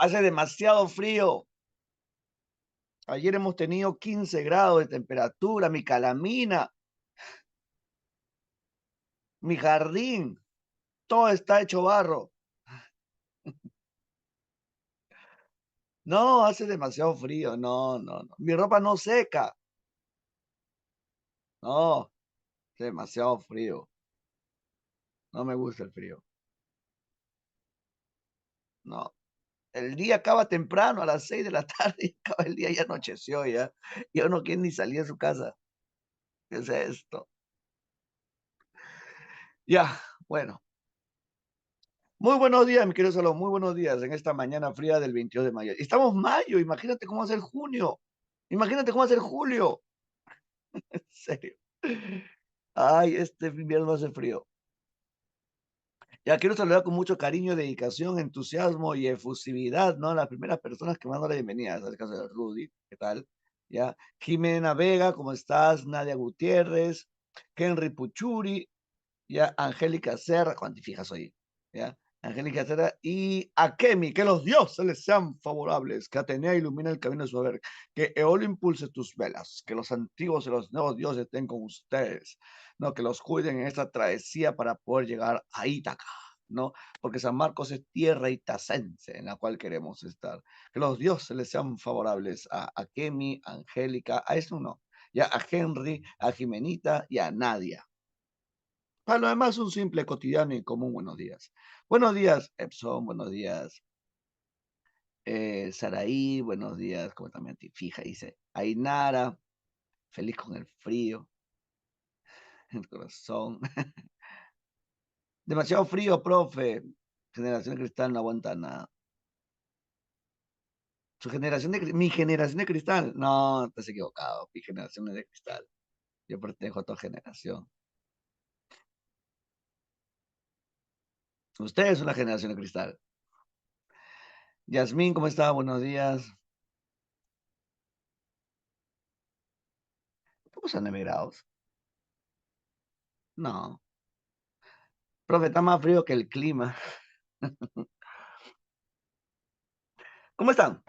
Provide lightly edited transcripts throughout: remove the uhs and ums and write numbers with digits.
Hace demasiado frío. Ayer hemos tenido 15 grados de temperatura, mi calamina, mi jardín, todo está hecho barro. No, hace demasiado frío. No, no, no. Mi ropa no seca. No, hace demasiado frío. No me gusta el frío. No. El día acaba temprano, a las 6 de la tarde, y acaba el día, ya anocheció ya. Yo no quiero ni salir de su casa. ¿Qué es esto? Ya, bueno. Muy buenos días, mi querido Salón, muy buenos días en esta mañana fría del 22 de mayo. Estamos mayo, imagínate cómo va a ser junio, imagínate cómo va a ser julio, en serio. Ay, este invierno hace frío. Ya quiero saludar con mucho cariño, dedicación, entusiasmo y efusividad, ¿no? Las primeras personas que mando la bienvenida, es el caso de Rudy, ¿qué tal? Ya, Jimena Vega, ¿cómo estás? Nadia Gutiérrez, Henry Puchuri, ya, Angélica Serra, cuantificas hoy, ya, Angélica Serra y Akemi, que los dioses les sean favorables, que Atenea ilumine el camino de su haber, que Eolo impulse tus velas, que los antiguos y los nuevos dioses estén con ustedes, ¿no? Que los cuiden en esta travesía para poder llegar a Ítaca, ¿no? Porque San Marcos es tierra itacense en la cual queremos estar. Que los dioses les sean favorables a Akemi, a Angélica, a eso no, ya a Henry, a Jimenita y a Nadia. Para lo demás, un simple, cotidiano y común buenos días. Buenos días, Epson, buenos días, Saraí, buenos días, como también fija, dice Ainara, feliz con el frío, el corazón. Demasiado frío, profe. Generación de cristal no aguanta nada. Mi generación de cristal. No, estás equivocado. Mi generación es de cristal. Yo pertenezco a otra generación. Usted es una generación de cristal. Yasmín, ¿cómo está? Buenos días. ¿Estamos a 9 grados? No. Profe, está más frío que el clima. ¿Cómo están?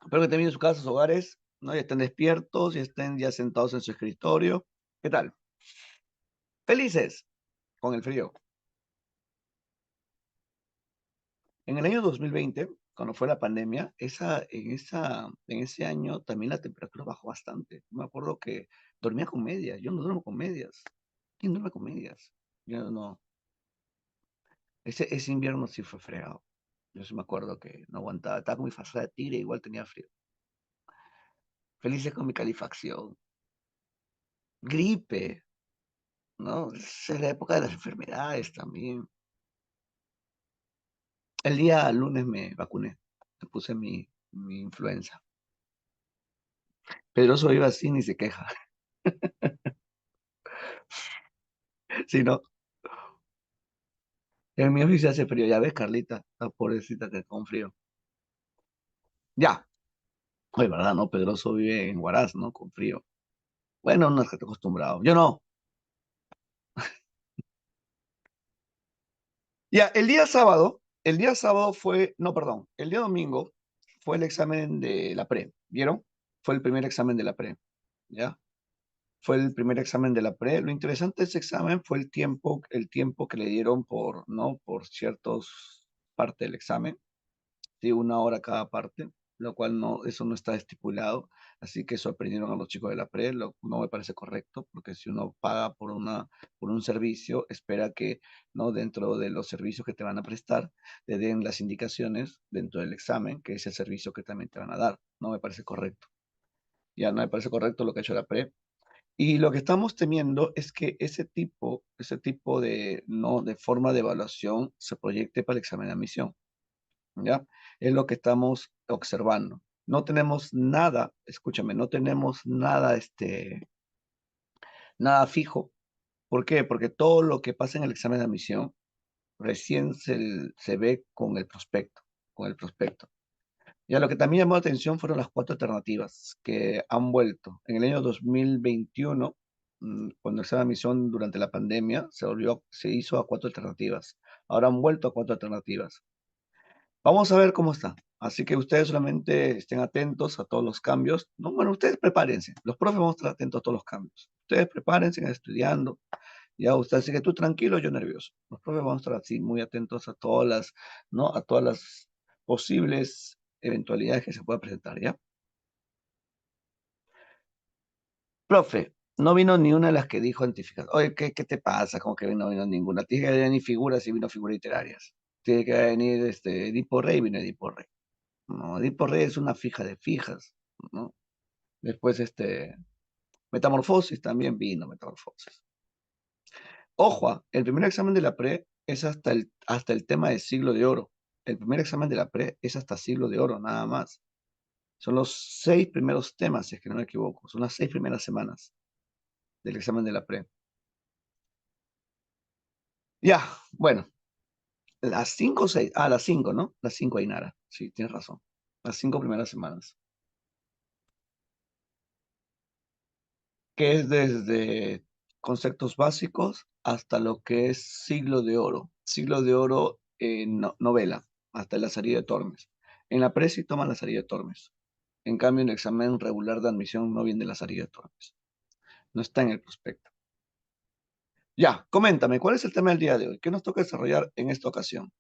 Espero que estén en sus casas, hogares, ¿no? Ya estén despiertos y estén ya sentados en su escritorio. ¿Qué tal? Felices con el frío. En el año 2020, cuando fue la pandemia, en ese año también la temperatura bajó bastante. Me acuerdo que dormía con medias. Yo no duermo con medias. ¿Quién duerme con medias? Yo no. Ese invierno sí fue fregado. Yo sí me acuerdo que no aguantaba. Estaba con mi frazada de tigre, igual tenía frío. Felices con mi calefacción. Gripe, ¿no? Es la época de las enfermedades también. El día lunes me vacuné, me puse mi influenza. Pedroso vive así, ni se queja. Si no, en mi oficina hace frío. Ya ves, Carlita, la pobrecita que con frío. Ya, oye, ¿verdad, no? Pedroso vive en Huaraz, ¿no? Con frío. Bueno, no es que estoy acostumbrado. Yo no. Ya, el día sábado fue, no, perdón, el día domingo fue el examen de la pre, ¿vieron? Fue el primer examen de la pre, ¿ya? Fue el primer examen de la pre. Lo interesante de ese examen fue el tiempo que le dieron por, ¿no? Por ciertas partes del examen, ¿sí? 1 hora cada parte, lo cual no, eso no está estipulado. Así que sorprendieron a los chicos de la pre, no me parece correcto, porque si uno paga por un servicio, espera que, ¿no? Dentro de los servicios que te van a prestar, te den las indicaciones dentro del examen, que es el servicio que también te van a dar. No me parece correcto. Ya no me parece correcto lo que ha hecho la pre. Y lo que estamos temiendo es que ese tipo de, ¿no? de forma de evaluación se proyecte para el examen de admisión, ¿ya? Es lo que estamos observando. No tenemos nada, escúchame, no tenemos nada, nada fijo. ¿Por qué? Porque todo lo que pasa en el examen de admisión recién se ve con el prospecto. Ya lo que también llamó la atención fueron las 4 alternativas que han vuelto. En el año 2021, cuando esa misión durante la pandemia, se hizo a 4 alternativas. Ahora han vuelto a 4 alternativas. Vamos a ver cómo está. Así que ustedes solamente estén atentos a todos los cambios. No, bueno, ustedes prepárense. Los profes vamos a estar atentos a todos los cambios. Ustedes prepárense estudiando. Ya usted, así que tú tranquilo, yo nervioso. Los profes vamos a estar así muy atentos a todas las, ¿no? A todas las posibles eventualidades que se puedan presentar, ¿ya? Profe, no vino ni una de las que dijo antificas. Oye, ¿qué te pasa? Como que no vino ninguna. Tiene que venir figuras y vino figuras literarias. Tiene que venir Edipo Rey, vino Edipo Rey. No, Edipo Rey es una fija de fijas, ¿no? Después Metamorfosis también vino Metamorfosis. Ojo, el primer examen de la pre es hasta el tema de siglo de oro. El primer examen de la pre es hasta siglo de oro, nada más. Son los 6 primeros temas, si es que no me equivoco. Son las 6 primeras semanas del examen de la pre. Ya, bueno, las 5 o 6. Ah, las 5, ¿no? Las 5, Ainara. Sí, tienes razón. Las 5 primeras semanas. Que es desde conceptos básicos hasta lo que es siglo de oro. Siglo de oro en novela, hasta la salida de Tormes. En la pre sí toman la salida de Tormes. En cambio, en el examen regular de admisión no viene la salida de Tormes. No está en el prospecto. Ya, coméntame, ¿cuál es el tema del día de hoy? ¿Qué nos toca desarrollar en esta ocasión?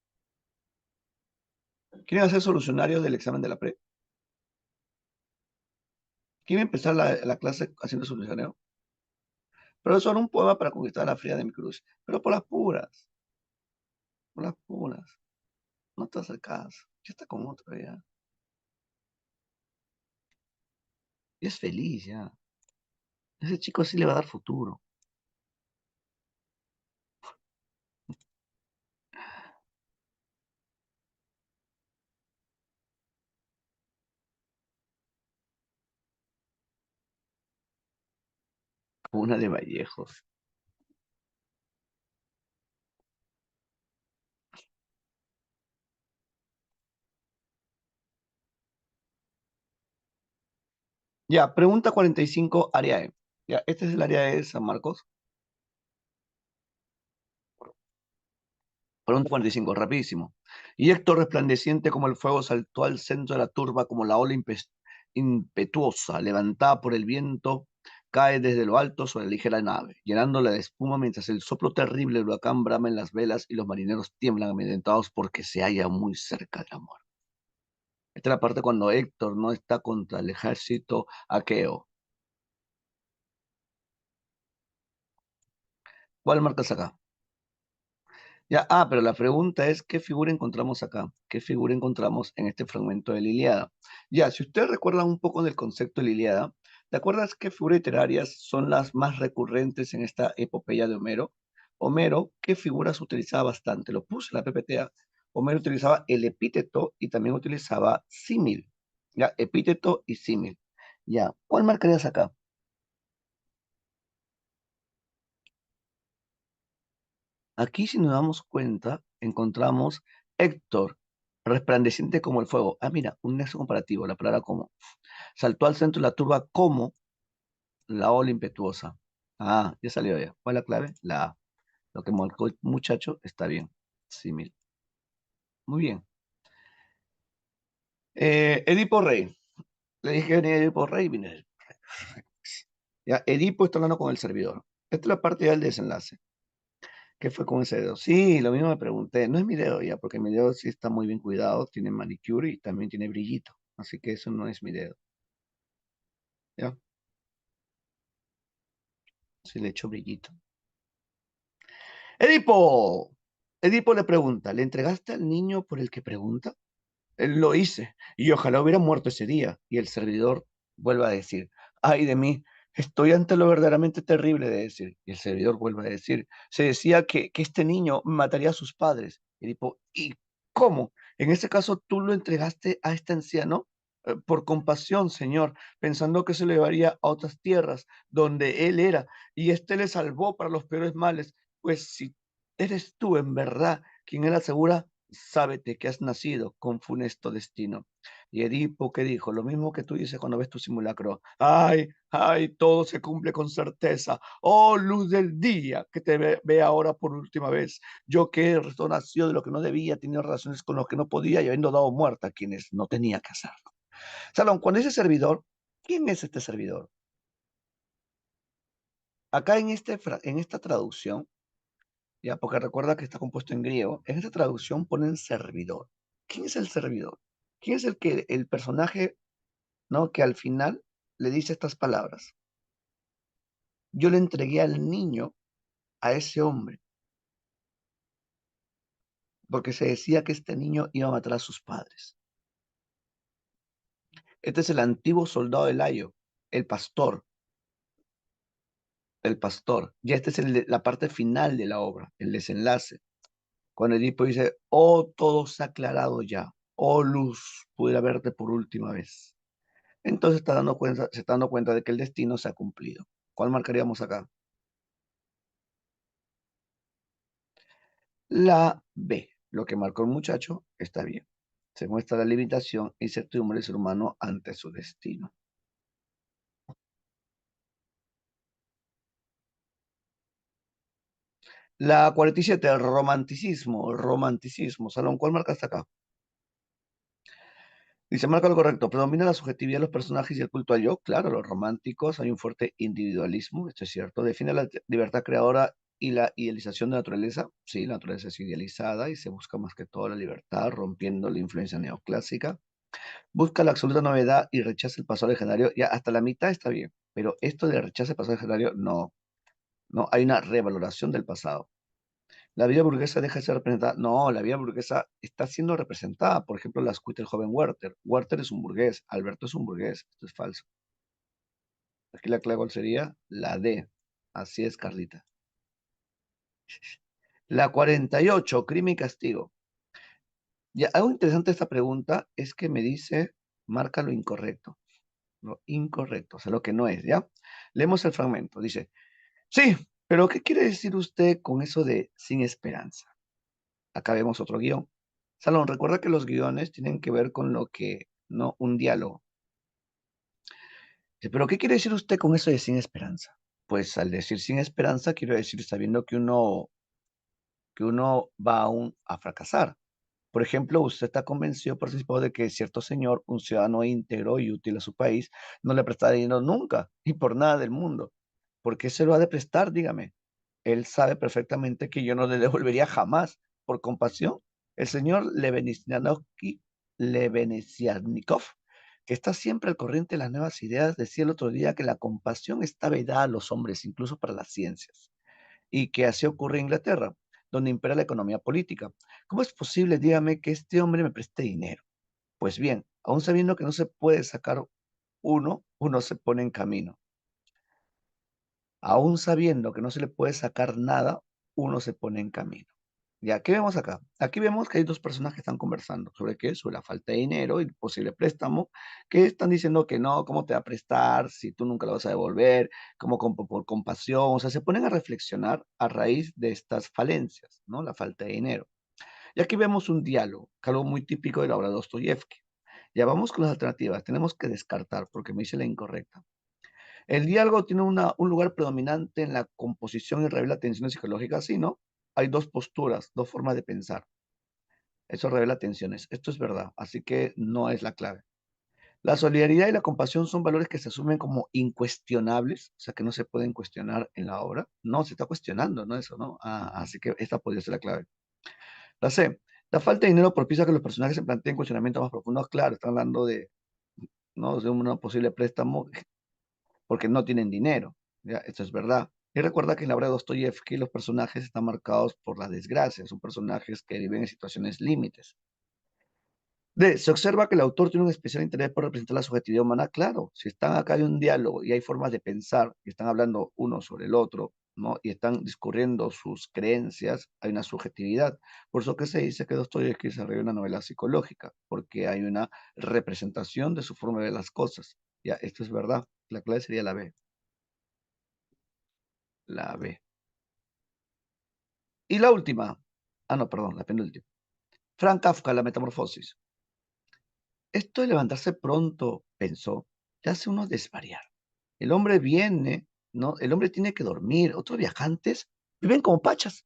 ¿Quieren hacer solucionarios del examen de la pre? ¿Quieren empezar la clase haciendo solucionario? Profesor, un poema para conquistar la fría de mi cruz. Pero por las puras, por las puras. No te acercas. Ya está con otro ya. Y es feliz ya. Ese chico sí le va a dar futuro. Como una de Vallejos. Ya, pregunta 45, área E. Ya, este es el área E de San Marcos. Pregunta 45, rapidísimo. Y Héctor, resplandeciente como el fuego, saltó al centro de la turba como la ola impetuosa, levantada por el viento, cae desde lo alto sobre la ligera nave, llenándola de espuma mientras el soplo terrible del huracán brama en las velas y los marineros tiemblan amedrentados porque se halla muy cerca del amor. Esta es la parte cuando Héctor no está contra el ejército aqueo. ¿Cuál marcas acá? Ya, pero la pregunta es, ¿qué figura encontramos acá? ¿Qué figura encontramos en este fragmento de la Ilíada? Ya, si ustedes recuerdan un poco del concepto de la Ilíada, ¿te acuerdas qué figuras literarias son las más recurrentes en esta epopeya de Homero? Homero, ¿qué figuras utilizaba bastante? Lo puse en la PPTA. Homero utilizaba el epíteto y también utilizaba símil. Ya, epíteto y símil. Ya, ¿cuál marcarías acá? Aquí, si nos damos cuenta, encontramos Héctor, resplandeciente como el fuego. Ah, mira, un nexo comparativo, la palabra como. Saltó al centro de la turba como la ola impetuosa. Ah, ya salió ya. ¿Cuál es la clave? La A. Lo que marcó el muchacho está bien. Símil. Muy bien. Edipo Rey. Le dije que venía Edipo Rey, vine Edipo Rey. Ya, Edipo está hablando con el servidor. Esta es la parte ya del desenlace. ¿Qué fue con ese dedo? Sí, lo mismo me pregunté. No es mi dedo ya, porque mi dedo sí está muy bien cuidado, tiene manicure y también tiene brillito. Así que eso no es mi dedo. ¿Ya? Sí le echo brillito. Edipo. Edipo le pregunta, ¿le entregaste al niño por el que pregunta? Él lo hice, y ojalá hubiera muerto ese día. Y el servidor vuelve a decir, ay de mí, estoy ante lo verdaderamente terrible de decir. Y el servidor vuelve a decir, se decía que este niño mataría a sus padres. Y tipo, ¿y cómo? En ese caso, tú lo entregaste a este anciano por compasión, Señor, pensando que se lo llevaría a otras tierras donde él era, y éste le salvó para los peores males. Pues si eres tú en verdad quien él asegura, sábete que has nacido con funesto destino. Y Edipo, ¿qué dijo? Lo mismo que tú dices cuando ves tu simulacro. Ay, ay, todo se cumple con certeza. Oh, luz del día, que te ve ahora por última vez. Yo que he nacido de lo que no debía, tenido relaciones con los que no podía y habiendo dado muerte a quienes no tenía que hacerlo. Salón, cuando ese servidor, ¿quién es este servidor? Acá en esta traducción, ya, porque recuerda que está compuesto en griego, en esta traducción ponen servidor. ¿Quién es el servidor? ¿Quién es el personaje, ¿no? Que al final le dice estas palabras? Yo le entregué al niño a ese hombre, porque se decía que este niño iba a matar a sus padres. Este es el antiguo soldado de Layo, el pastor, el pastor. Ya esta es la parte final de la obra, el desenlace. Cuando Edipo dice, oh, todo se ha aclarado ya, oh luz, pudiera verte por última vez. Entonces se está dando cuenta de que el destino se ha cumplido. ¿Cuál marcaríamos acá? La B. Lo que marcó el muchacho está bien. Se muestra la limitación e incertidumbre del ser humano ante su destino. La 47, romanticismo, romanticismo. Salón, ¿cuál marca hasta acá? Dice, marca lo correcto. Predomina la subjetividad de los personajes y el culto al yo. Claro, los románticos, hay un fuerte individualismo, esto es cierto. Define la libertad creadora y la idealización de la naturaleza. Sí, la naturaleza es idealizada y se busca más que todo la libertad, rompiendo la influencia neoclásica. Busca la absoluta novedad y rechaza el pasado legendario. Ya hasta la mitad está bien, pero esto de rechaza el pasado legendario, no. No, hay una revaloración del pasado. La vida burguesa deja de ser representada. No, la vida burguesa está siendo representada. Por ejemplo, la escucha el joven Werther. Werther es un burgués, Alberto es un burgués. Esto es falso. Aquí la clave ¿cuál sería? La D. Así es, Carlita. La 48, crimen y castigo. Ya, algo interesante de esta pregunta es que me dice, marca lo incorrecto. Lo incorrecto, o sea, lo que no es, ¿ya? Leemos el fragmento. Dice, sí, pero ¿qué quiere decir usted con eso de sin esperanza? Acá vemos otro guión. Salón, recuerda que los guiones tienen que ver con lo que, no un diálogo. Dice, pero ¿qué quiere decir usted con eso de sin esperanza? Pues al decir sin esperanza, quiero decir sabiendo que uno va aún a fracasar. Por ejemplo, usted está convencido, participó de que cierto señor, un ciudadano íntegro y útil a su país, no le prestará dinero nunca y por nada del mundo. ¿Por qué se lo ha de prestar? Dígame. Él sabe perfectamente que yo no le devolvería jamás por compasión. El señor Lebeziatnikov, que está siempre al corriente de las nuevas ideas, decía el otro día que la compasión está vedada a los hombres, incluso para las ciencias, y que así ocurre en Inglaterra, donde impera la economía política. ¿Cómo es posible, dígame, que este hombre me preste dinero? Pues bien, aún sabiendo que no se puede sacar uno se pone en camino. Aún sabiendo que no se le puede sacar nada, uno se pone en camino. Ya, ¿qué vemos acá? Aquí vemos que hay dos personas que están conversando. ¿Sobre qué? Sobre la falta de dinero y posible préstamo, que están diciendo que no, ¿cómo te va a prestar si tú nunca lo vas a devolver? ¿Cómo por compasión? O sea, se ponen a reflexionar a raíz de estas falencias, ¿no? La falta de dinero. Y aquí vemos un diálogo, que algo muy típico de la obra de Dostoyevsky. Ya vamos con las alternativas. Tenemos que descartar porque me dice la incorrecta. El diálogo tiene un lugar predominante en la composición y revela tensiones psicológicas, sí, ¿no? Hay dos posturas, dos formas de pensar. Eso revela tensiones. Esto es verdad, así que no es la clave. La solidaridad y la compasión son valores que se asumen como incuestionables, o sea, que no se pueden cuestionar en la obra. No, se está cuestionando, ¿no? Eso, ¿no? Así que esta podría ser la clave. La C. La falta de dinero propicia que los personajes se planteen cuestionamientos más profundos. Claro, están hablando de, ¿no? De un posible préstamo porque no tienen dinero. ¿Ya? Esto es verdad. Y recuerda que en la obra de Dostoyevsky los personajes están marcados por la desgracia, son personajes que viven en situaciones límites. D. Se observa que el autor tiene un especial interés por representar la subjetividad humana. Claro, si están acá de un diálogo y hay formas de pensar y están hablando uno sobre el otro, ¿no? Y están discurriendo sus creencias, hay una subjetividad. Por eso que se dice que Dostoyevsky desarrolla una novela psicológica, porque hay una representación de su forma de ver las cosas. Ya, esto es verdad. La clave sería la B. La B. Y la última. Ah, no, perdón, la penúltima. Frank Kafka, La Metamorfosis. Esto de levantarse pronto, pensó, le hace uno desvariar. El hombre viene, ¿no? El hombre tiene que dormir. Otros viajantes viven como pachas.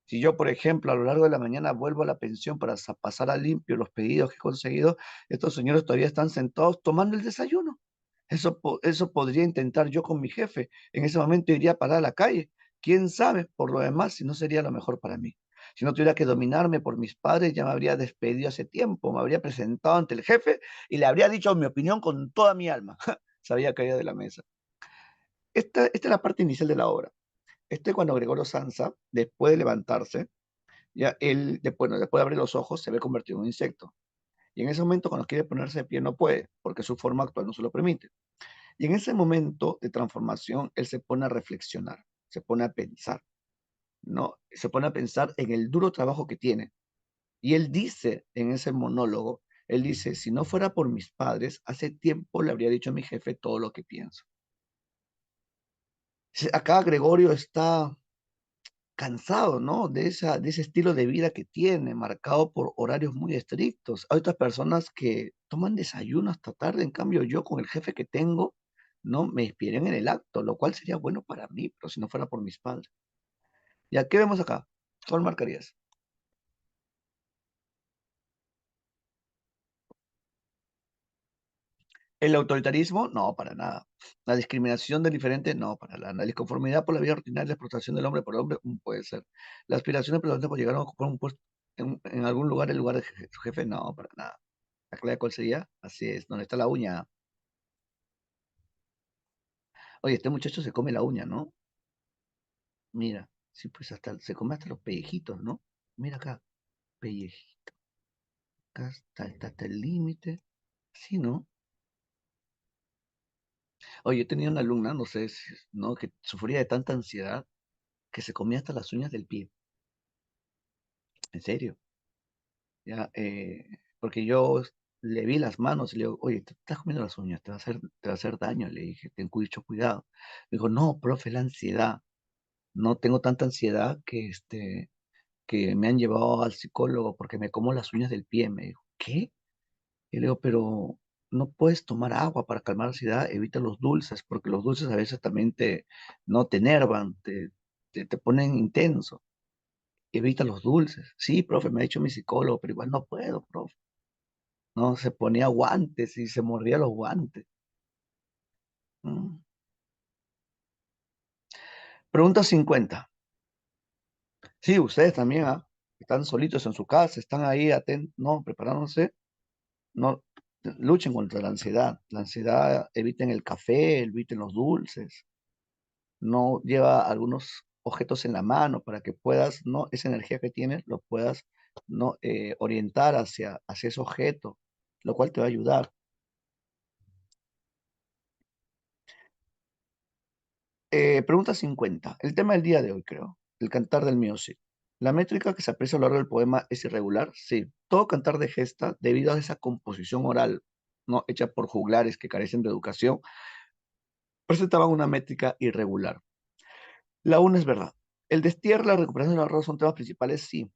Si yo, por ejemplo, a lo largo de la mañana vuelvo a la pensión para pasar a limpio los pedidos que he conseguido, estos señores todavía están sentados tomando el desayuno. Eso podría intentar yo con mi jefe. En ese momento iría a parar a la calle. ¿Quién sabe? Por lo demás, si no sería lo mejor para mí. Si no tuviera que dominarme por mis padres, ya me habría despedido hace tiempo, me habría presentado ante el jefe y le habría dicho mi opinión con toda mi alma. Se había caído de la mesa. Esta es la parte inicial de la obra. Este es cuando Gregorio Samsa, después de levantarse, ya él, bueno, después de abrir los ojos, se ve convertido en un insecto. Y en ese momento, cuando quiere ponerse de pie, no puede, porque su forma actual no se lo permite. Y en ese momento de transformación, él se pone a reflexionar, se pone a pensar, ¿no? Se pone a pensar en el duro trabajo que tiene. Y él dice en ese monólogo, él dice, si no fuera por mis padres, hace tiempo le habría dicho a mi jefe todo lo que pienso. Acá Gregorio está cansado, ¿no? De ese estilo de vida que tiene, marcado por horarios muy estrictos. Hay otras personas que toman desayuno hasta tarde, en cambio yo con el jefe que tengo, no me inspiré en el acto, lo cual sería bueno para mí, pero si no fuera por mis padres. ¿Ya qué vemos acá? ¿Cuál marcarías? El autoritarismo, no, para nada. La discriminación del diferente, no, para nada. La disconformidad por la vida ordinaria, la explotación del hombre por el hombre, puede ser. La aspiración de por llegar a ocupar un puesto en algún lugar, en lugar de su jefe, no, para nada. ¿La clave cuál sería? Así es, ¿dónde está la uña? Oye, este muchacho se come la uña, ¿no? Mira, sí, pues hasta se come hasta los pellejitos, ¿no? Mira acá, pellejito, acá está hasta el límite. Sí, ¿no? Oye, yo tenía una alumna, no sé, ¿no? Que sufría de tanta ansiedad que se comía hasta las uñas del pie. En serio, ya, porque yo le vi las manos y le digo, oye, te estás comiendo las uñas, te va a hacer daño. Le dije, ten mucho cuidado. Me dijo, no, profe, la ansiedad. No tengo tanta ansiedad que me han llevado al psicólogo porque me como las uñas del pie. Me dijo, ¿qué? Y le digo, pero no puedes tomar agua para calmar la ansiedad, evita los dulces, porque los dulces a veces también no te enervan, te ponen intenso. Evita los dulces. Sí, profe, me ha dicho mi psicólogo, pero igual no puedo, profe. No, se ponía guantes y se mordía los guantes. Mm. Pregunta 50. Sí, ustedes también, ¿ah? Están solitos en su casa, están ahí atentos, no, preparándose. No luchen contra la ansiedad. La ansiedad, eviten el café, eviten los dulces. No lleva algunos objetos en la mano para que puedas, no, esa energía que tienes, lo puedas no orientar hacia ese objeto, lo cual te va a ayudar. Pregunta 50. El tema del día de hoy, creo. El cantar del music. La métrica que se aprecia a lo largo del poema es irregular. Sí, todo cantar de gesta, debido a esa composición oral, no hecha por juglares que carecen de educación, presentaban una métrica irregular. La una es verdad. El destierro, la recuperación del arroz son temas principales, sí.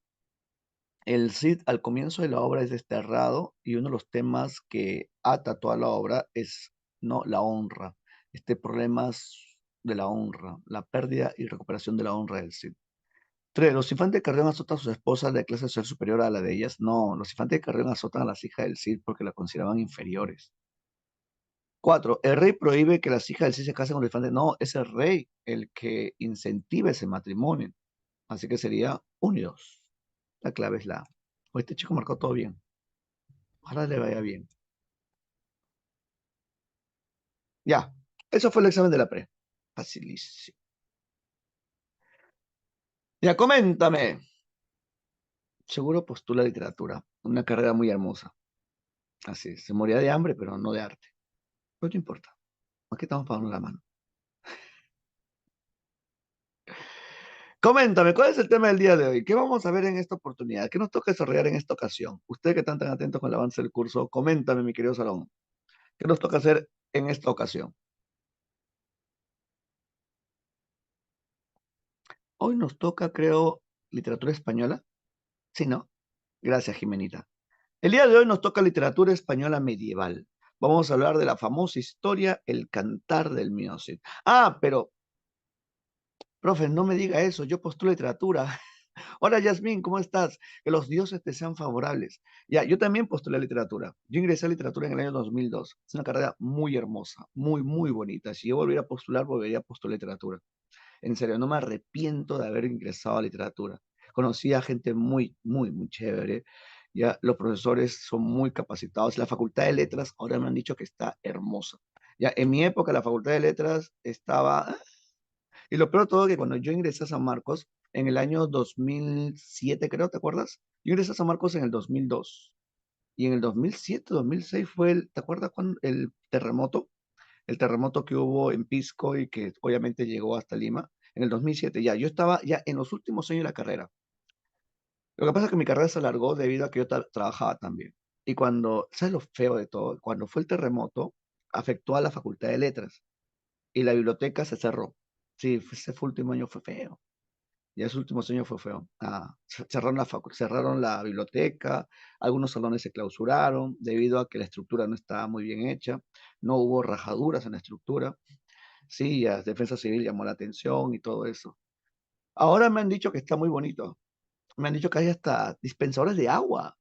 El Cid al comienzo de la obra es desterrado y uno de los temas que ata toda la obra es no la honra, problemas de la honra, la pérdida y recuperación de la honra del Cid. Tres, los infantes de Carrión azotan a sus esposas de clase social superior a la de ellas. No, los infantes de Carrión azotan a las hijas del Cid porque la consideraban inferiores. Cuatro, el rey prohíbe que las hijas del Cid se casen con los infantes. No, es el rey el que incentiva ese matrimonio. Así que sería unidos. La clave es la A. O este chico marcó todo bien. Ojalá le vaya bien. Ya, eso fue el examen de la pre. Facilísimo. Ya, coméntame. Seguro postula literatura. Una carrera muy hermosa. Así es. Se moría de hambre, pero no de arte. No te importa. Aquí estamos pagando la mano. Coméntame, ¿cuál es el tema del día de hoy? ¿Qué vamos a ver en esta oportunidad? ¿Qué nos toca desarrollar en esta ocasión? Ustedes que están tan atentos con el avance del curso, coméntame, mi querido Salón. ¿Qué nos toca hacer en esta ocasión? Hoy nos toca, creo, literatura española. Sí, ¿no? Gracias, Jimenita. El día de hoy nos toca literatura española medieval. Vamos a hablar de la famosa historia El Cantar del Mío Cid. Ah, pero, profe, no me diga eso, yo postulo literatura. Hola, Yasmín, ¿cómo estás? Que los dioses te sean favorables. Ya, yo también postulé literatura. Yo ingresé a literatura en el año 2002. Es una carrera muy hermosa, muy, muy bonita. Si yo volviera a postular, volvería a postular literatura. En serio, no me arrepiento de haber ingresado a literatura. Conocí a gente muy, muy, muy chévere. Ya, los profesores son muy capacitados. La Facultad de Letras ahora me han dicho que está hermosa. Ya, en mi época la Facultad de Letras estaba y lo peor de todo es que cuando yo ingresé a San Marcos, en el año 2007, creo, ¿te acuerdas? Yo ingresé a San Marcos en el 2002. Y en el 2007, 2006 fue ¿te acuerdas cuando el terremoto? El terremoto que hubo en Pisco y que obviamente llegó hasta Lima. En el 2007 ya, yo estaba ya en los últimos años de la carrera. Lo que pasa es que mi carrera se alargó debido a que yo trabajaba también. Y cuando, ¿sabes lo feo de todo? Cuando fue el terremoto, afectó a la Facultad de Letras y la biblioteca se cerró. Sí, ese fue último año fue feo. Ya ese último año fue feo. Cerraron cerraron la biblioteca, algunos salones se clausuraron debido a que la estructura no estaba muy bien hecha, no hubo rajaduras en la estructura. Sí, ya Defensa Civil llamó la atención y todo eso. Ahora me han dicho que está muy bonito. Me han dicho que hay hasta dispensadores de agua,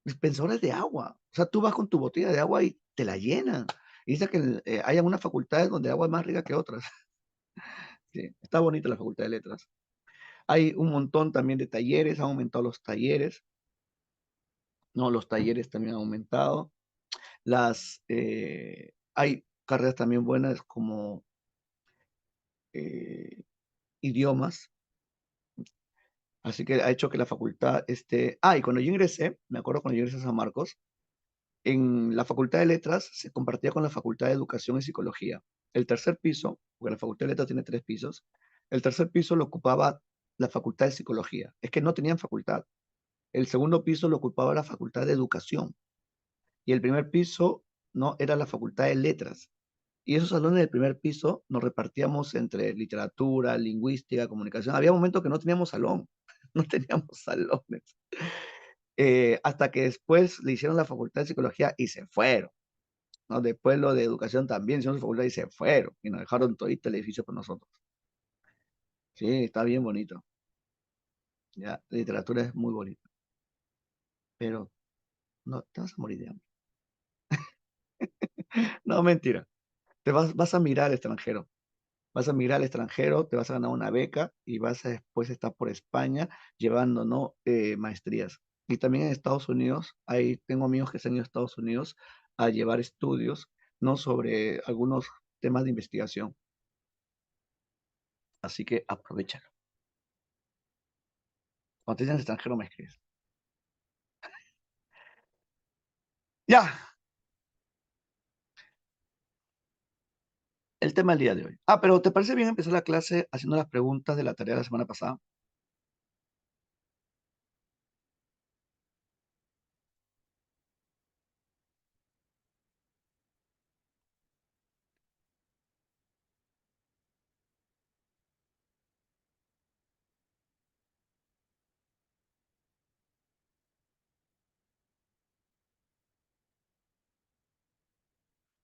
dispensadores de agua. O sea, tú vas con tu botella de agua y te la llenan. Y dice que hay algunas facultades donde el agua es más rica que otras. Sí, está bonita la Facultad de Letras. Hay un montón también de talleres, han aumentado los talleres, ¿no? Los talleres también han aumentado. Hay carreras también buenas como eh, idiomas, así que ha hecho que la facultad esté. Y cuando yo ingresé, me acuerdo cuando yo ingresé a San Marcos, en la Facultad de Letras se compartía con la Facultad de Educación y Psicología. El tercer piso, porque la Facultad de Letras tiene tres pisos, el tercer piso lo ocupaba la Facultad de Psicología. Es que no tenían facultad. El segundo piso lo ocupaba la Facultad de Educación y el primer piso no era la Facultad de Letras. Y esos salones del primer piso nos repartíamos entre literatura, lingüística, comunicación. Había momentos que no teníamos salón, no teníamos salones. Hasta que después le hicieron la Facultad de Psicología y se fueron, ¿no? Después lo de educación también hicieron su facultad y se fueron. Y nos dejaron todo el edificio por nosotros. Sí, está bien bonito. Ya, la literatura es muy bonita. Pero no, te vas a morir de hambre. No, mentira. Vas a mirar al extranjero. Vas a migrar al extranjero, te vas a ganar una beca y vas a después estar por España llevando, ¿no? Maestrías. Y también en Estados Unidos, ahí tengo amigos que se han ido a Estados Unidos a llevar estudios, ¿no? Sobre algunos temas de investigación. Así que aprovechalo. Cuando te dicen extranjero, me escribes. Ya, el tema del día de hoy. Pero ¿te parece bien empezar la clase haciendo las preguntas de la tarea de la semana pasada?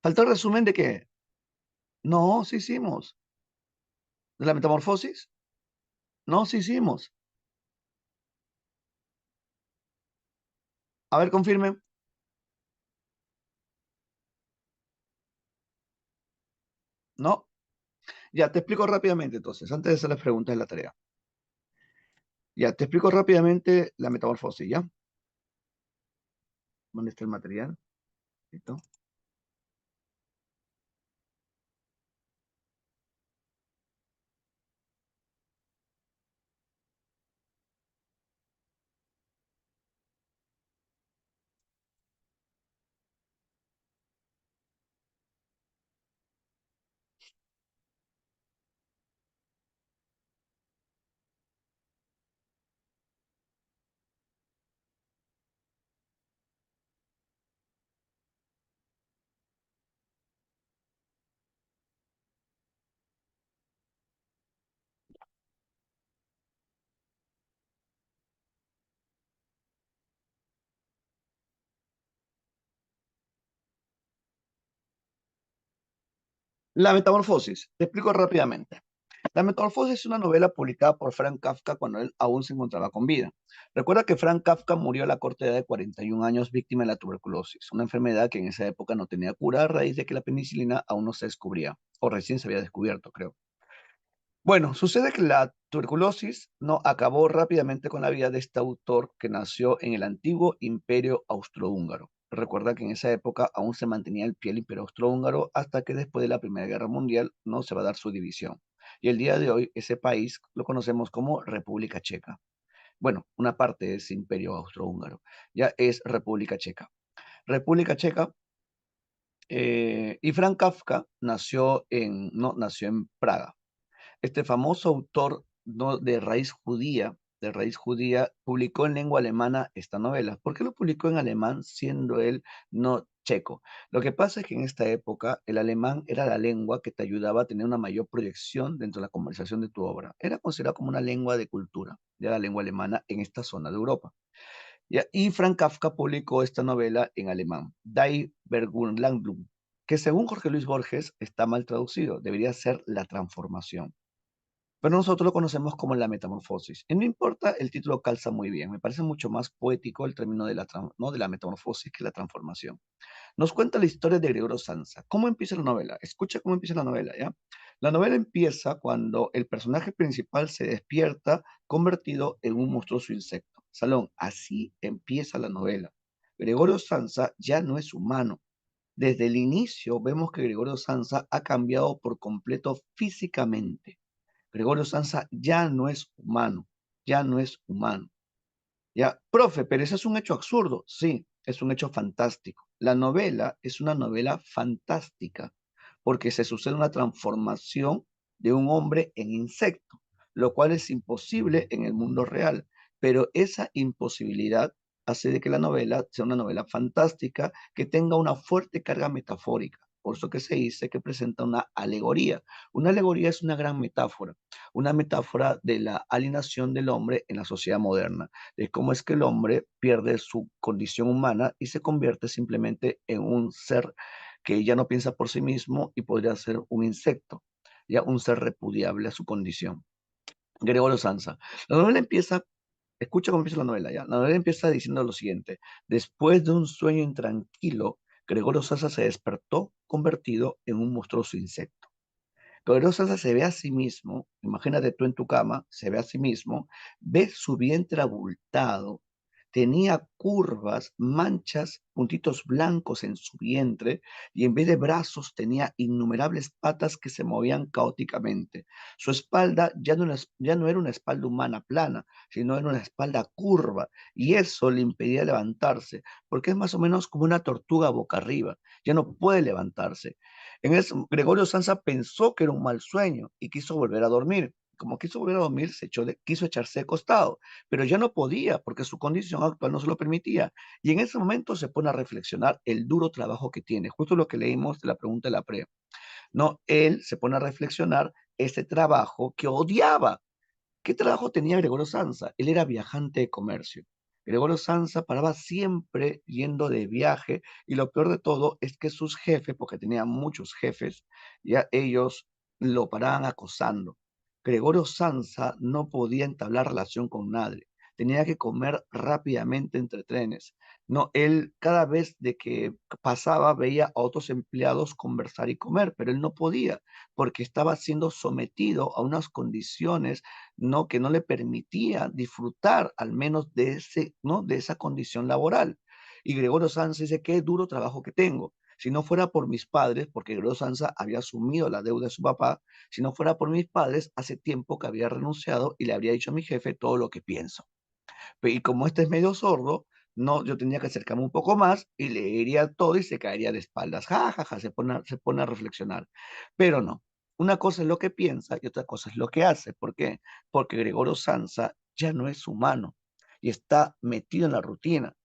¿Faltó el resumen de qué? No, sí hicimos. ¿De la metamorfosis? No, sí hicimos. A ver, confirme. No. Ya, te explico rápidamente entonces, antes de hacer las preguntas de la tarea. Ya, te explico rápidamente la metamorfosis, ¿ya? ¿Dónde está el material? ¿Listo? La Metamorfosis, te explico rápidamente. La Metamorfosis es una novela publicada por Frank Kafka cuando él aún se encontraba con vida. Recuerda que Frank Kafka murió a la corta edad de 41 años víctima de la tuberculosis, una enfermedad que en esa época no tenía cura a raíz de que la penicilina aún no se descubría, o recién se había descubierto, creo. Bueno, sucede que la tuberculosis no acabó rápidamente con la vida de este autor que nació en el antiguo Imperio Austrohúngaro. Recuerda que en esa época aún se mantenía el pie del Imperio Austrohúngaro hasta que después de la Primera Guerra Mundial no se va a dar su división. Y el día de hoy ese país lo conocemos como República Checa. Bueno, una parte de ese Imperio Austrohúngaro ya es República Checa. República Checa y Franz Kafka nació no, nació en Praga. Este famoso autor, ¿no?, de raíz judía, publicó en lengua alemana esta novela. ¿Por qué lo publicó en alemán siendo él no checo? Lo que pasa es que en esta época el alemán era la lengua que te ayudaba a tener una mayor proyección dentro de la conversación de tu obra. Era considerado como una lengua de cultura, de la lengua alemana en esta zona de Europa. ¿Ya? Y Frank Kafka publicó esta novela en alemán, Die Verwandlung, que según Jorge Luis Borges está mal traducido, debería ser la transformación. Pero nosotros lo conocemos como la metamorfosis. Y no importa, el título calza muy bien. Me parece mucho más poético el término de ¿no?, de la metamorfosis que la transformación. Nos cuenta la historia de Gregorio Samsa. ¿Cómo empieza la novela? Escucha cómo empieza la novela, ¿ya? La novela empieza cuando el personaje principal se despierta convertido en un monstruoso insecto. Salón, así empieza la novela. Gregorio Samsa ya no es humano. Desde el inicio vemos que Gregorio Samsa ha cambiado por completo físicamente. Gregorio Samsa ya no es humano, ya no es humano. Ya, profe, pero ese es un hecho absurdo. Sí, es un hecho fantástico. La novela es una novela fantástica porque se sucede una transformación de un hombre en insecto, lo cual es imposible en el mundo real. Pero esa imposibilidad hace de que la novela sea una novela fantástica que tenga una fuerte carga metafórica. Por eso que se dice que presenta una alegoría. Una alegoría es una metáfora de la alienación del hombre en la sociedad moderna, de cómo es que el hombre pierde su condición humana y se convierte simplemente en un ser que ya no piensa por sí mismo y podría ser un insecto, ya un ser repudiable a su condición. Gregorio Samsa. La novela empieza, escucha cómo empieza la novela ya. La novela empieza diciendo lo siguiente: después de un sueño intranquilo, Gregorio Samsa se despertó convertido en un monstruoso insecto. Gabriel Sosa se ve a sí mismo, imagínate tú en tu cama, se ve a sí mismo, ve su vientre abultado, tenía curvas, manchas, puntitos blancos en su vientre y en vez de brazos tenía innumerables patas que se movían caóticamente. Su espalda ya no era una espalda humana plana, sino era una espalda curva y eso le impedía levantarse, porque es más o menos como una tortuga boca arriba, ya no puede levantarse. En eso, Gregorio Samsa pensó que era un mal sueño y quiso volver a dormir. Como quiso volver a dormir, quiso echarse de costado, pero ya no podía porque su condición actual no se lo permitía. Y en ese momento se pone a reflexionar el duro trabajo que tiene, justo lo que leímos de la pregunta de la pre. No, él se pone a reflexionar ese trabajo que odiaba. ¿Qué trabajo tenía Gregorio Samsa? Él era viajante de comercio. Gregorio Samsa paraba siempre yendo de viaje y lo peor de todo es que sus jefes, porque tenía muchos jefes, ya ellos lo paraban acosando. Gregorio Samsa no podía entablar relación con nadie. Tenía que comer rápidamente entre trenes. No, él cada vez de que pasaba veía a otros empleados conversar y comer, pero él no podía porque estaba siendo sometido a unas condiciones, ¿no?, que no le permitía disfrutar al menos de ¿no?, de esa condición laboral. Y Gregorio Samsa dice: qué duro trabajo que tengo. Si no fuera por mis padres, porque Gregorio Samsa había asumido la deuda de su papá, si no fuera por mis padres, hace tiempo que había renunciado y le habría dicho a mi jefe todo lo que pienso. Y como este es medio sordo, no, yo tenía que acercarme un poco más y le diría todo y se caería de espaldas. Ja, ja, ja, se pone a reflexionar. Pero no, una cosa es lo que piensa y otra cosa es lo que hace. ¿Por qué? Porque Gregorio Samsa ya no es humano y está metido en la rutina.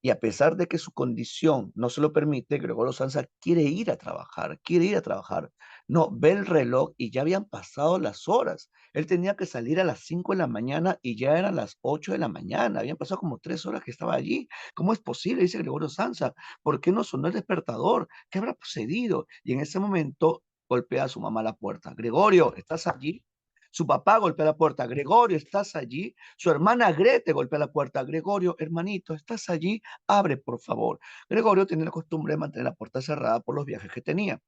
Y a pesar de que su condición no se lo permite, Gregorio Samsa quiere ir a trabajar, quiere ir a trabajar. No, ve el reloj y ya habían pasado las horas. Él tenía que salir a las 5 de la mañana y ya eran las 8 de la mañana. Habían pasado como 3 horas que estaba allí. ¿Cómo es posible? Dice Gregorio Samsa. ¿Por qué no sonó el despertador? ¿Qué habrá sucedido? Y en ese momento golpea a su mamá la puerta. Gregorio, ¿estás allí? Su papá golpea la puerta. Gregorio, ¿estás allí? Su hermana Grete golpea la puerta. Gregorio, hermanito, ¿estás allí? Abre, por favor. Gregorio tenía la costumbre de mantener la puerta cerrada por los viajes que tenía.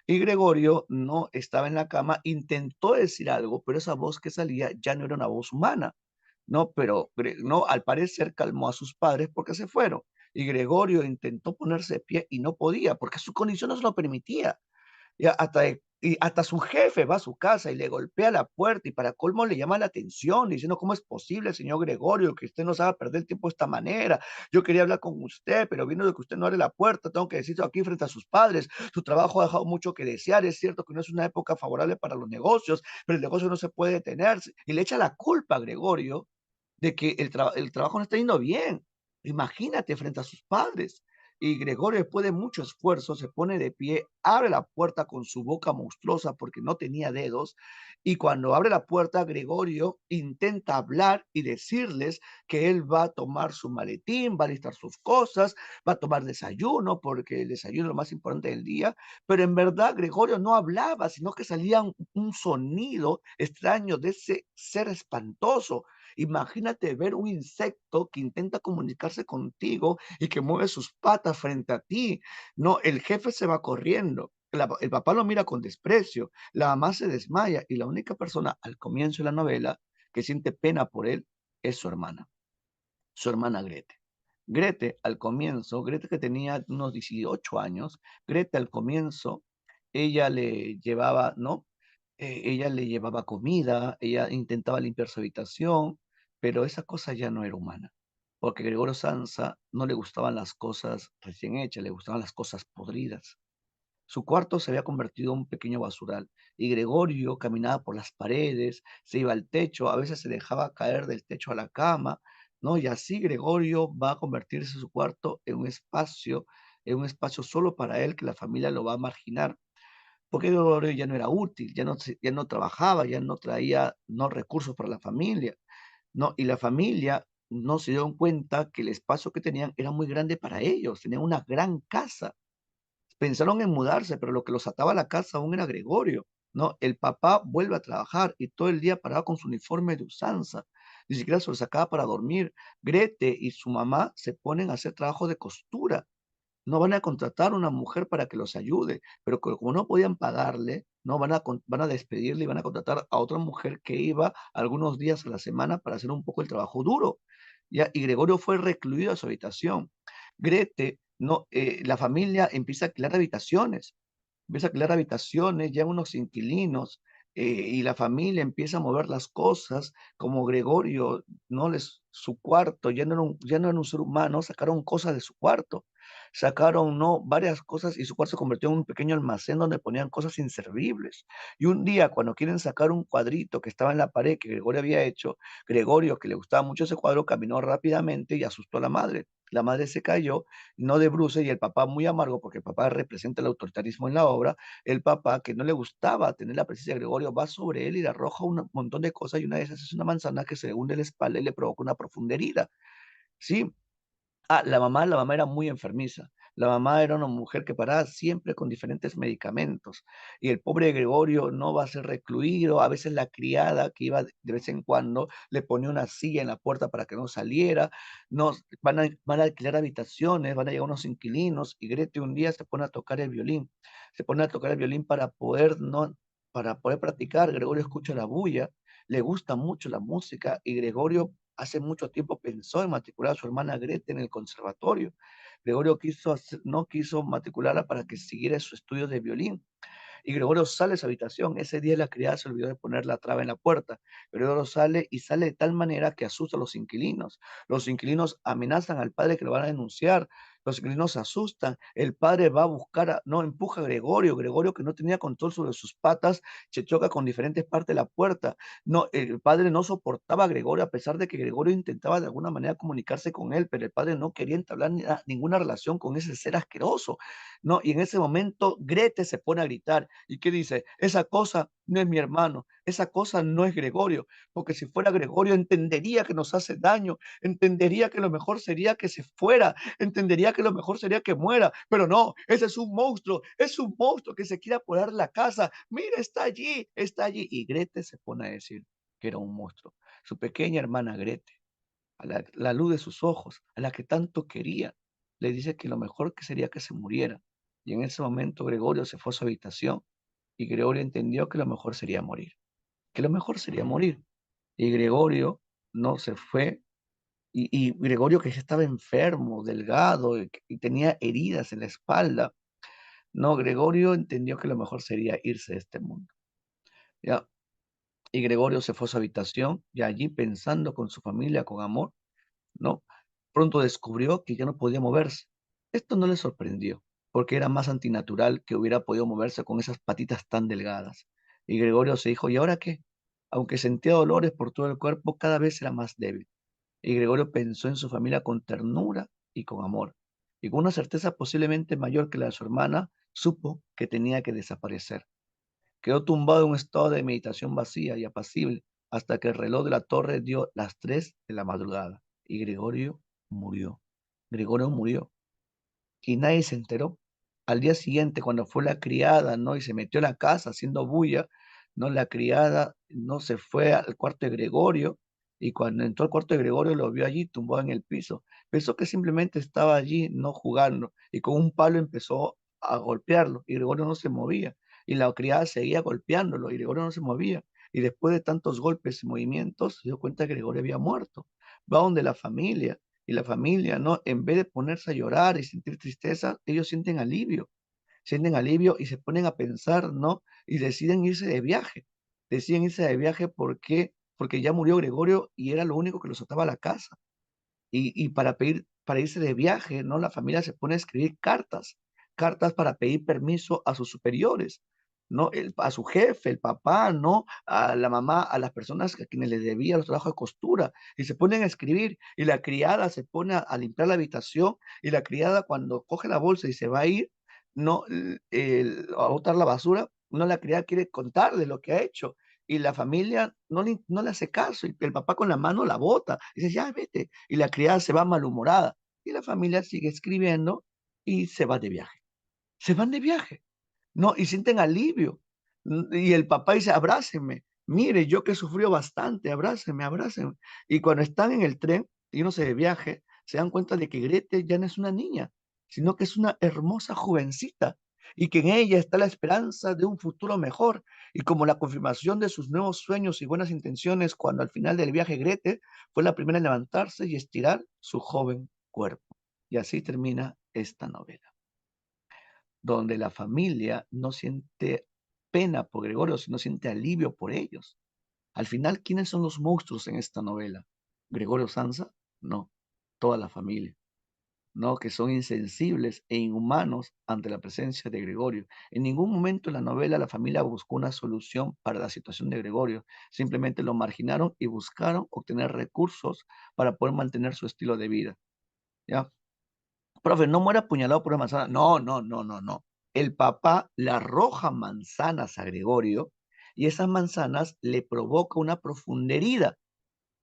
Y Gregorio no estaba en la cama, intentó decir algo, pero esa voz que salía ya no era una voz humana. No, pero no, al parecer calmó a sus padres porque se fueron. Y Gregorio intentó ponerse de pie y no podía porque su condición no se lo permitía. Y hasta su jefe va a su casa y le golpea la puerta y para colmo le llama la atención diciendo, ¿cómo es posible, señor Gregorio, que usted nos haga perder el tiempo de esta manera? Yo quería hablar con usted, pero viendo de que usted no abre la puerta, tengo que decirlo aquí frente a sus padres. Su trabajo ha dejado mucho que desear. Es cierto que no es una época favorable para los negocios, pero el negocio no se puede detener. Y le echa la culpa a Gregorio de que el trabajo no está yendo bien. Imagínate frente a sus padres. Y Gregorio, después de mucho esfuerzo, se pone de pie, abre la puerta con su boca monstruosa porque no tenía dedos. Y cuando abre la puerta, Gregorio intenta hablar y decirles que él va a tomar su maletín, va a listar sus cosas, va a tomar desayuno, porque el desayuno es lo más importante del día. Pero en verdad, Gregorio no hablaba, sino que salía un sonido extraño de ese ser espantoso. Imagínate ver un insecto que intenta comunicarse contigo y que mueve sus patas frente a ti. No, el jefe se va corriendo. El papá lo mira con desprecio, la mamá se desmaya y la única persona al comienzo de la novela que siente pena por él es su hermana Grete. Grete al comienzo, Grete que tenía unos 18 años, Grete al comienzo, ella le llevaba, ¿no? Ella le llevaba comida, ella intentaba limpiar su habitación, pero esa cosa ya no era humana, porque Gregorio Sansa no le gustaban las cosas recién hechas, le gustaban las cosas podridas. Su cuarto se había convertido en un pequeño basural y Gregorio caminaba por las paredes, se iba al techo, a veces se dejaba caer del techo a la cama, ¿no? Y así Gregorio va a convertirse su cuarto en un espacio solo para él que la familia lo va a marginar, porque Gregorio ya no era útil, ya no trabajaba, ya no traía no recursos para la familia, ¿no? Y la familia no se dieron cuenta que el espacio que tenían era muy grande para ellos, tenían una gran casa. Pensaron en mudarse, pero lo que los ataba a la casa aún era Gregorio, ¿no? El papá vuelve a trabajar y todo el día paraba con su uniforme de usanza. Ni siquiera se lo sacaba para dormir. Grete y su mamá se ponen a hacer trabajo de costura. No van a contratar una mujer para que los ayude, pero como no podían pagarle, no van a despedirle y van a contratar a otra mujer que iba algunos días a la semana para hacer un poco el trabajo duro. ¿Ya? Y Gregorio fue recluido a su habitación. Grete, no, la familia empieza a alquilar habitaciones, ya unos inquilinos, y la familia empieza a mover las cosas, como Gregorio, su cuarto, ya no era un ser humano, sacaron cosas de su cuarto, sacaron, no, varias cosas y su cuarto se convirtió en un pequeño almacén donde ponían cosas inservibles. Y un día, cuando quieren sacar un cuadrito que estaba en la pared que Gregorio había hecho, Gregorio, que le gustaba mucho ese cuadro, caminó rápidamente y asustó a la madre. La madre se cayó, no de bruces, y el papá muy amargo, porque el papá representa el autoritarismo en la obra, el papá, que no le gustaba tener la presencia de Gregorio, va sobre él y le arroja un montón de cosas, y una de esas es una manzana que se le hunde la espalda y le provoca una profunda herida. ¿Sí? La mamá era muy enfermiza. La mamá era una mujer que paraba siempre con diferentes medicamentos. Y el pobre Gregorio no va a ser recluido. A veces la criada que iba de vez en cuando le ponía una silla en la puerta para que no saliera. Van a alquilar habitaciones, van a llegar unos inquilinos. Y Grete un día se pone a tocar el violín. Se pone a tocar el violín para poder practicar. Gregorio escucha la bulla, le gusta mucho la música y Gregorio hace mucho tiempo pensó en matricular a su hermana Grete en el conservatorio. Gregorio no quiso matricularla para que siguiera su estudio de violín. Y Gregorio sale de su habitación. Ese día la criada se olvidó de poner la traba en la puerta. Gregorio sale y sale de tal manera que asusta a los inquilinos. Los inquilinos amenazan al padre que lo van a denunciar. Los inquilinos se asustan. El padre va a buscar, no empuja a Gregorio. Gregorio, que no tenía control sobre sus patas, se choca con diferentes partes de la puerta. No, el padre no soportaba a Gregorio, a pesar de que Gregorio intentaba de alguna manera comunicarse con él, pero el padre no quería entablar ninguna relación con ese ser asqueroso. No, y en ese momento Grete se pone a gritar. ¿Y qué dice? Esa cosa no es mi hermano, esa cosa no es Gregorio, porque si fuera Gregorio entendería que nos hace daño, entendería que lo mejor sería que se fuera, entendería que lo mejor sería que muera, pero no, ese es un monstruo que se quiere apoderar la casa, mira, está allí, y Grete se pone a decir que era un monstruo, su pequeña hermana Grete, a la luz de sus ojos, a la que tanto quería, le dice que lo mejor que sería que se muriera, y en ese momento Gregorio se fue a su habitación, y Gregorio entendió que lo mejor sería morir, que lo mejor sería morir, y Gregorio no se fue, y Gregorio que ya estaba enfermo, delgado, y tenía heridas en la espalda, no, Gregorio entendió que lo mejor sería irse de este mundo. ¿Ya? Y Gregorio se fue a su habitación y allí pensando con su familia, con amor, ¿no? Pronto descubrió que ya no podía moverse. Esto no le sorprendió, porque era más antinatural que hubiera podido moverse con esas patitas tan delgadas. Y Gregorio se dijo, ¿y ahora qué? Aunque sentía dolores por todo el cuerpo, cada vez era más débil. Y Gregorio pensó en su familia con ternura y con amor. Y con una certeza posiblemente mayor que la de su hermana, supo que tenía que desaparecer. Quedó tumbado en un estado de meditación vacía y apacible hasta que el reloj de la torre dio las 3 de la madrugada y Gregorio murió. Gregorio murió y nadie se enteró. Al día siguiente, cuando fue la criada, ¿no? Y se metió en la casa haciendo bulla, ¿no? La criada no se fue al cuarto de Gregorio y cuando entró al cuarto de Gregorio lo vio allí tumbado en el piso. Pensó que simplemente estaba allí, no jugando, y con un palo empezó a golpearlo y Gregorio no se movía. Y la criada seguía golpeándolo y Gregorio no se movía. Y después de tantos golpes y movimientos, se dio cuenta que Gregorio había muerto. Va donde la familia y la familia, ¿no? En vez de ponerse a llorar y sentir tristeza, ellos sienten alivio y se ponen a pensar, ¿no? Y deciden irse de viaje. Deciden irse de viaje porque ya murió Gregorio y era lo único que los ataba a la casa. Y para irse de viaje, ¿no? La familia se pone a escribir cartas para pedir permiso a sus superiores, ¿no? A su jefe, el papá, ¿no? A la mamá, a las personas a quienes les debía los trabajos de costura, y se ponen a escribir, y la criada se pone a limpiar la habitación, y la criada cuando coge la bolsa y se va a ir, no, a botar la basura, no, la criada quiere contarle lo que ha hecho, y la familia no le hace caso, y el papá con la mano la bota, y dice, ya vete, y la criada se va malhumorada, y la familia sigue escribiendo y se va de viaje. Se van de viaje, ¿no? Y sienten alivio. Y el papá dice, abrácenme, mire, yo que he sufrido bastante, abrácenme, abrácenme. Y cuando están en el tren, yéndose de viaje, se dan cuenta de que Grete ya no es una niña, sino que es una hermosa jovencita y que en ella está la esperanza de un futuro mejor. Y como la confirmación de sus nuevos sueños y buenas intenciones, cuando al final del viaje Grete fue la primera en levantarse y estirar su joven cuerpo. Y así termina esta novela donde la familia no siente pena por Gregorio, sino siente alivio por ellos. Al final, ¿quiénes son los monstruos en esta novela? ¿Gregorio Sansa? No, toda la familia, ¿no? Que son insensibles e inhumanos ante la presencia de Gregorio. En ningún momento en la novela la familia buscó una solución para la situación de Gregorio, simplemente lo marginaron y buscaron obtener recursos para poder mantener su estilo de vida, ¿ya? Profe, no muera apuñalado por una manzana. No, no, no, no, no. El papá le arroja manzanas a Gregorio y esas manzanas le provoca una profunda herida.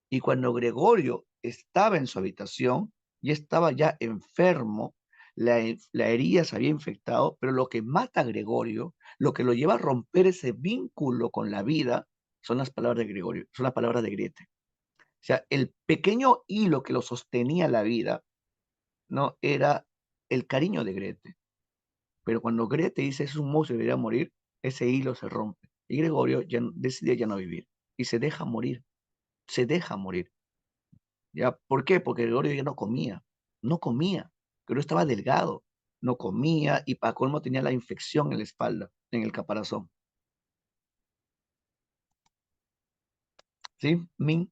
Y cuando Gregorio estaba en su habitación y estaba ya enfermo, la herida se había infectado, pero lo que mata a Gregorio, lo que lo lleva a romper ese vínculo con la vida, son las palabras de Gregorio, son las palabras de Grete. O sea, el pequeño hilo que lo sostenía la vida no era el cariño de Grete. Pero cuando Grete dice es un monstruo y debería morir, ese hilo se rompe. Y Gregorio decide ya no vivir. Y se deja morir. Se deja morir. ¿Ya? ¿Por qué? Porque Gregorio ya no comía. No comía. Gregorio estaba delgado. No comía y para colmo tenía la infección en la espalda, en el caparazón. ¿Sí? Min.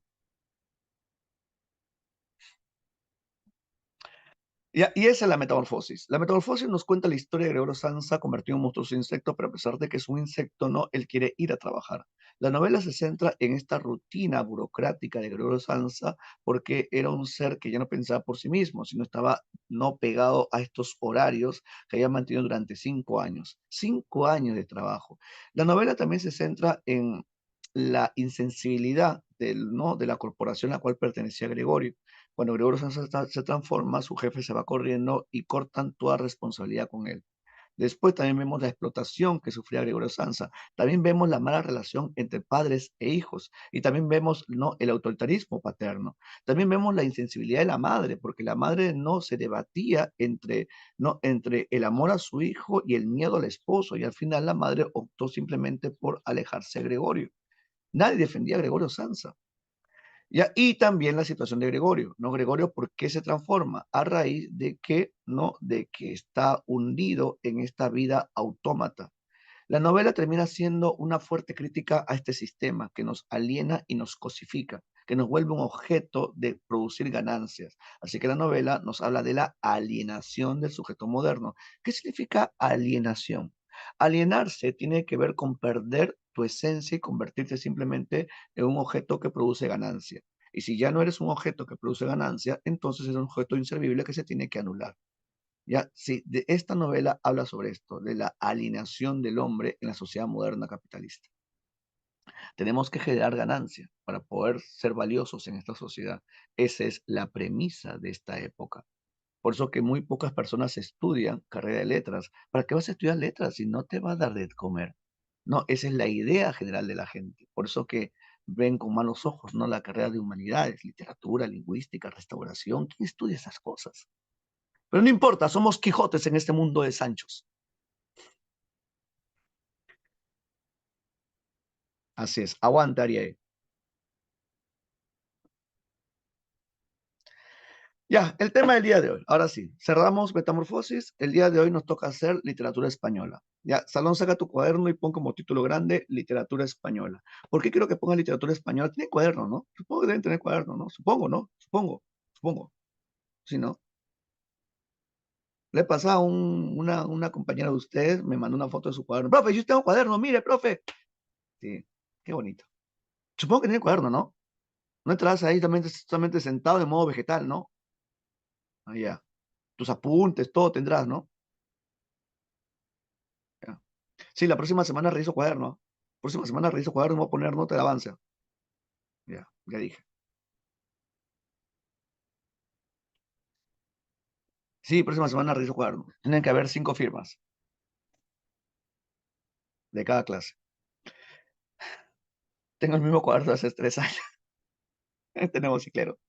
Y esa es la metamorfosis. La metamorfosis nos cuenta la historia de Gregorio Samsa convertido en un monstruoso insecto, pero a pesar de que es un insecto, no, él quiere ir a trabajar. La novela se centra en esta rutina burocrática de Gregorio Samsa porque era un ser que ya no pensaba por sí mismo, sino estaba no pegado a estos horarios que había mantenido durante 5 años. 5 años de trabajo. La novela también se centra en la insensibilidad ¿no? de la corporación a la cual pertenecía Gregorio. Cuando Gregorio se transforma, su jefe se va corriendo y cortan toda responsabilidad con él. Después también vemos la explotación que sufría Gregorio Samsa. También vemos la mala relación entre padres e hijos. Y también vemos ¿no? el autoritarismo paterno. También vemos la insensibilidad de la madre, porque la madre no se debatía ¿no? entre el amor a su hijo y el miedo al esposo. Y al final la madre optó simplemente por alejarse de Gregorio. Nadie defendía a Gregorio Samsa. ¿Ya? Y también la situación de Gregorio, ¿no? Gregorio, ¿por qué se transforma? A raíz de que, ¿no? De que está hundido en esta vida autómata. La novela termina siendo una fuerte crítica a este sistema que nos aliena y nos cosifica, que nos vuelve un objeto de producir ganancias. Así que la novela nos habla de la alienación del sujeto moderno. ¿Qué significa alienación? Alienarse tiene que ver con perder tu esencia y convertirte simplemente en un objeto que produce ganancia. Y si ya no eres un objeto que produce ganancia, entonces es un objeto inservible que se tiene que anular. Ya, sí, de esta novela habla sobre esto, de la alienación del hombre en la sociedad moderna capitalista. Tenemos que generar ganancia para poder ser valiosos en esta sociedad. Esa es la premisa de esta época. Por eso que muy pocas personas estudian carrera de letras. ¿Para qué vas a estudiar letras si no te va a dar de comer? No, esa es la idea general de la gente. Por eso que ven con malos ojos, ¿no? La carrera de humanidades, literatura, lingüística, restauración. ¿Quién estudia esas cosas? Pero no importa, somos Quijotes en este mundo de Sanchos. Así es, aguanta Ariel. Ya, el tema del día de hoy. Ahora sí, cerramos Metamorfosis. El día de hoy nos toca hacer literatura española. Ya, Salón, saca tu cuaderno y pon como título grande literatura española. ¿Por qué quiero que ponga literatura española? Tiene cuaderno, ¿no? Supongo que deben tener cuaderno, ¿no? Supongo, ¿no? Supongo. Si no, le pasaba a una compañera de ustedes, me mandó una foto de su cuaderno. Profe, yo tengo cuaderno, mire, profe. Sí, qué bonito. Supongo que tiene cuaderno, ¿no? No estarás ahí solamente sentado de modo vegetal, ¿no? Allá. Tus apuntes, todo tendrás, ¿no? Ya. Sí, la próxima semana reviso cuaderno. Próxima semana reviso cuaderno, voy a poner nota de avance. Ya, ya dije. Sí, próxima semana reviso cuaderno. Tienen que haber 5 firmas de cada clase. Tengo el mismo cuaderno hace 3 años. Tenemos ciclero.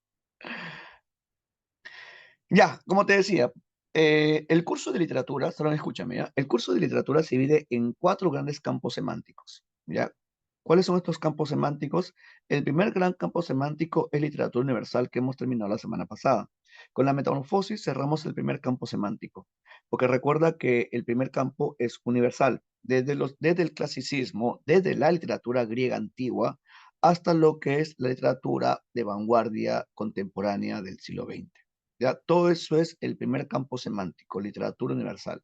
Ya, como te decía, el curso de literatura, solo escúchame, ¿ya? El curso de literatura se divide en 4 grandes campos semánticos, ¿ya? ¿Cuáles son estos campos semánticos? El primer gran campo semántico es literatura universal que hemos terminado la semana pasada. Con la metamorfosis cerramos el primer campo semántico, porque recuerda que el primer campo es universal, desde el clasicismo, desde la literatura griega antigua, hasta lo que es la literatura de vanguardia contemporánea del siglo XX. Ya, todo eso es el primer campo semántico, literatura universal.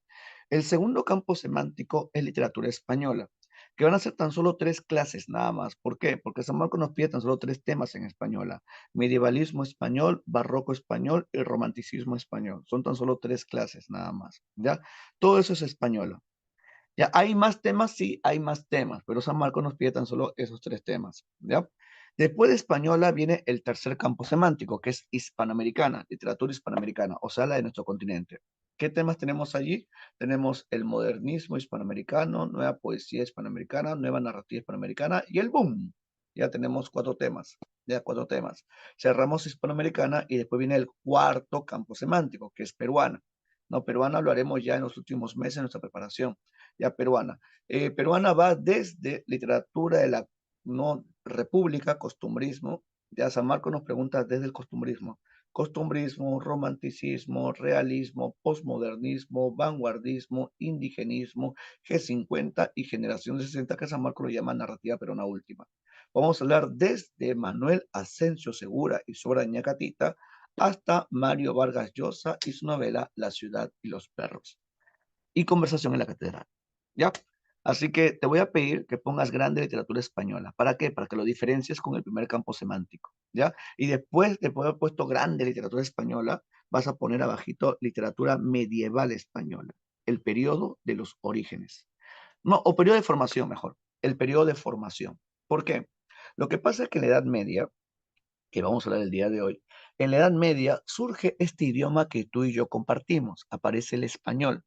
El segundo campo semántico es literatura española, que van a ser tan solo 3 clases nada más. ¿Por qué? Porque San Marcos nos pide tan solo 3 temas en española. Medievalismo español, barroco español y romanticismo español. Son tan solo 3 clases nada más. ¿Ya? Todo eso es española. ¿Ya? ¿Hay más temas? Sí, hay más temas, pero San Marcos nos pide tan solo esos 3 temas. ¿Ya? Después de española viene el tercer campo semántico, que es hispanoamericana, literatura hispanoamericana, o sea, la de nuestro continente. ¿Qué temas tenemos allí? Tenemos el modernismo hispanoamericano, nueva poesía hispanoamericana, nueva narrativa hispanoamericana y el boom. Ya tenemos 4 temas, ya 4 temas. Cerramos hispanoamericana y después viene el cuarto campo semántico, que es peruana. No, peruana lo haremos ya en los últimos meses en nuestra preparación, ya peruana. Peruana va desde literatura de la no república, costumbrismo. Ya San Marcos nos pregunta desde el costumbrismo. Costumbrismo, romanticismo, realismo, posmodernismo, vanguardismo, indigenismo, G50 y generación de 60, que San Marcos lo llama narrativa peruana última. Vamos a hablar desde Manuel Asensio Segura y Sobra Ñacatita hasta Mario Vargas Llosa y su novela La ciudad y los perros. Y Conversación en la catedral. ¿Ya? Así que te voy a pedir que pongas grande literatura española. ¿Para qué? Para que lo diferencies con el primer campo semántico. ¿Ya? Y después de haber puesto grande literatura española, vas a poner abajito literatura medieval española. El periodo de los orígenes. No, o periodo de formación, mejor. El periodo de formación. ¿Por qué? Lo que pasa es que en la Edad Media, que vamos a hablar el día de hoy, en la Edad Media surge este idioma que tú y yo compartimos, aparece el español,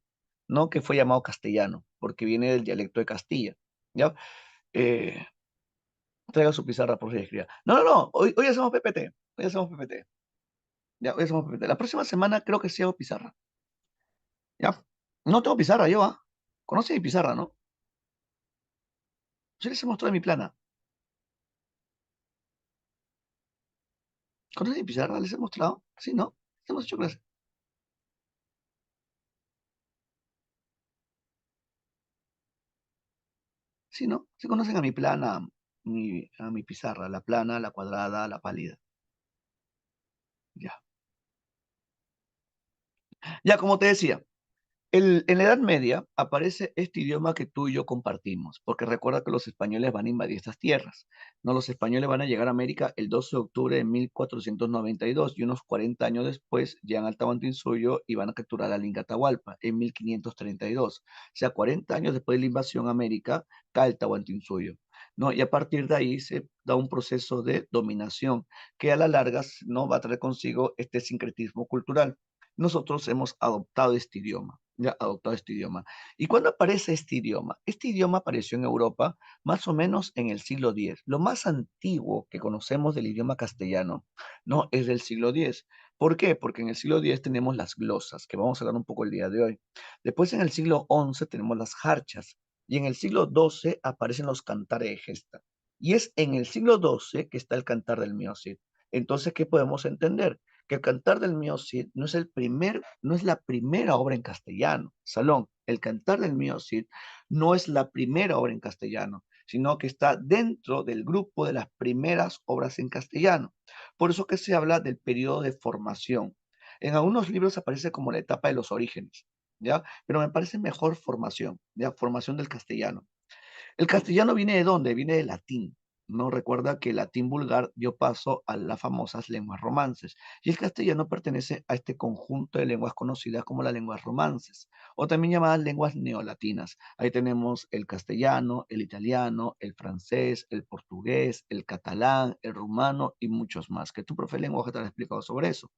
¿no? Que fue llamado castellano, porque viene del dialecto de Castilla, ¿ya? Eh, Traiga su pizarra por si escriba. No, no, no, hoy hacemos PPT, hoy hacemos PPT, ya, hoy hacemos PPT. La próxima semana creo que sí hago pizarra, ¿ya? No tengo pizarra yo, ¿ah? ¿Conoce mi pizarra, no? Yo les he mostrado mi plana. ¿Conoce mi pizarra? ¿Les he mostrado? Sí, ¿no? Hemos hecho clase. Sí, ¿no? Se conocen a mi plana, a mi pizarra, la plana, la cuadrada, la pálida. Ya. Ya, como te decía, en la Edad Media aparece este idioma que tú y yo compartimos, porque recuerda que los españoles van a invadir estas tierras. No, los españoles van a llegar a América el 12 de octubre de 1492 y unos 40 años después llegan al Tahuantinsuyo y van a capturar a Ingatahualpa en 1532. O sea, 40 años después de la invasión a América cae el Tahuantinsuyo, ¿no? Y a partir de ahí se da un proceso de dominación que a la larga no va a traer consigo este sincretismo cultural. Nosotros hemos adoptado este idioma, ya adoptado este idioma. ¿Y cuándo aparece este idioma? Este idioma apareció en Europa más o menos en el siglo X. Lo más antiguo que conocemos del idioma castellano, ¿no? Es del siglo X. ¿Por qué? Porque en el siglo X tenemos las glosas, que vamos a hablar un poco el día de hoy. Después en el siglo XI tenemos las jarchas. Y en el siglo XII aparecen los cantares de gesta. Y es en el siglo XII que está el cantar del Mio Cid. Entonces, ¿qué podemos entender? Que el Cantar del Mio Cid no es la primera obra en castellano. Salón, el Cantar del Mio Cid no es la primera obra en castellano, sino que está dentro del grupo de las primeras obras en castellano. Por eso que se habla del periodo de formación. En algunos libros aparece como la etapa de los orígenes, ¿ya? Pero me parece mejor formación, ¿ya? Formación del castellano. El castellano viene de dónde? Viene del latín. No recuerda que el latín vulgar dio paso a las famosas lenguas romances. Y el castellano pertenece a este conjunto de lenguas conocidas como las lenguas romances, o también llamadas lenguas neolatinas. Ahí tenemos el castellano, el italiano, el francés, el portugués, el catalán, el rumano y muchos más, que tu profe de lenguaje te ha explicado sobre eso.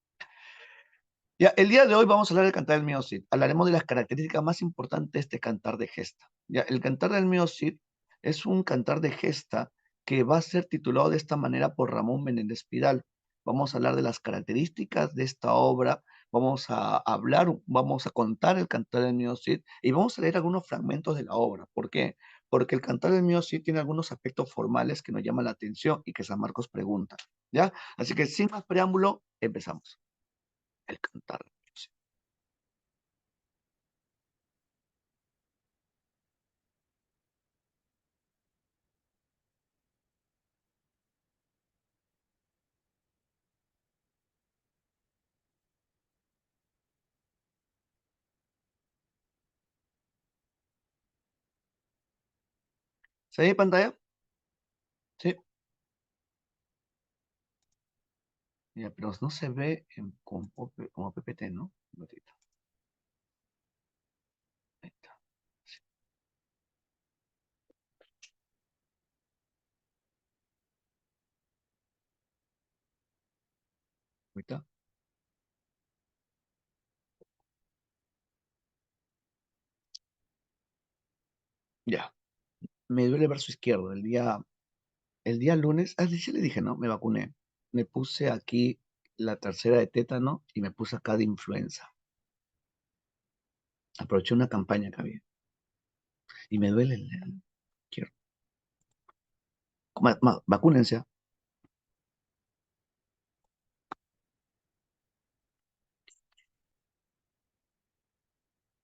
Ya, el día de hoy vamos a hablar del cantar del Mio Cid. Hablaremos de las características más importantes de este cantar de gesta. Ya, el cantar del Mio Cid es un cantar de gesta que va a ser titulado de esta manera por Ramón Menéndez Pidal. Vamos a hablar de las características de esta obra, vamos a contar el cantar del Mio Cid y vamos a leer algunos fragmentos de la obra. ¿Por qué? Porque el cantar del Mio Cid tiene algunos aspectos formales que nos llaman la atención y que San Marcos pregunta. ¿Ya? Así que sin más preámbulo, empezamos. El cantar. ¿Se ve mi pantalla? Sí. Ya, pero no se ve como PPT, ¿no? Un ratito. Ahí está. Sí, ahí está. Ya. Me duele el brazo izquierdo. El día lunes, sí le dije, ¿no? Me vacuné. Me puse aquí la tercera de tétano y me puse acá de influenza. Aproveché una campaña que había. Y me duele el dedo izquierdo. Vacúnense. ¿Ah?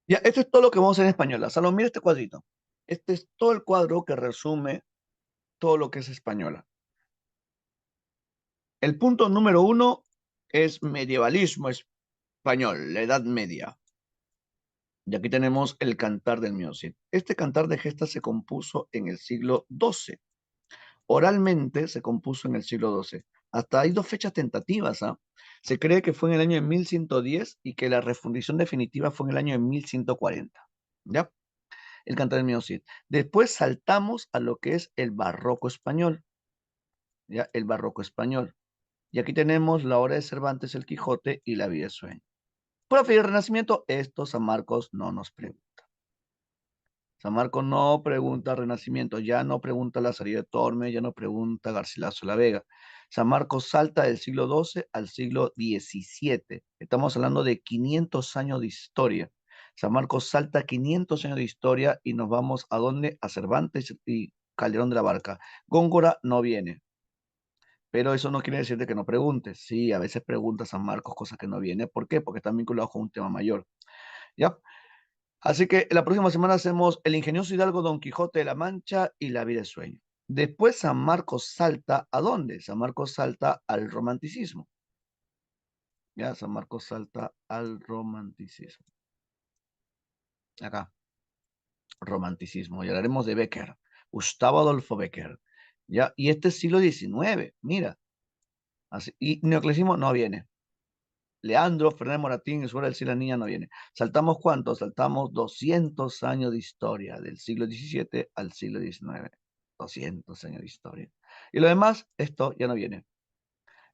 Ya, esto es todo lo que vamos a hacer en española. Salón, mira este cuadrito. Este es todo el cuadro que resume todo lo que es española. El punto número uno es medievalismo español, la Edad Media. Y aquí tenemos el Cantar del Mío Cid. Este Cantar de Gestas se compuso en el siglo XII. Oralmente se compuso en el siglo XII. Hasta hay dos fechas tentativas, ¿ah? Se cree que fue en el año de 1110 y que la refundición definitiva fue en el año de 1140. ¿Ya? El Cantar del Mío Cid. Después saltamos a lo que es el barroco español. ¿Ya? El barroco español. Y aquí tenemos la obra de Cervantes, El Quijote y La vida de sueño. Profe, ¿y el Renacimiento? Esto San Marcos no nos pregunta. San Marcos no pregunta Renacimiento, ya no pregunta Lazarillo de Tormes, ya no pregunta Garcilaso de la Vega. San Marcos salta del siglo XII al siglo XVII. Estamos hablando de 500 años de historia. San Marcos salta 500 años de historia y nos vamos a dónde? A Cervantes y Calderón de la Barca. Góngora no viene. Pero eso no quiere decir de que no preguntes. Sí, a veces pregunta San Marcos cosas que no viene. ¿Por qué? Porque están vinculados con un tema mayor. ¿Ya? Así que la próxima semana hacemos El ingenioso Hidalgo, Don Quijote de la Mancha y La vida de sueño. Después San Marcos salta ¿a dónde? San Marcos salta al romanticismo. ¿Ya? San Marcos salta al romanticismo. Acá, romanticismo. Y hablaremos de Becker, Gustavo Adolfo Becker. ¿Ya? Y este es siglo XIX, mira. Así, y neoclasicismo no viene. Leandro Fernández Moratín y su obra El cielo y la niña no viene. ¿Saltamos cuánto? Saltamos 200 años de historia, del siglo XVII al siglo XIX. 200 años de historia. Y lo demás, esto ya no viene.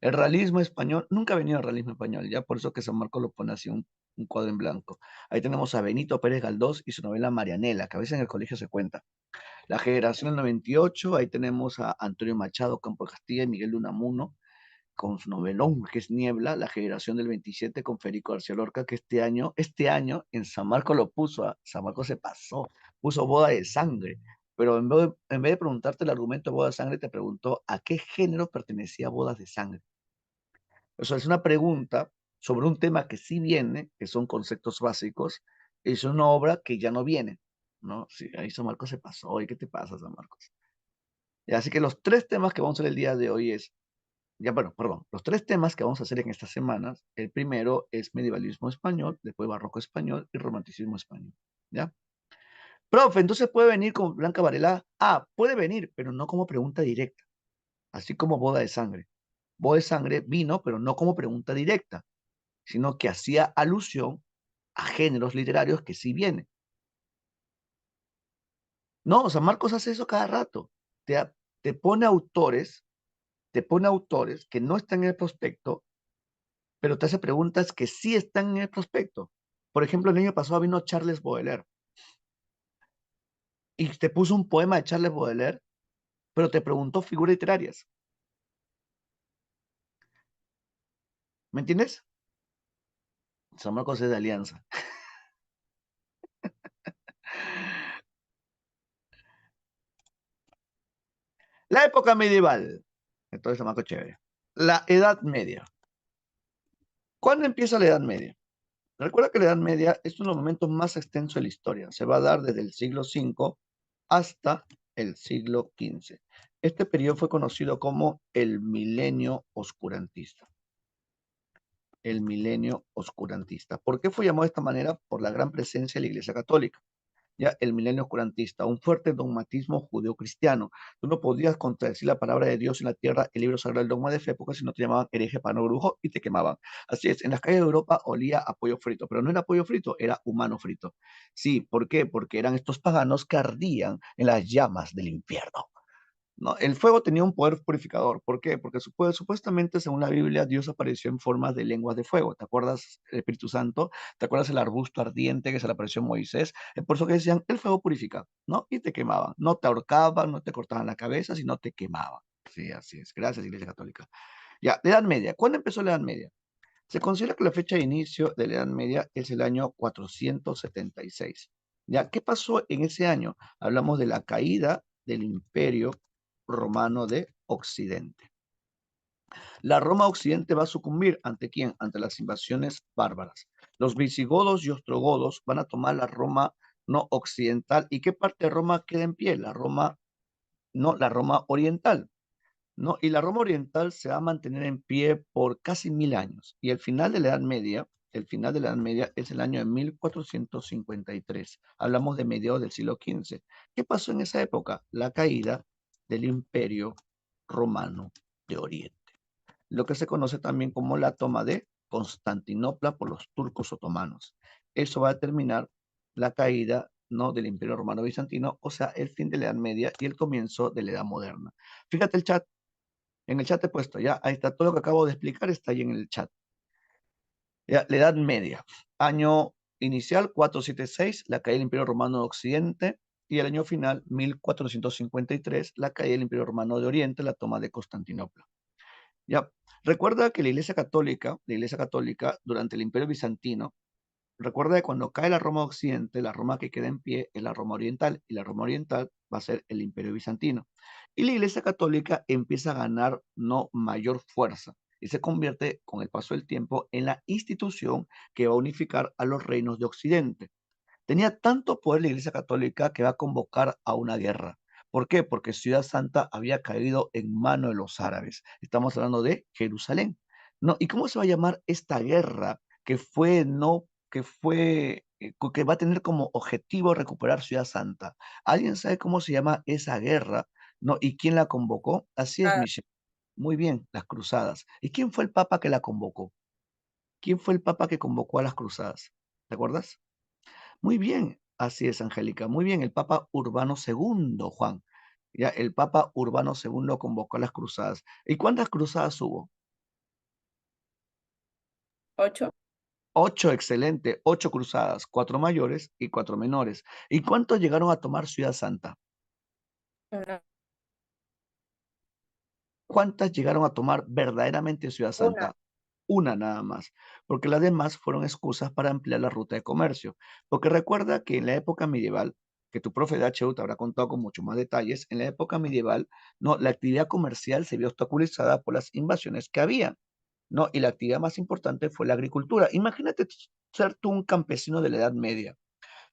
El realismo español, nunca ha venido el realismo español, ya por eso que San Marcos lo pone así un cuadro en blanco. Ahí tenemos a Benito Pérez Galdós y su novela Marianela, que a veces en el colegio se cuenta. La generación del 98, ahí tenemos a Antonio Machado, Campo de Castilla y Miguel de Unamuno con su novelón que es Niebla, la generación del 27 con Federico García Lorca, que este año en San Marcos lo puso, San Marcos se pasó, puso Boda de Sangre, pero en vez de preguntarte el argumento de Boda de Sangre, te preguntó a qué género pertenecía Bodas de Sangre. O sea, es una pregunta sobre un tema que sí viene, que son conceptos básicos, es una obra que ya no viene, ¿no? Sí, ahí San Marcos se pasó, ¿y qué te pasa, San Marcos? Y así que los tres temas que vamos a ver el día de hoy es ya, bueno, perdón, los tres temas que vamos a hacer en estas semanas, el primero es medievalismo español, después barroco español y romanticismo español, ¿ya? Profe, entonces puede venir con Blanca Varela. Ah, puede venir, pero no como pregunta directa, así como Boda de Sangre. Boda de Sangre vino, pero no como pregunta directa, sino que hacía alusión a géneros literarios que sí vienen. No, San Marcos hace eso cada rato. Te, te pone autores, te pone autores que no están en el prospecto pero te hace preguntas que sí están en el prospecto. Por ejemplo, el año pasado vino Charles Baudelaire y te puso un poema de Charles Baudelaire, pero te preguntó figuras literarias. ¿Me entiendes? San Marcos es de Alianza. La época medieval. Entonces, San Marcos chévere. La Edad Media. ¿Cuándo empieza la Edad Media? Recuerda que la Edad Media es uno de los momentos más extensos de la historia. Se va a dar desde el siglo V hasta el siglo XV. Este periodo fue conocido como el milenio oscurantista. El milenio oscurantista. ¿Por qué fue llamado de esta manera? Por la gran presencia de la Iglesia Católica. Ya, el milenio oscurantista, un fuerte dogmatismo judeocristiano. Tú no podías contradecir la palabra de Dios en la tierra, el libro sagrado, el dogma de fe, porque si no te llamaban hereje, pano, brujo y te quemaban. Así es, en las calles de Europa olía a pollo frito, pero no era pollo frito, era humano frito. Sí, ¿por qué? Porque eran estos paganos que ardían en las llamas del infierno. ¿No? El fuego tenía un poder purificador. ¿Por qué? Porque supuestamente, según la Biblia, Dios apareció en forma de lenguas de fuego. ¿Te acuerdas el Espíritu Santo? ¿Te acuerdas el arbusto ardiente que se le apareció a Moisés? Es por eso que decían, el fuego purifica, ¿no? Y te quemaban. No te ahorcaban, no te cortaban la cabeza, sino te quemaban. Sí, así es. Gracias, Iglesia Católica. Ya, la Edad Media. ¿Cuándo empezó la Edad Media? Se considera que la fecha de inicio de la Edad Media es el año 476. ¿Ya? ¿Qué pasó en ese año? Hablamos de la caída del Imperio Romano de Occidente. La Roma Occidente va a sucumbir ante quién? Ante las invasiones bárbaras. Los visigodos y ostrogodos van a tomar la Roma no occidental. ¿Y qué parte de Roma queda en pie? La Roma, no, la Roma oriental. ¿no? Y la Roma oriental se va a mantener en pie por casi 1000 años. Y el final de la Edad Media, el final de la Edad Media es el año de 1453. Hablamos de mediados del siglo XV. ¿Qué pasó en esa época? La caída del Imperio Romano de Oriente, lo que se conoce también como la toma de Constantinopla por los turcos otomanos. Eso va a determinar la caída, ¿no?, del Imperio Romano Bizantino, o sea, el fin de la Edad Media y el comienzo de la Edad Moderna. Fíjate el chat, en el chat he puesto, ya, ahí está todo lo que acabo de explicar, está ahí en el chat. Ya, la Edad Media, año inicial 476, la caída del Imperio Romano de Occidente, y el año final 1453, la caída del Imperio Romano de Oriente, la toma de Constantinopla. Ya, recuerda que la Iglesia Católica durante el Imperio Bizantino, recuerda que cuando cae la Roma Occidente, la Roma que queda en pie es la Roma Oriental, y la Roma Oriental va a ser el Imperio Bizantino. Y la Iglesia Católica empieza a ganar no mayor fuerza y se convierte con el paso del tiempo en la institución que va a unificar a los reinos de Occidente. Tenía tanto poder la Iglesia Católica que va a convocar a una guerra. ¿Por qué? Porque Ciudad Santa había caído en manos de los árabes. Estamos hablando de Jerusalén. ¿No? ¿Y cómo se va a llamar esta guerra que fue, no, que va a tener como objetivo recuperar Ciudad Santa? ¿Alguien sabe cómo se llama esa guerra? ¿No? ¿Y quién la convocó? Así es, Ah, Michelle. Muy bien, las cruzadas. ¿Y quién fue el papa que la convocó? ¿Quién fue el papa que convocó a las cruzadas? ¿Te acuerdas? Muy bien, así es, Angélica. Muy bien, el Papa Urbano II, Juan. Ya, el Papa Urbano II convocó a las cruzadas. ¿Y cuántas cruzadas hubo? 8. 8, excelente. 8 cruzadas, 4 mayores y 4 menores. ¿Y cuántos llegaron a tomar Ciudad Santa? Una. ¿Cuántas llegaron a tomar verdaderamente Ciudad Una. Santa? Una nada más, porque las demás fueron excusas para ampliar la ruta de comercio. Porque recuerda que en la época medieval, que tu profe de HU te habrá contado con mucho más detalles, en la época medieval, no, la actividad comercial se vio obstaculizada por las invasiones que había, ¿no? Y la actividad más importante fue la agricultura. Imagínate ser tú un campesino de la Edad Media,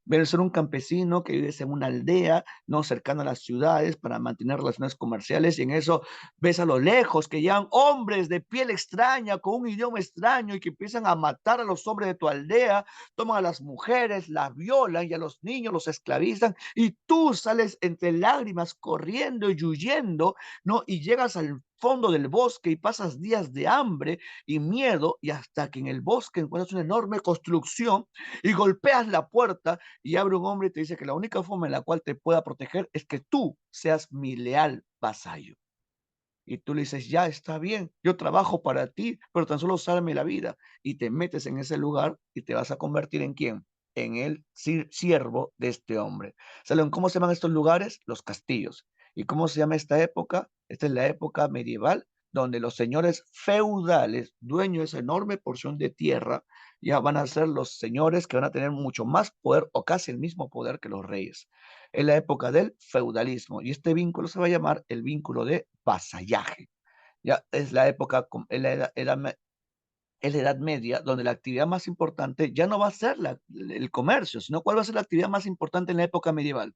ver ser un campesino que vives en una aldea, no cercana a las ciudades para mantener relaciones comerciales y en eso ves a lo lejos que llegan hombres de piel extraña, con un idioma extraño y que empiezan a matar a los hombres de tu aldea, toman a las mujeres, las violan y a los niños los esclavizan y tú sales entre lágrimas corriendo y huyendo, ¿no? Y llegas al fondo del bosque y pasas días de hambre y miedo y hasta que en el bosque encuentras una enorme construcción y golpeas la puerta y abre un hombre y te dice que la única forma en la cual te pueda proteger es que tú seas mi leal vasallo. Y tú le dices, ya está bien, yo trabajo para ti, pero tan solo sálvame la vida. Y te metes en ese lugar y te vas a convertir en quién? En el siervo de este hombre. ¿Saben cómo se llaman estos lugares? Los castillos. ¿Y cómo se llama esta época? Esta es la época medieval donde los señores feudales, dueños de esa enorme porción de tierra, ya van a ser los señores que van a tener mucho más poder o casi el mismo poder que los reyes. Es la época del feudalismo y este vínculo se va a llamar el vínculo de vasallaje. Ya es la época, es la Edad Media, donde la actividad más importante ya no va a ser el comercio, sino cuál va a ser la actividad más importante en la época medieval.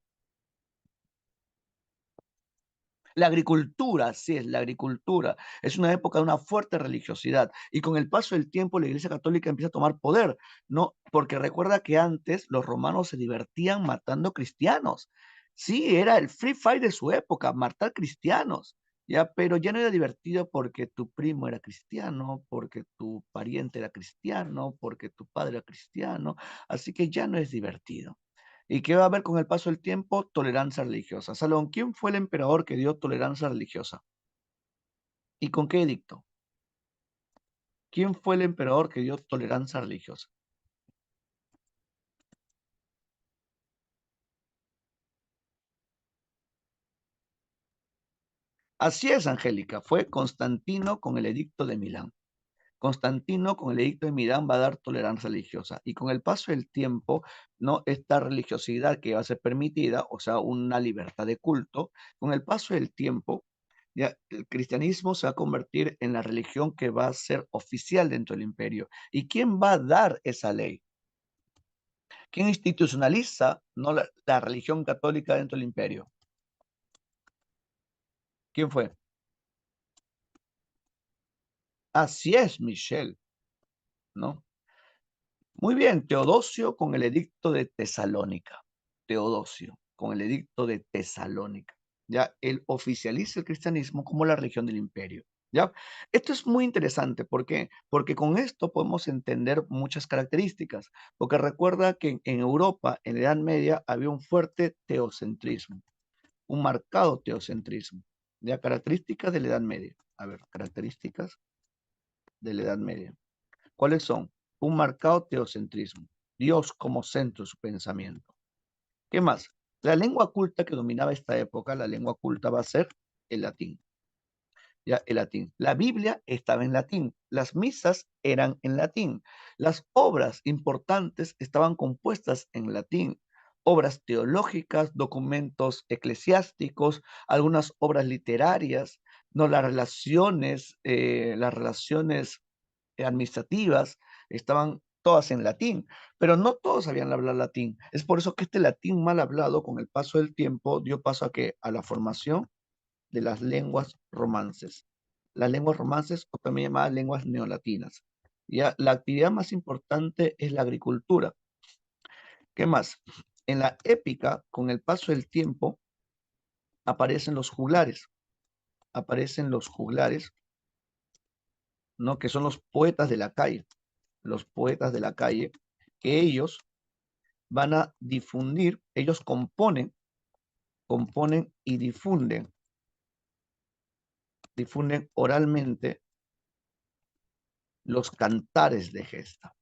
La agricultura, sí es la agricultura. Es una época de una fuerte religiosidad y con el paso del tiempo la Iglesia Católica empieza a tomar poder, ¿no? Porque recuerda que antes los romanos se divertían matando cristianos. Sí, era el free fire de su época, matar cristianos, ya, pero ya no era divertido porque tu primo era cristiano, porque tu pariente era cristiano, porque tu padre era cristiano, así que ya no es divertido. ¿Y qué va a haber con el paso del tiempo? Tolerancia religiosa. Salón, ¿quién fue el emperador que dio tolerancia religiosa? ¿Y con qué edicto? ¿Quién fue el emperador que dio tolerancia religiosa? Así es, Angélica, fue Constantino con el edicto de Milán. Constantino con el edicto de Milán va a dar tolerancia religiosa y con el paso del tiempo, no esta religiosidad que va a ser permitida, o sea, una libertad de culto, con el paso del tiempo, ya el cristianismo se va a convertir en la religión que va a ser oficial dentro del imperio. ¿Y quién va a dar esa ley? ¿Quién institucionaliza, no, la religión católica dentro del imperio? ¿Quién fue? Así es, Michelle, ¿no? Muy bien, Teodosio con el edicto de Tesalónica. Teodosio con el edicto de Tesalónica. Ya, él oficializa el cristianismo como la religión del imperio. ¿Ya? Esto es muy interesante. ¿Por qué? Porque con esto podemos entender muchas características. Porque recuerda que en Europa, en la Edad Media, había un fuerte teocentrismo, un marcado teocentrismo. ¿Ya? Características de la Edad Media. A ver, características de la Edad Media. ¿Cuáles son? Un marcado teocentrismo, Dios como centro de su pensamiento. ¿Qué más? La lengua culta que dominaba esta época, la lengua culta va a ser el latín. Ya, el latín. La Biblia estaba en latín, las misas eran en latín, las obras importantes estaban compuestas en latín, obras teológicas, documentos eclesiásticos, algunas obras literarias, no las relaciones administrativas estaban todas en latín, pero no todos sabían hablar latín. Es por eso que este latín mal hablado, con el paso del tiempo, dio paso a que a la formación de las lenguas romances. Las lenguas romances, o también llamadas lenguas neolatinas. Ya, la actividad más importante es la agricultura. ¿Qué más? En la épica, con el paso del tiempo, aparecen los juglares. Aparecen los juglares, ¿no? Que son los poetas de la calle. Los poetas de la calle, que ellos van a difundir, ellos componen y difunden oralmente los cantares de gesta.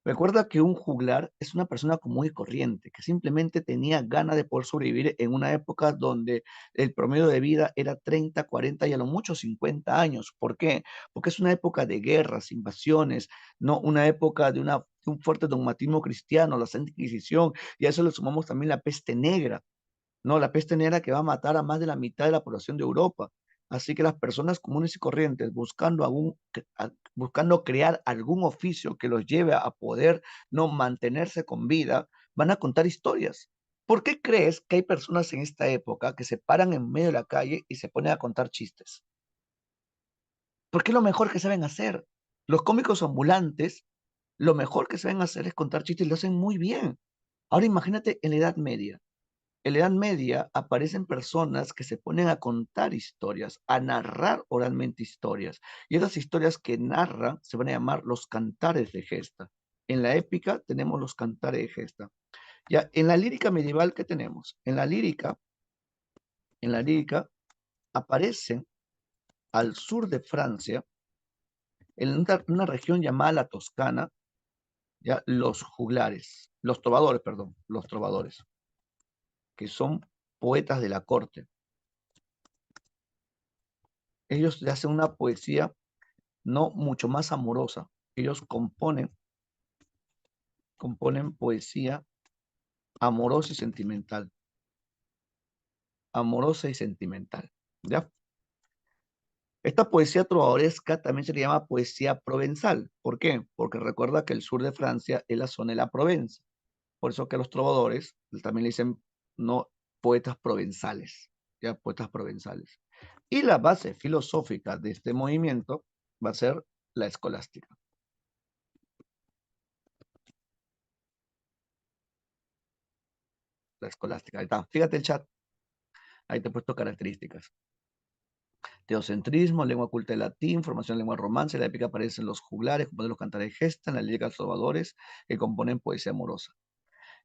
Recuerda que un juglar es una persona común y corriente, que simplemente tenía ganas de poder sobrevivir en una época donde el promedio de vida era 30, 40 y a lo mucho 50 años. ¿Por qué? Porque es una época de guerras, invasiones, no una época de un fuerte dogmatismo cristiano, la Santa Inquisición, y a eso le sumamos también la peste negra. No, la peste negra que va a matar a más de la mitad de la población de Europa. Así que las personas comunes y corrientes buscando crear algún oficio que los lleve a poder no mantenerse con vida, van a contar historias. ¿Por qué crees que hay personas en esta época que se paran en medio de la calle y se ponen a contar chistes? Porque es lo mejor que saben hacer. Los cómicos ambulantes, lo mejor que saben hacer es contar chistes y lo hacen muy bien. Ahora imagínate en la Edad Media. En la Edad Media aparecen personas que se ponen a contar historias, a narrar oralmente historias. Y esas historias que narran se van a llamar los cantares de gesta. En la épica tenemos los cantares de gesta. Ya, en la lírica medieval, ¿qué tenemos? En la lírica aparecen al sur de Francia, en una región llamada la Toscana, ya, los juglares, los trovadores, perdón, los trovadores, que son poetas de la corte. Ellos hacen una poesía no mucho más amorosa. Ellos componen poesía amorosa y sentimental, amorosa y sentimental, ¿ya? Esta poesía trovadoresca también se le llama poesía provenzal. ¿Por qué? Porque recuerda que el sur de Francia es la zona de la Provenza. Por eso que a los trovadores también le dicen no poetas provenzales, ¿ya? Poetas provenzales. Y la base filosófica de este movimiento va a ser la escolástica. La escolástica. Ahí está. Fíjate el chat. Ahí te he puesto características. Teocentrismo, lengua culta del latín, formación de lengua romance, en la épica aparecen los juglares, componen los cantares de gesta, en la lírica los trovadores, que componen poesía amorosa.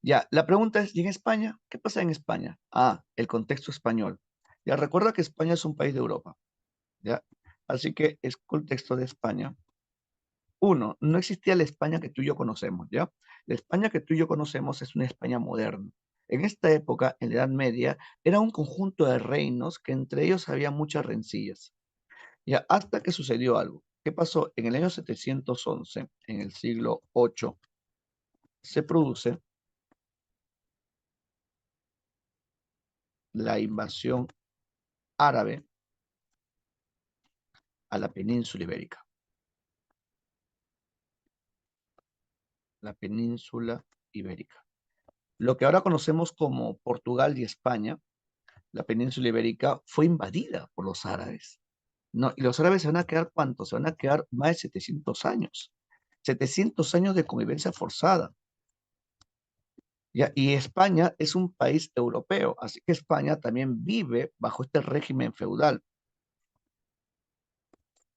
Ya, la pregunta es, ¿y en España? ¿Qué pasa en España? Ah, el contexto español. Ya, recuerda que España es un país de Europa, ¿ya? Así que el contexto de España. Uno, no existía la España que tú y yo conocemos, ¿ya? La España que tú y yo conocemos es una España moderna. En esta época, en la Edad Media, era un conjunto de reinos que entre ellos había muchas rencillas. Ya, hasta que sucedió algo. ¿Qué pasó? En el año 711, en el siglo VIII, se produce la invasión árabe a la península ibérica. La península ibérica. Lo que ahora conocemos como Portugal y España, la península ibérica, fue invadida por los árabes. No, y los árabes se van a quedar ¿cuántos? Se van a quedar más de 700 años. 700 años de convivencia forzada. ¿Ya? Y España es un país europeo, así que España también vive bajo este régimen feudal.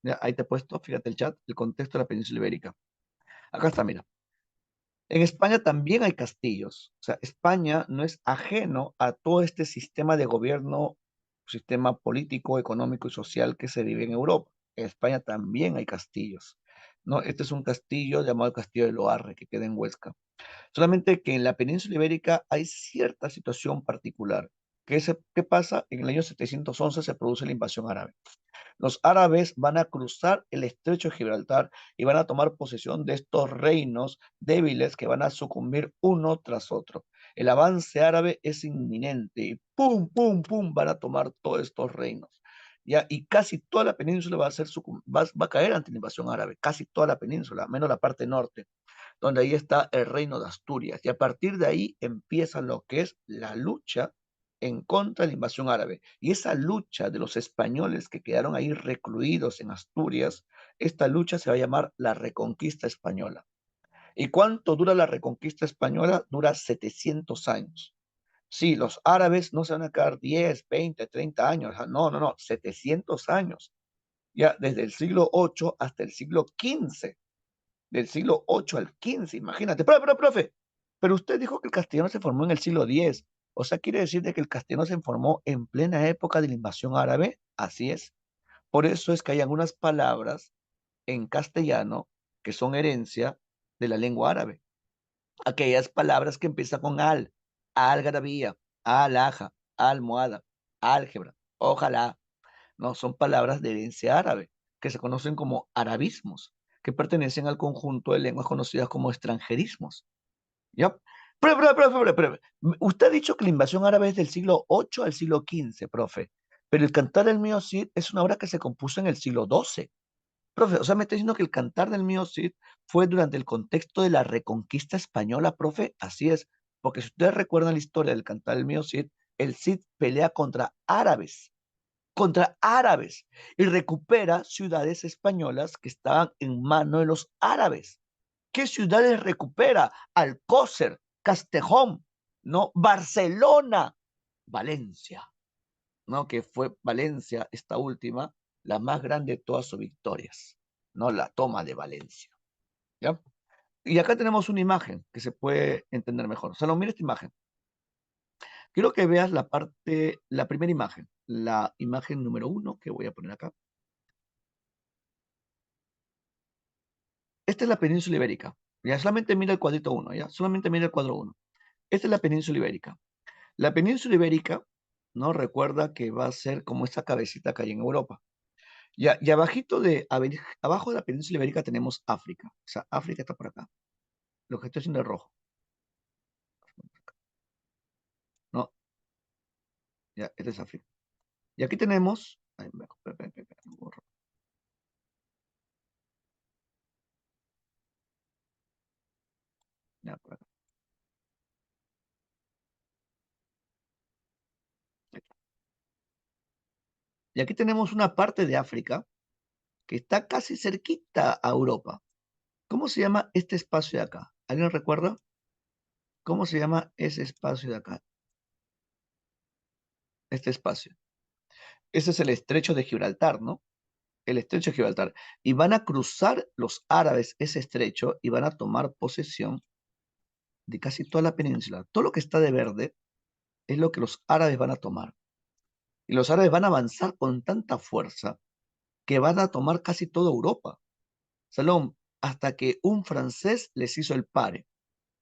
¿Ya? Ahí te he puesto, fíjate el chat, el contexto de la península ibérica. Acá está, mira. En España también hay castillos. O sea, España no es ajeno a todo este sistema de gobierno, sistema político, económico y social que se vive en Europa. En España también hay castillos. ¿No? Este es un castillo llamado el Castillo de Loarre, que queda en Huesca. Solamente que en la península ibérica hay cierta situación particular. ¿Qué pasa? En el año 711 se produce la invasión árabe. Los árabes van a cruzar el estrecho de Gibraltar y van a tomar posesión de estos reinos débiles que van a sucumbir uno tras otro. El avance árabe es inminente y pum, pum, pum, van a tomar todos estos reinos. ¿Ya? Y casi toda la península va a caer ante la invasión árabe, casi toda la península, menos la parte norte, donde ahí está el reino de Asturias. Y a partir de ahí empieza lo que es la lucha en contra de la invasión árabe. Y esa lucha de los españoles que quedaron ahí recluidos en Asturias, esta lucha se va a llamar la Reconquista Española. ¿Y cuánto dura la Reconquista Española? Dura 700 años. Sí, los árabes no se van a quedar 10, 20, 30 años. No, no, no, 700 años. Ya desde el siglo VIII hasta el siglo XV, del siglo VIII al XV, imagínate. Profe, pero usted dijo que el castellano se formó en el siglo X. O sea, quiere decir de que el castellano se formó en plena época de la invasión árabe. Así es. Por eso es que hay algunas palabras en castellano que son herencia de la lengua árabe. Aquellas palabras que empiezan con algarabía, alhaja, almohada, álgebra, ojalá. No, son palabras de herencia árabe, que se conocen como arabismos, que pertenecen al conjunto de lenguas conocidas como extranjerismos. ¿Ya? Pero, usted ha dicho que la invasión árabe es del siglo VIII al siglo XV, profe, pero el Cantar del Mío Cid es una obra que se compuso en el siglo XII. Profe, o sea, me está diciendo que el Cantar del Mío Cid fue durante el contexto de la Reconquista Española, profe. Así es, porque si ustedes recuerdan la historia del Cantar del Mío Cid, el Cid pelea contra árabes y recupera ciudades españolas que estaban en manos de los árabes. ¿Qué ciudades recupera? Alcócer, Castejón, ¿no? Barcelona, Valencia, ¿no? Que fue Valencia, esta última, la más grande de todas sus victorias, ¿no? La toma de Valencia, ¿ya? Y acá tenemos una imagen que se puede entender mejor. Salón, mira esta imagen. Quiero que veas la primera imagen, la imagen número 1 que voy a poner acá. Esta es la península ibérica. Ya solamente mira el cuadrito 1, ya solamente mira el cuadro 1. Esta es la península ibérica. La península ibérica, ¿no? Recuerda que va a ser como esta cabecita que hay en Europa. Y abajo de la península ibérica tenemos África. O sea, África está por acá. Lo que estoy haciendo es rojo. No, ya, este es África. Y aquí tenemos. Ay, borro. Ya, por acá. Y aquí tenemos una parte de África que está casi cerquita a Europa. ¿Cómo se llama este espacio de acá? ¿Alguien recuerda? ¿Cómo se llama ese espacio de acá? Este espacio. Ese es el estrecho de Gibraltar, ¿no? El estrecho de Gibraltar. Y van a cruzar los árabes ese estrecho y van a tomar posesión de casi toda la península. Todo lo que está de verde es lo que los árabes van a tomar. Y los árabes van a avanzar con tanta fuerza que van a tomar casi toda Europa. Salón, hasta que un francés les hizo el pare.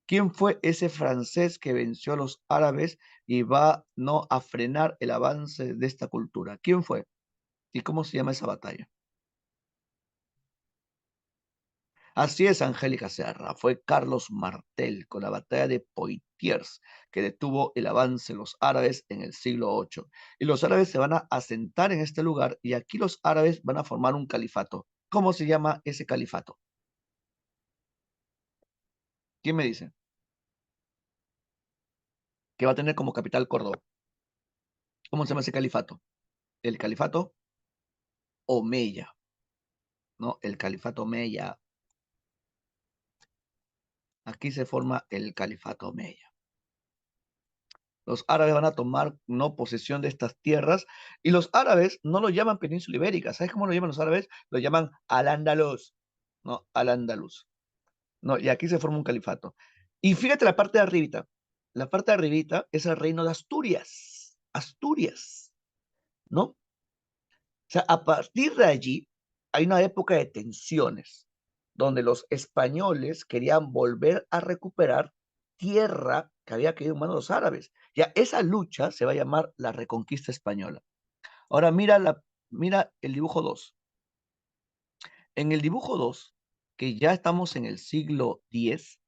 ¿Quién fue ese francés que venció a los árabes y va no a frenar el avance de esta cultura? ¿Quién fue? ¿Y cómo se llama esa batalla? Así es, Angélica Serra. Fue Carlos Martel con la batalla de Poitiers que detuvo el avance de los árabes en el siglo VIII. Y los árabes se van a asentar en este lugar y aquí los árabes van a formar un califato. ¿Cómo se llama ese califato? ¿Quién me dice? Que va a tener como capital Córdoba. ¿Cómo se llama ese califato? El califato omeya, ¿no? El califato omeya. Aquí se forma el califato omeya. Los árabes van a tomar, ¿no?, posesión de estas tierras, y los árabes no lo llaman península ibérica. ¿Sabes cómo lo llaman los árabes? Lo llaman al-Ándalus, ¿no? Al-Ándalus, ¿no? Y aquí se forma un califato. Y fíjate la parte de arribita. La parte de arribita es el reino de Asturias. Asturias, ¿no? O sea, a partir de allí hay una época de tensiones, donde los españoles querían volver a recuperar tierra que había quedado en manos de los árabes. Ya esa lucha se va a llamar la Reconquista Española. Ahora mira el dibujo 2. En el dibujo 2, que ya estamos en el siglo X,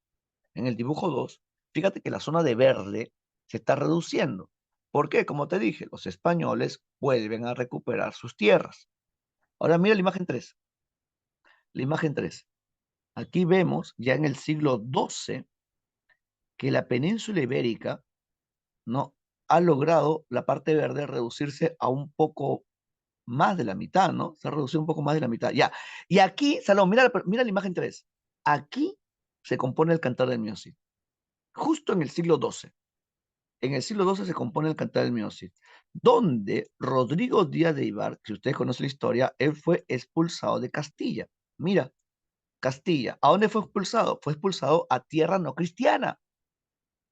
en el dibujo 2, fíjate que la zona de verde se está reduciendo. ¿Por qué? Como te dije, los españoles vuelven a recuperar sus tierras. Ahora mira la imagen 3. La imagen 3. Aquí vemos ya en el siglo XII que la península ibérica, ¿no?, ha logrado la parte verde reducirse a un poco más de la mitad, ¿no? Se ha reducido un poco más de la mitad. Ya. Y aquí, Salón, mira la imagen 3. Aquí se compone el Cantar del Mío Cid. Justo en el siglo XII. En el siglo XII se compone el Cantar del Mío Cid, donde Rodrigo Díaz de Ibar, si ustedes conocen la historia, él fue expulsado de Castilla. Mira, Castilla. ¿A dónde fue expulsado? Fue expulsado a tierra no cristiana.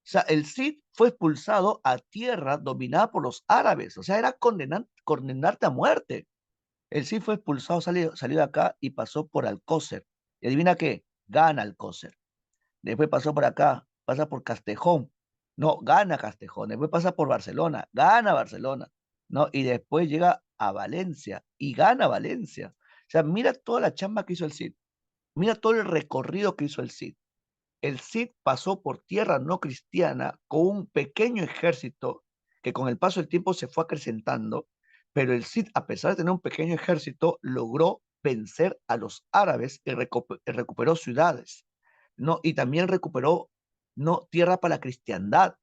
O sea, el Cid fue expulsado a tierra dominada por los árabes. O sea, era condenarte a muerte. El Cid fue expulsado, salió de acá y pasó por Alcócer. Y adivina qué, gana Alcócer. Después pasó por acá, pasa por Castejón. No, gana Castejón. Después pasa por Barcelona, gana Barcelona. ¿No? Y después llega a Valencia y gana Valencia. O sea, mira toda la chamba que hizo el Cid. Mira todo el recorrido que hizo el Cid. El Cid pasó por tierra no cristiana con un pequeño ejército que con el paso del tiempo se fue acrecentando, pero el Cid, a pesar de tener un pequeño ejército, logró vencer a los árabes y recuperó ciudades, ¿no? Y también recuperó, ¿no?, tierra para la cristiandad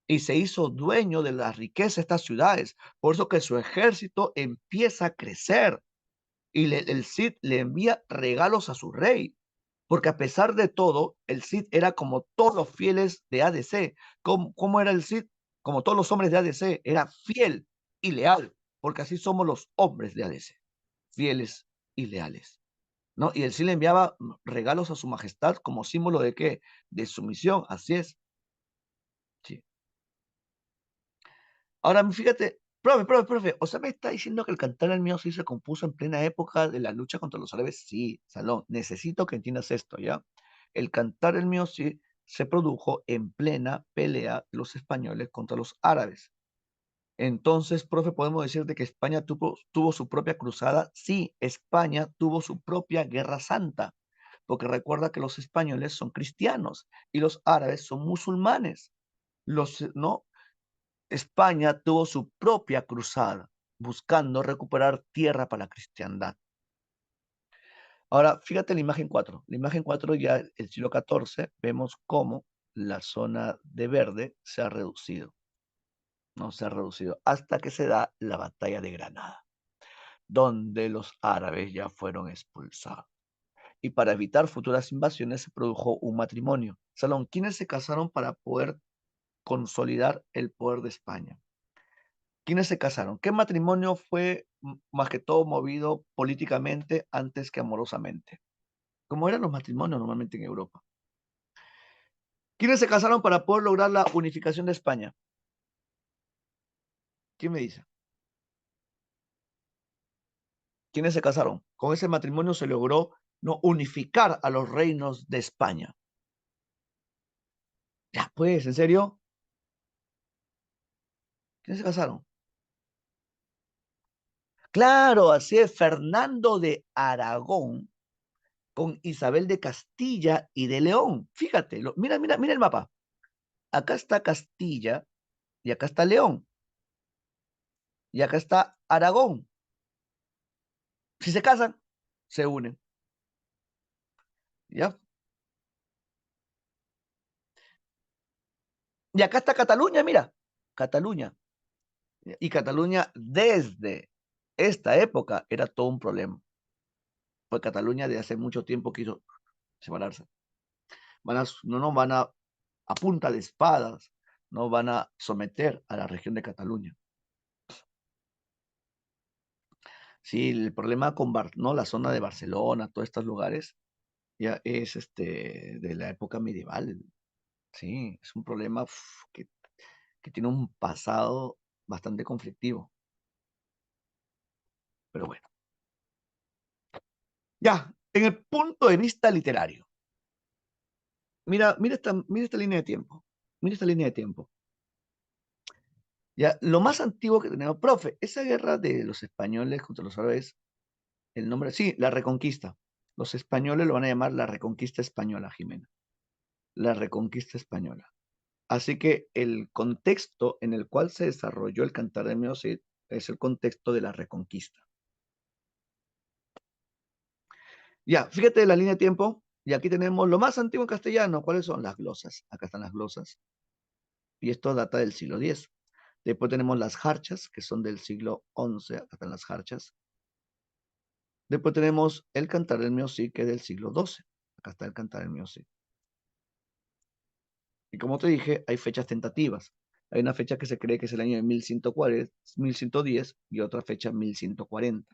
y se hizo dueño de la riqueza de estas ciudades. Por eso que su ejército empieza a crecer y el Cid le envía regalos a su rey, porque a pesar de todo, el Cid era como todos los fieles de ADC. ¿Cómo era el Cid? Como todos los hombres de ADC, era fiel y leal, porque así somos los hombres de ADC, fieles y leales, ¿no? Y el Cid le enviaba regalos a su majestad como símbolo de qué, de sumisión, así es. Sí. Ahora, fíjate, profe, o sea, me está diciendo que el Cantar del Mío sí se compuso en plena época de la lucha contra los árabes. Sí, Salón, necesito que entiendas esto, ¿ya? El Cantar del Mío sí se produjo en plena pelea de los españoles contra los árabes. Entonces, profe, podemos decir de que España tuvo su propia cruzada. Sí, España tuvo su propia guerra santa, porque recuerda que los españoles son cristianos y los árabes son musulmanes. ¿No? España tuvo su propia cruzada, buscando recuperar tierra para la cristiandad. Ahora, fíjate la imagen 4. La imagen 4 ya el siglo XIV, vemos cómo la zona de verde se ha reducido, ¿no? Se ha reducido hasta que se da la batalla de Granada, donde los árabes ya fueron expulsados. Y para evitar futuras invasiones se produjo un matrimonio. Salón, ¿quiénes se casaron para poder consolidar el poder de España? ¿Quiénes se casaron? ¿Qué matrimonio fue más que todo movido políticamente antes que amorosamente? Como eran los matrimonios normalmente en Europa. ¿Quiénes se casaron para poder lograr la unificación de España? ¿Quién me dice? ¿Quiénes se casaron? Con ese matrimonio se logró, no, unificar a los reinos de España. Ya, pues, ¿en serio? ¿Quiénes se casaron? Claro, así es, Fernando de Aragón con Isabel de Castilla y de León. Fíjate, mira el mapa. Acá está Castilla y acá está León y acá está Aragón. Si se casan, se unen. ¿Ya? Y acá está Cataluña, mira. Cataluña. Y Cataluña desde Esta época era todo un problema, pues Cataluña de hace mucho tiempo quiso separarse. No nos van a punta de espadas, no van a someter a la región de Cataluña. Sí, el problema con ¿no? La zona de Barcelona, todos estos lugares, ya es de la época medieval. Sí, es un problema que tiene un pasado bastante conflictivo. Pero bueno, ya, en el punto de vista literario, mira esta línea de tiempo. Mira esta línea de tiempo. Ya, lo más antiguo que tenemos, profe, esa guerra de los españoles contra los árabes, el nombre, sí, la Reconquista. Los españoles lo van a llamar la Reconquista Española, Jimena. La Reconquista Española. Así que el contexto en el cual se desarrolló el Cantar de Medio Cid es el contexto de la Reconquista. Ya, fíjate la línea de tiempo. Y aquí tenemos lo más antiguo en castellano. ¿Cuáles son? Las glosas. Acá están las glosas. Y esto data del siglo X. Después tenemos las jarchas, que son del siglo XI. Acá están las jarchas. Después tenemos el Cantar del Medio Cid, que es del siglo XII. Acá está el Cantar del Medio Cid. Y como te dije, hay fechas tentativas. Hay una fecha que se cree que es el año de 1140, 1110 y otra fecha 1140.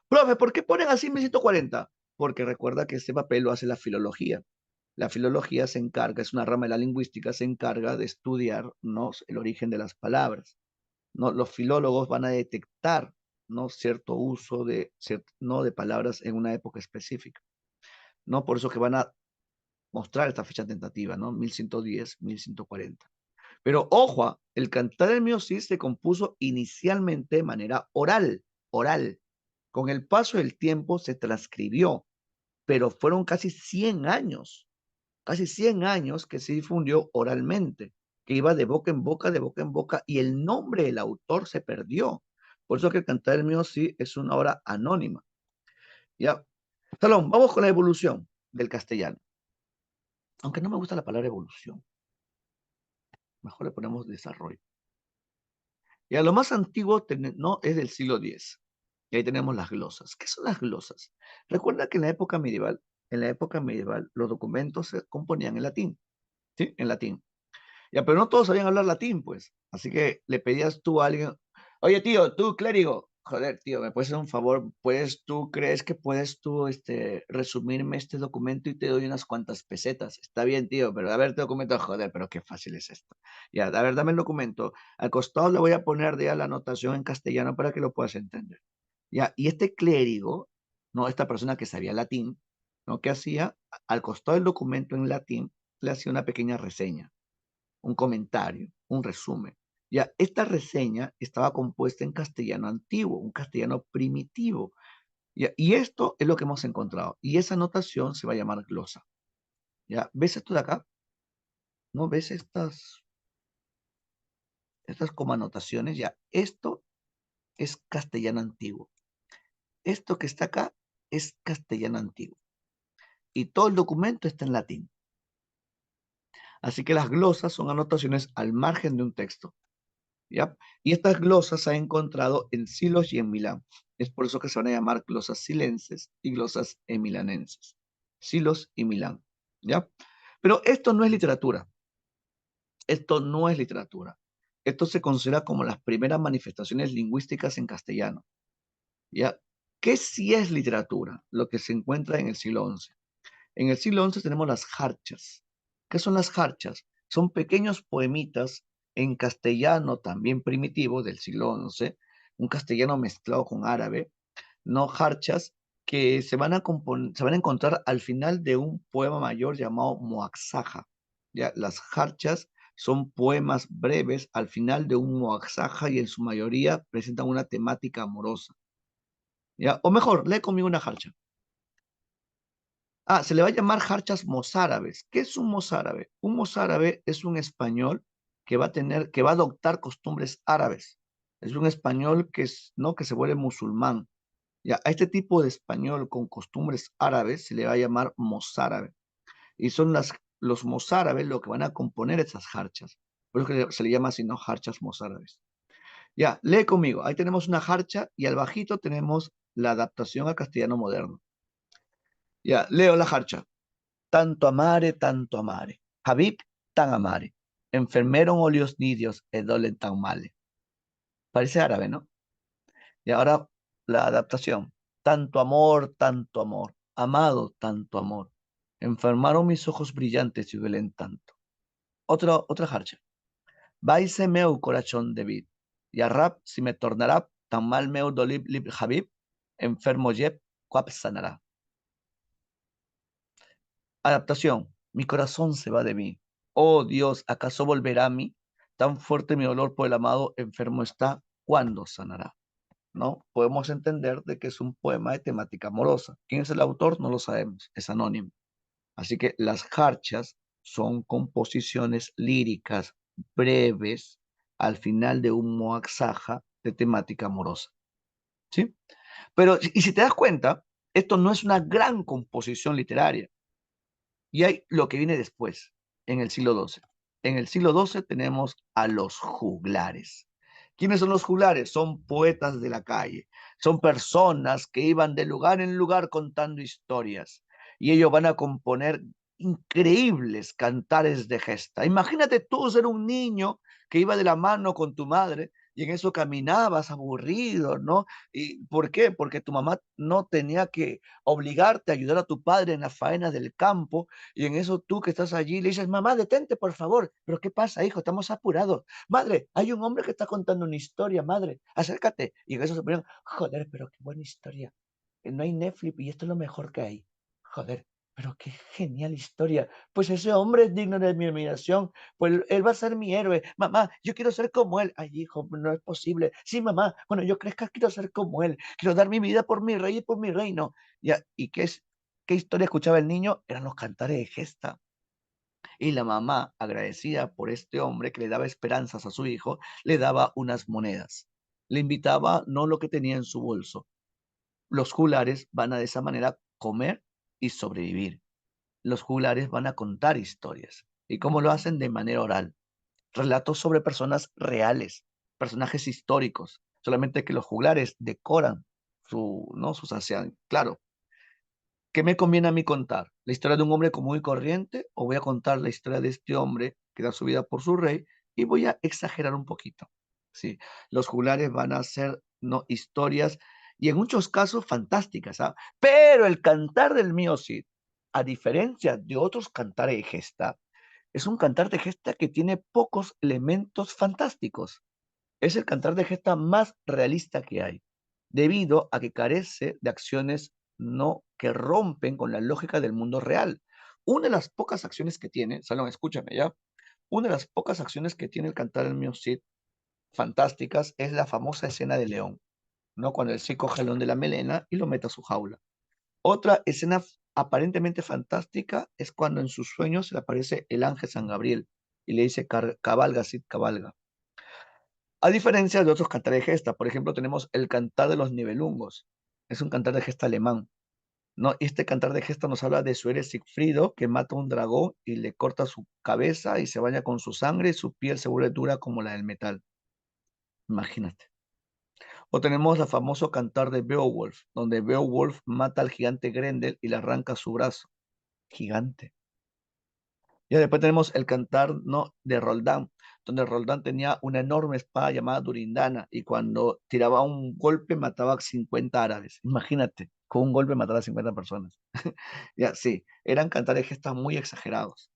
Profe, ¿por qué ponen así 1140? Porque recuerda que este papel lo hace la filología. La filología se encarga, es una rama de la lingüística, se encarga de estudiar, ¿no? El origen de las palabras. ¿No? Los filólogos van a detectar, ¿no? Cierto uso ¿no? de palabras en una época específica. ¿No? Por eso que van a mostrar esta fecha tentativa, ¿no? 1110, 1140. Pero ojo, el Cantar del Mío Cid se compuso inicialmente de manera oral. Con el paso del tiempo se transcribió, pero fueron casi 100 años que se difundió oralmente, que iba de boca en boca, de boca en boca, y el nombre del autor se perdió. Por eso que el Cantar del Mío Cid es una obra anónima. Ya, Salón, vamos con la evolución del castellano. Aunque no me gusta la palabra evolución, mejor le ponemos desarrollo. Ya, lo más antiguo no es del siglo X. Y ahí tenemos las glosas. ¿Qué son las glosas? Recuerda que en la época medieval, los documentos se componían en latín, ¿sí? En latín. Ya, pero no todos sabían hablar latín, pues. Así que le pedías tú a alguien, oye, tío, tú, clérigo, joder, tío, ¿me puedes hacer un favor? ¿Crees que puedes tú, resumirme este documento y te doy unas cuantas pesetas? Está bien, tío, pero a ver, este documento, joder, pero qué fácil es esto. Ya, a ver, dame el documento. Al costado le voy a poner ya la anotación en castellano para que lo puedas entender. Ya, y este clérigo, ¿no? Esta persona que sabía latín, ¿no? ¿Qué hacía? Al costado del documento en latín, le hacía una pequeña reseña, un comentario, un resumen. Ya, esta reseña estaba compuesta en castellano antiguo, un castellano primitivo. Ya, y esto es lo que hemos encontrado. Y esa anotación se va a llamar glosa. ¿Ya? ¿Ves esto de acá? ¿No ves estas como anotaciones? Ya, esto es castellano antiguo. Esto que está acá es castellano antiguo. Y todo el documento está en latín. Así que las glosas son anotaciones al margen de un texto. ¿Ya? Y estas glosas se han encontrado en Silos y en Milán. Es por eso que se van a llamar glosas silenses y glosas emilanenses. Silos y Milán. ¿Ya? Pero esto no es literatura. Esto no es literatura. Esto se considera como las primeras manifestaciones lingüísticas en castellano. ¿Ya? ¿Qué sí es literatura? Lo que se encuentra en el siglo XI. En el siglo XI tenemos las jarchas. ¿Qué son las jarchas? Son pequeños poemitas en castellano también primitivo del siglo XI, un castellano mezclado con árabe, no jarchas que se van a encontrar al final de un poema mayor llamado Moaxaja. ¿Ya? Las jarchas son poemas breves al final de un Moaxaja y en su mayoría presentan una temática amorosa. ¿Ya? O mejor, lee conmigo una jarcha. Ah, se le va a llamar jarchas mozárabes. ¿Qué es un mozárabe? Un mozárabe es un español que va a adoptar costumbres árabes. Es un español ¿no? que se vuelve musulmán. Ya, a este tipo de español con costumbres árabes se le va a llamar mozárabe. Y son los mozárabes lo que van a componer esas jarchas. Por eso que se le llama así, ¿no? Jarchas mozárabes. Ya, lee conmigo. Ahí tenemos una jarcha y al bajito tenemos la adaptación al castellano moderno. Ya, leo la jarcha. Tanto amare. Habib, tan amare. Enfermeron olios nidios e dolen tan male. Parece árabe, ¿no? Y ahora la adaptación. Tanto amor, tanto amor. Amado, tanto amor. Enfermaron mis ojos brillantes y duelen tanto. Otra jarcha. Vaise meu corazón de vid. Y a rap, si me tornará tan mal meu dolib lib Habib, enfermo yep, cuap sanará. Adaptación. Mi corazón se va de mí. Oh Dios, ¿acaso volverá a mí? Tan fuerte mi dolor por el amado enfermo está. ¿Cuándo sanará? ¿No? Podemos entender de que es un poema de temática amorosa. ¿Quién es el autor? No lo sabemos, es anónimo. Así que las jarchas son composiciones líricas breves al final de un moaxaja de temática amorosa, ¿sí? Pero, y si te das cuenta, esto no es una gran composición literaria. Y hay lo que viene después, en el siglo XII. En el siglo XII tenemos a los juglares. ¿Quiénes son los juglares? Son poetas de la calle. Son personas que iban de lugar en lugar contando historias. Y ellos van a componer increíbles cantares de gesta. Imagínate tú ser un niño que iba de la mano con tu madre y en eso caminabas aburrido, ¿no? ¿Y por qué? Porque tu mamá no tenía que obligarte a ayudar a tu padre en las faenas del campo y en eso tú que estás allí le dices, mamá, detente, por favor. Pero ¿qué pasa, hijo? Estamos apurados. Madre, hay un hombre que está contando una historia, madre. Acércate. Y en eso se ponen, joder, pero qué buena historia. No hay Netflix y esto es lo mejor que hay. Joder, pero qué genial historia. Pues ese hombre es digno de mi admiración. Pues él va a ser mi héroe. Mamá, yo quiero ser como él. Ay, hijo, no es posible. Sí, mamá, cuando yo crezca quiero ser como él. Quiero dar mi vida por mi rey y por mi reino. Ya, ¿y qué historia escuchaba el niño? Eran los cantares de gesta. Y la mamá, agradecida por este hombre que le daba esperanzas a su hijo, le daba unas monedas. Le invitaba no lo que tenía en su bolso. Los juglares van a de esa manera comer y sobrevivir. Los juglares van a contar historias. ¿Y cómo lo hacen? De manera oral. Relatos sobre personas reales, personajes históricos. Solamente que los juglares decoran ¿no? sus ancianos. Claro, ¿qué me conviene a mí contar? ¿La historia de un hombre común y corriente? ¿O voy a contar la historia de este hombre que da su vida por su rey? Y voy a exagerar un poquito. Sí, los juglares van a hacer no historias y en muchos casos fantásticas, ¿ah? Pero el cantar del mío Cid, a diferencia de otros cantares de gesta, es un cantar de gesta que tiene pocos elementos fantásticos. Es el cantar de gesta más realista que hay, debido a que carece de acciones no que rompen con la lógica del mundo real. Una de las pocas acciones que tiene, Salón, escúchame ya, una de las pocas acciones que tiene el cantar del mío Cid fantásticas es la famosa escena de León, ¿no? Cuando el Cid coge al león de la melena y lo mete a su jaula. Otra escena aparentemente fantástica es cuando en sus sueños se le aparece el ángel San Gabriel y le dice, cabalga, Cid, cabalga. A diferencia de otros cantares de gesta, por ejemplo, tenemos el cantar de los Nibelungos. Es un cantar de gesta alemán, ¿no? Y este cantar de gesta nos habla de su héroe Sigfrido, que mata a un dragón y le corta su cabeza y se baña con su sangre y su piel se vuelve dura como la del metal. Imagínate. O tenemos el famoso cantar de Beowulf, donde Beowulf mata al gigante Grendel y le arranca su brazo. Gigante. Y después tenemos el cantar, ¿no? de Roldán, donde Roldán tenía una enorme espada llamada Durindana y cuando tiraba un golpe mataba a 50 árabes. Imagínate, con un golpe matar a 50 personas. Ya, sí, eran cantares de gestas muy exagerados,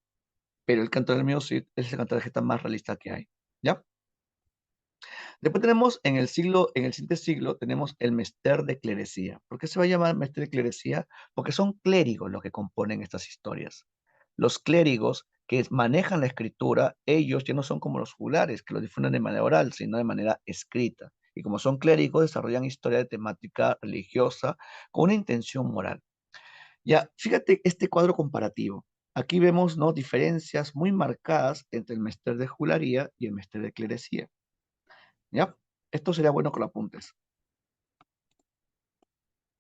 pero el cantar del mío sí es el cantar de gestas más realista que hay. ¿Ya? Después tenemos en el siguiente siglo, tenemos el mester de clerecía. ¿Por qué se va a llamar mester de clerecía? Porque son clérigos los que componen estas historias. Los clérigos que manejan la escritura, ellos ya no son como los juglares, que lo difunden de manera oral, sino de manera escrita. Y como son clérigos, desarrollan historia de temática religiosa con una intención moral. Ya, fíjate este cuadro comparativo. Aquí vemos, ¿no? diferencias muy marcadas entre el mester de juglaría y el mester de clerecía. ¿Ya? Esto sería bueno que lo apuntes.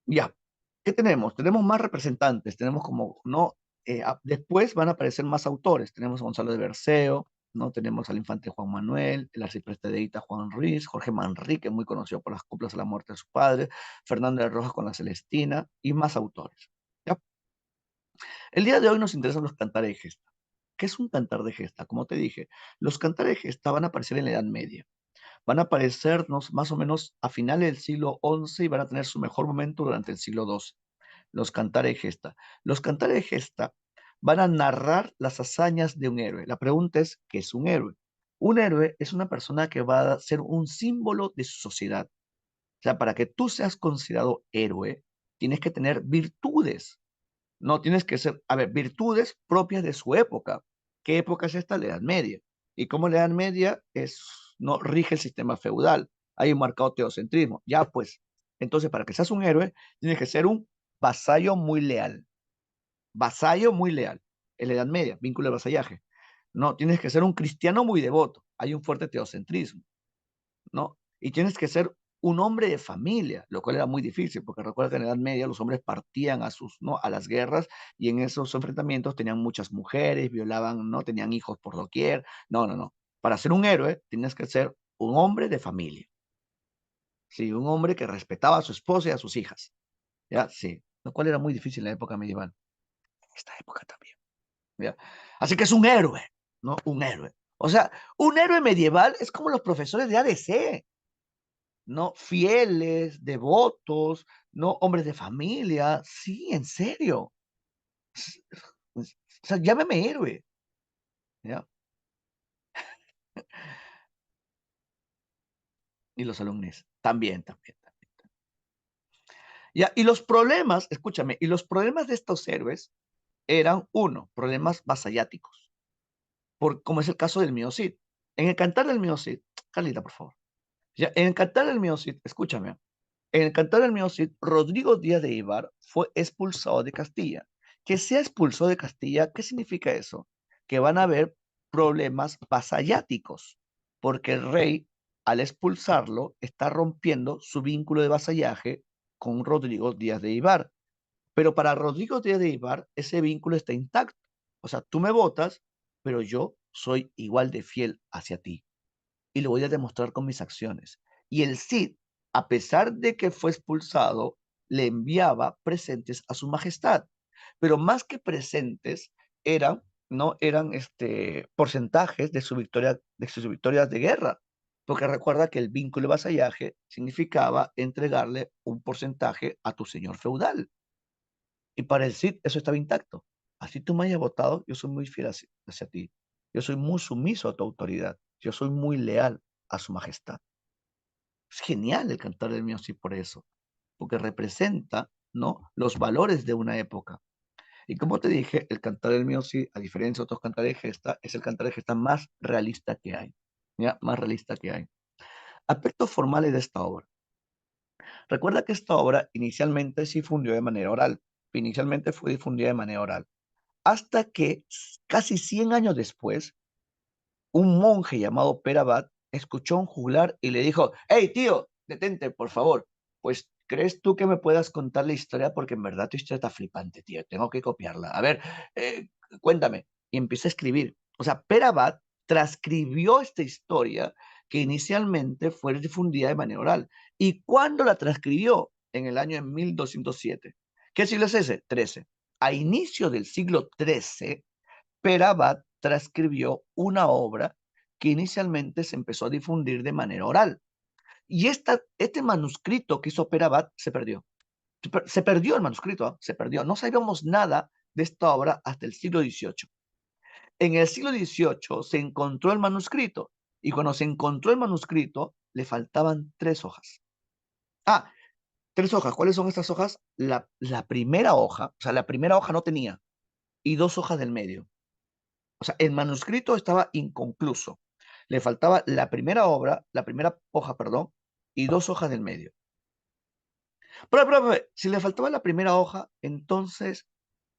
Ya. ¿Qué tenemos? Tenemos más representantes, tenemos como, ¿no? Después van a aparecer más autores. Tenemos a Gonzalo de Berceo, ¿no? Tenemos al infante Juan Manuel, el arcipreste de Ita Juan Ruiz, Jorge Manrique, muy conocido por las coplas a la muerte de su padre, Fernando de Rojas con la Celestina y más autores. ¿Ya? El día de hoy nos interesan los cantares de gesta. ¿Qué es un cantar de gesta? Como te dije, los cantares de gesta van a aparecer en la Edad Media. Van a aparecernos más o menos a finales del siglo XI y van a tener su mejor momento durante el siglo XII. Los cantares de gesta. Los cantares de gesta van a narrar las hazañas de un héroe. La pregunta es, ¿qué es un héroe? Un héroe es una persona que va a ser un símbolo de su sociedad. O sea, para que tú seas considerado héroe, tienes que tener virtudes. No tienes que ser, a ver, virtudes propias de su época. ¿Qué época es esta? La Edad Media. Y como la Edad Media es, no rige el sistema feudal, hay un marcado teocentrismo. Ya pues, entonces para que seas un héroe, tienes que ser un vasallo muy leal. Vasallo muy leal. En la Edad Media, vínculo de vasallaje. No, tienes que ser un cristiano muy devoto. Hay un fuerte teocentrismo. ¿No? Y tienes que ser un hombre de familia, lo cual era muy difícil, porque recuerda que en la Edad Media los hombres partían a sus, ¿no? a las guerras y en esos enfrentamientos tenían muchas mujeres, violaban, ¿no? Tenían hijos por doquier. No, no, no. Para ser un héroe tienes que ser un hombre de familia. Sí, un hombre que respetaba a su esposa y a sus hijas. ¿Ya? Sí. Lo cual era muy difícil en la época medieval. Esta época también. ¿Ya? Así que es un héroe, ¿no? Un héroe. O sea, un héroe medieval es como los profesores de ADC. ¿No? Fieles, devotos, ¿no? Hombres de familia. Sí, en serio. O sea, llámeme héroe. ¿Ya? Y los alumnos. También, también, también. ¿Ya? Y los problemas, escúchame, y los problemas de estos héroes eran, uno, problemas vasalláticos, como es el caso del mío Cid. En el cantar del mío Cid, Carlita, por favor. Ya, en el cantar del mío Cid, escúchame, en el cantar del mío Cid, Rodrigo Díaz de Ibar fue expulsado de Castilla. Que sea expulsado de Castilla, ¿qué significa eso? Que van a haber problemas vasalláticos, porque el rey, al expulsarlo, está rompiendo su vínculo de vasallaje con Rodrigo Díaz de Ibar. Pero para Rodrigo Díaz de Ibar, ese vínculo está intacto. O sea, tú me votas, pero yo soy igual de fiel hacia ti y lo voy a demostrar con mis acciones. Y el Cid, a pesar de que fue expulsado, le enviaba presentes a su majestad, pero más que presentes eran, no eran porcentajes de su victoria, de sus victorias de guerra, porque recuerda que el vínculo de vasallaje significaba entregarle un porcentaje a tu señor feudal. Y para el Cid eso estaba intacto. Así tú me hayas votado, yo soy muy fiel hacia ti. Yo soy muy sumiso a tu autoridad. Yo soy muy leal a su majestad. Es genial el cantar del mío sí por eso, porque representa, ¿no? Los valores de una época. Y como te dije, el cantar del mío sí, a diferencia de otros cantares de gesta, es el cantar de gesta más realista que hay. ¿Ya? Más realista que hay. Aspectos formales de esta obra. Recuerda que esta obra inicialmente sí fundió de manera oral. Inicialmente fue difundida de manera oral. Hasta que casi 100 años después, un monje llamado Perabat escuchó un juglar y le dijo, hey tío, detente, por favor. Pues, ¿crees tú que me puedas contar la historia? Porque en verdad tu historia está flipante, tío. Tengo que copiarla. A ver, cuéntame. Y empieza a escribir. O sea, Perabat transcribió esta historia que inicialmente fue difundida de manera oral. ¿Y cuándo la transcribió? En el año 1207. ¿Qué siglo es ese? 13. A inicio del siglo XIII, Perabat transcribió una obra que inicialmente se empezó a difundir de manera oral. Y este manuscrito que hizo Perabat se perdió. Se perdió el manuscrito, ¿eh? Se perdió. No sabíamos nada de esta obra hasta el siglo XVIII. En el siglo XVIII se encontró el manuscrito y cuando se encontró el manuscrito le faltaban 3 hojas. Ah, 3 hojas. ¿Cuáles son estas hojas? La primera hoja, o sea, la primera hoja no tenía y 2 hojas del medio. O sea, el manuscrito estaba inconcluso. Le faltaba la primera obra, la primera hoja, perdón, y 2 hojas del medio. Pero, si le faltaba la primera hoja, entonces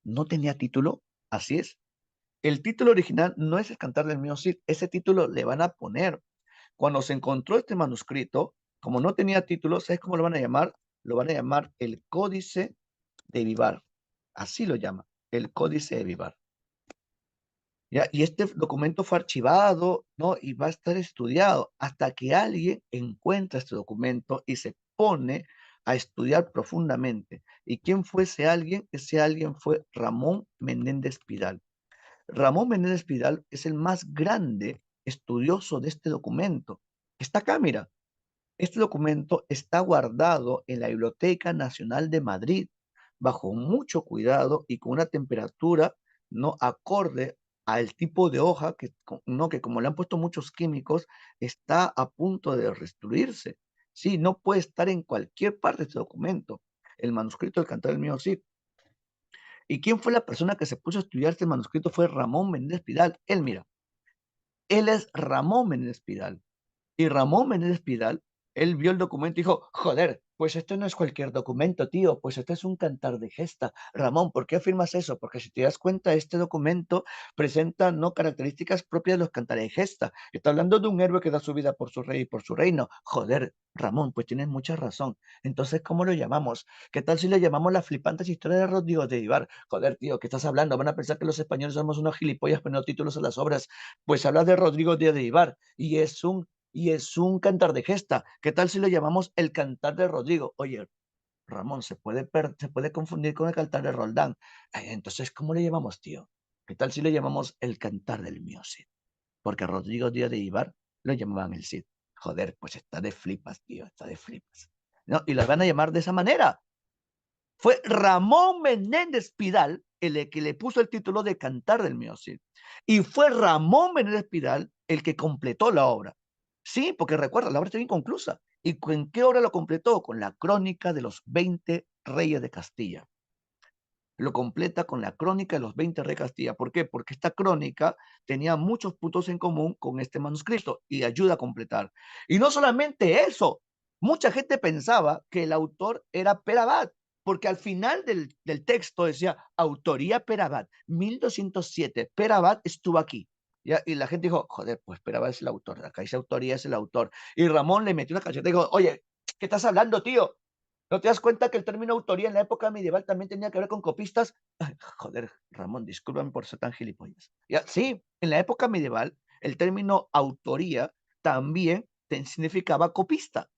no tenía título. Así es. El título original no es el Cantar del Mío Cid. Ese título le van a poner. Cuando se encontró este manuscrito, como no tenía título, ¿sabes cómo lo van a llamar? Lo van a llamar el Códice de Vivar. Así lo llaman, el Códice de Vivar. ¿ya? Y este documento fue archivado, ¿no? Y va a estar estudiado hasta que alguien encuentra este documento y se pone a estudiar profundamente. ¿Y quién fue ese alguien? Ese alguien fue Ramón Menéndez Pidal. Ramón Menéndez Pidal es el más grande estudioso de este documento. Está acá, mira. Este documento está guardado en la Biblioteca Nacional de Madrid, bajo mucho cuidado y con una temperatura no acorde al tipo de hoja no, que como le han puesto muchos químicos, está a punto de destruirse. Sí, no puede estar en cualquier parte de este documento. El manuscrito del Cantar del Mío sí. ¿Y quién fue la persona que se puso a estudiar este manuscrito? Fue Ramón Menéndez Pidal. Él, mira, él es Ramón Menéndez Pidal. Y Ramón Menéndez Pidal, él vio el documento y dijo, joder, pues esto no es cualquier documento, tío, pues esto es un cantar de gesta. Ramón, ¿por qué afirmas eso? Porque si te das cuenta, este documento presenta no características propias de los cantares de gesta. Está hablando de un héroe que da su vida por su rey y por su reino. Joder, Ramón, pues tienes mucha razón. Entonces, ¿cómo lo llamamos? ¿Qué tal si le llamamos las flipantes historias de Rodrigo de Ibar? Joder, tío, ¿qué estás hablando? Van a pensar que los españoles somos unos gilipollas poniendo títulos a las obras. Pues habla de Rodrigo de Ibar y es un cantar de gesta. ¿Qué tal si lo llamamos el cantar de Rodrigo? Oye, Ramón, se puede confundir con el cantar de Roldán. Ay, entonces, ¿cómo le llamamos, tío? ¿Qué tal si le llamamos el cantar del mío Cid? Porque a Rodrigo Díaz de Ibar lo llamaban el Cid. Joder, pues está de flipas, tío, está de flipas. ¿No? Y las van a llamar de esa manera. Fue Ramón Menéndez Pidal el que le puso el título de Cantar del Mío Cid. Y fue Ramón Menéndez Pidal el que completó la obra. Sí, porque recuerda, la obra está inconclusa. ¿Y con qué obra lo completó? Con la crónica de los 20 reyes de Castilla. Lo completa con la crónica de los 20 reyes de Castilla. ¿Por qué? Porque esta crónica tenía muchos puntos en común con este manuscrito y ayuda a completar. Y no solamente eso, mucha gente pensaba que el autor era Pere Abad, porque al final del texto decía autoría Pere Abad, 1207, Pere Abad estuvo aquí. ¿Ya? Y la gente dijo, joder, pues Pere Abad es el autor, acá dice autoría es el autor. Y Ramón le metió una cacheta y dijo, oye, ¿qué estás hablando, tío? ¿No te das cuenta que el término autoría en la época medieval también tenía que ver con copistas? Ay, joder, Ramón, discúlpame por ser tan gilipollas. Ya, sí, en la época medieval, el término autoría también significaba copista.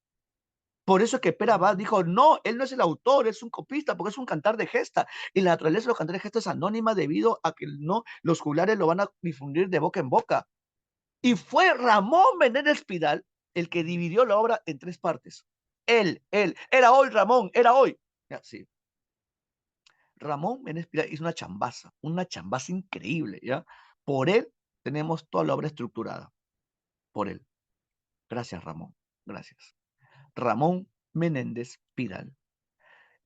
Por eso que Pere Abad dijo, no, él no es el autor, es un copista, porque es un cantar de gesta. Y la naturaleza de los cantares de gesta es anónima debido a que no, los juglares lo van a difundir de boca en boca. Y fue Ramón Menéndez Pidal el que dividió la obra en tres partes. Él, era hoy Ramón, era hoy. Ya, sí. Ramón Menéndez Pidal hizo una chambaza increíble, ¿ya? Por él tenemos toda la obra estructurada, por él. Gracias, Ramón, gracias. Ramón Menéndez Pidal.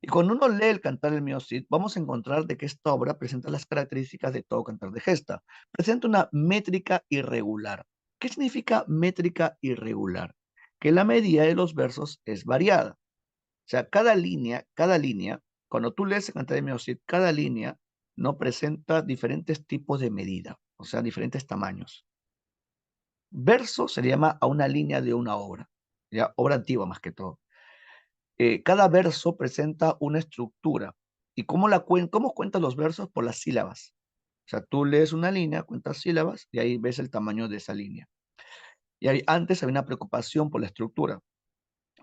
Y cuando uno lee el Cantar del Mío Cid, vamos a encontrar de que esta obra presenta las características de todo cantar de gesta. Presenta una métrica irregular. ¿Qué significa métrica irregular? Que la medida de los versos es variada. O sea, cada línea, cuando tú lees el Cantar del Mío Cid, cada línea no presenta diferentes tipos de medida, o sea, diferentes tamaños. Verso se le llama a una línea de una obra, ya, obra antigua más que todo. Cada verso presenta una estructura. ¿Y cómo cuentas los versos? Por las sílabas. O sea, tú lees una línea, cuentas sílabas y ahí ves el tamaño de esa línea. Y ahí, antes había una preocupación por la estructura.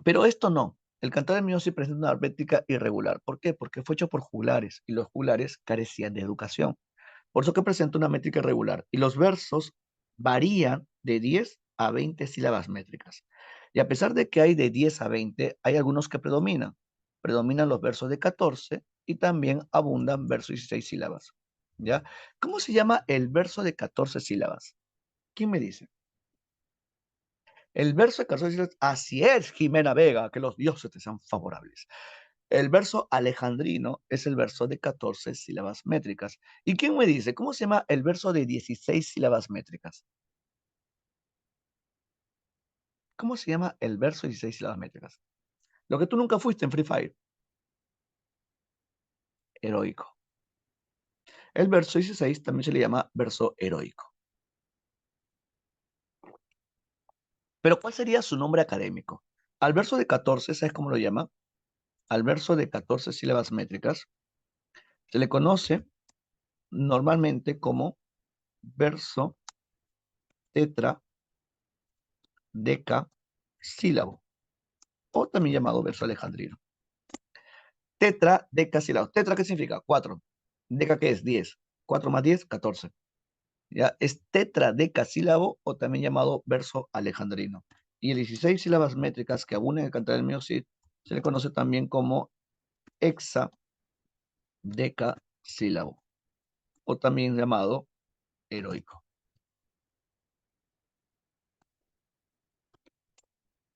Pero esto no. El cantar del mío sí presenta una métrica irregular. ¿Por qué? Porque fue hecho por juglares y los juglares carecían de educación. Por eso que presenta una métrica irregular. Y los versos varían de 10 a 20 sílabas métricas. Y a pesar de que hay de 10 a 20, hay algunos que predominan. Predominan los versos de 14 y también abundan versos de 16 sílabas. ¿Ya? ¿Cómo se llama el verso de 14 sílabas? ¿Quién me dice? El verso de 14 sílabas, así es, Jimena Vega, que los dioses te sean favorables. El verso alejandrino es el verso de 14 sílabas métricas. ¿Y quién me dice cómo se llama el verso de 16 sílabas métricas? ¿Cómo se llama el verso de 16 sílabas métricas? Lo que tú nunca fuiste en Free Fire, heroico. El verso 16 también se le llama verso heroico. Pero ¿cuál sería su nombre académico? Al verso de 14, ¿sabes cómo lo llama? Al verso de 14 sílabas métricas se le conoce normalmente como verso, tetra, deca, sílabo, o también llamado verso alejandrino. Tetra, deca, sílabo. Tetra, ¿qué significa? 4. Deca, ¿qué es? 10. 4 más 10, 14. ¿Ya? Es tetradecasílabo o también llamado verso alejandrino. Y el 16 sílabas métricas que aúnan el cantar del mío Cid se le conoce también como hexadecasílabo o también llamado heroico.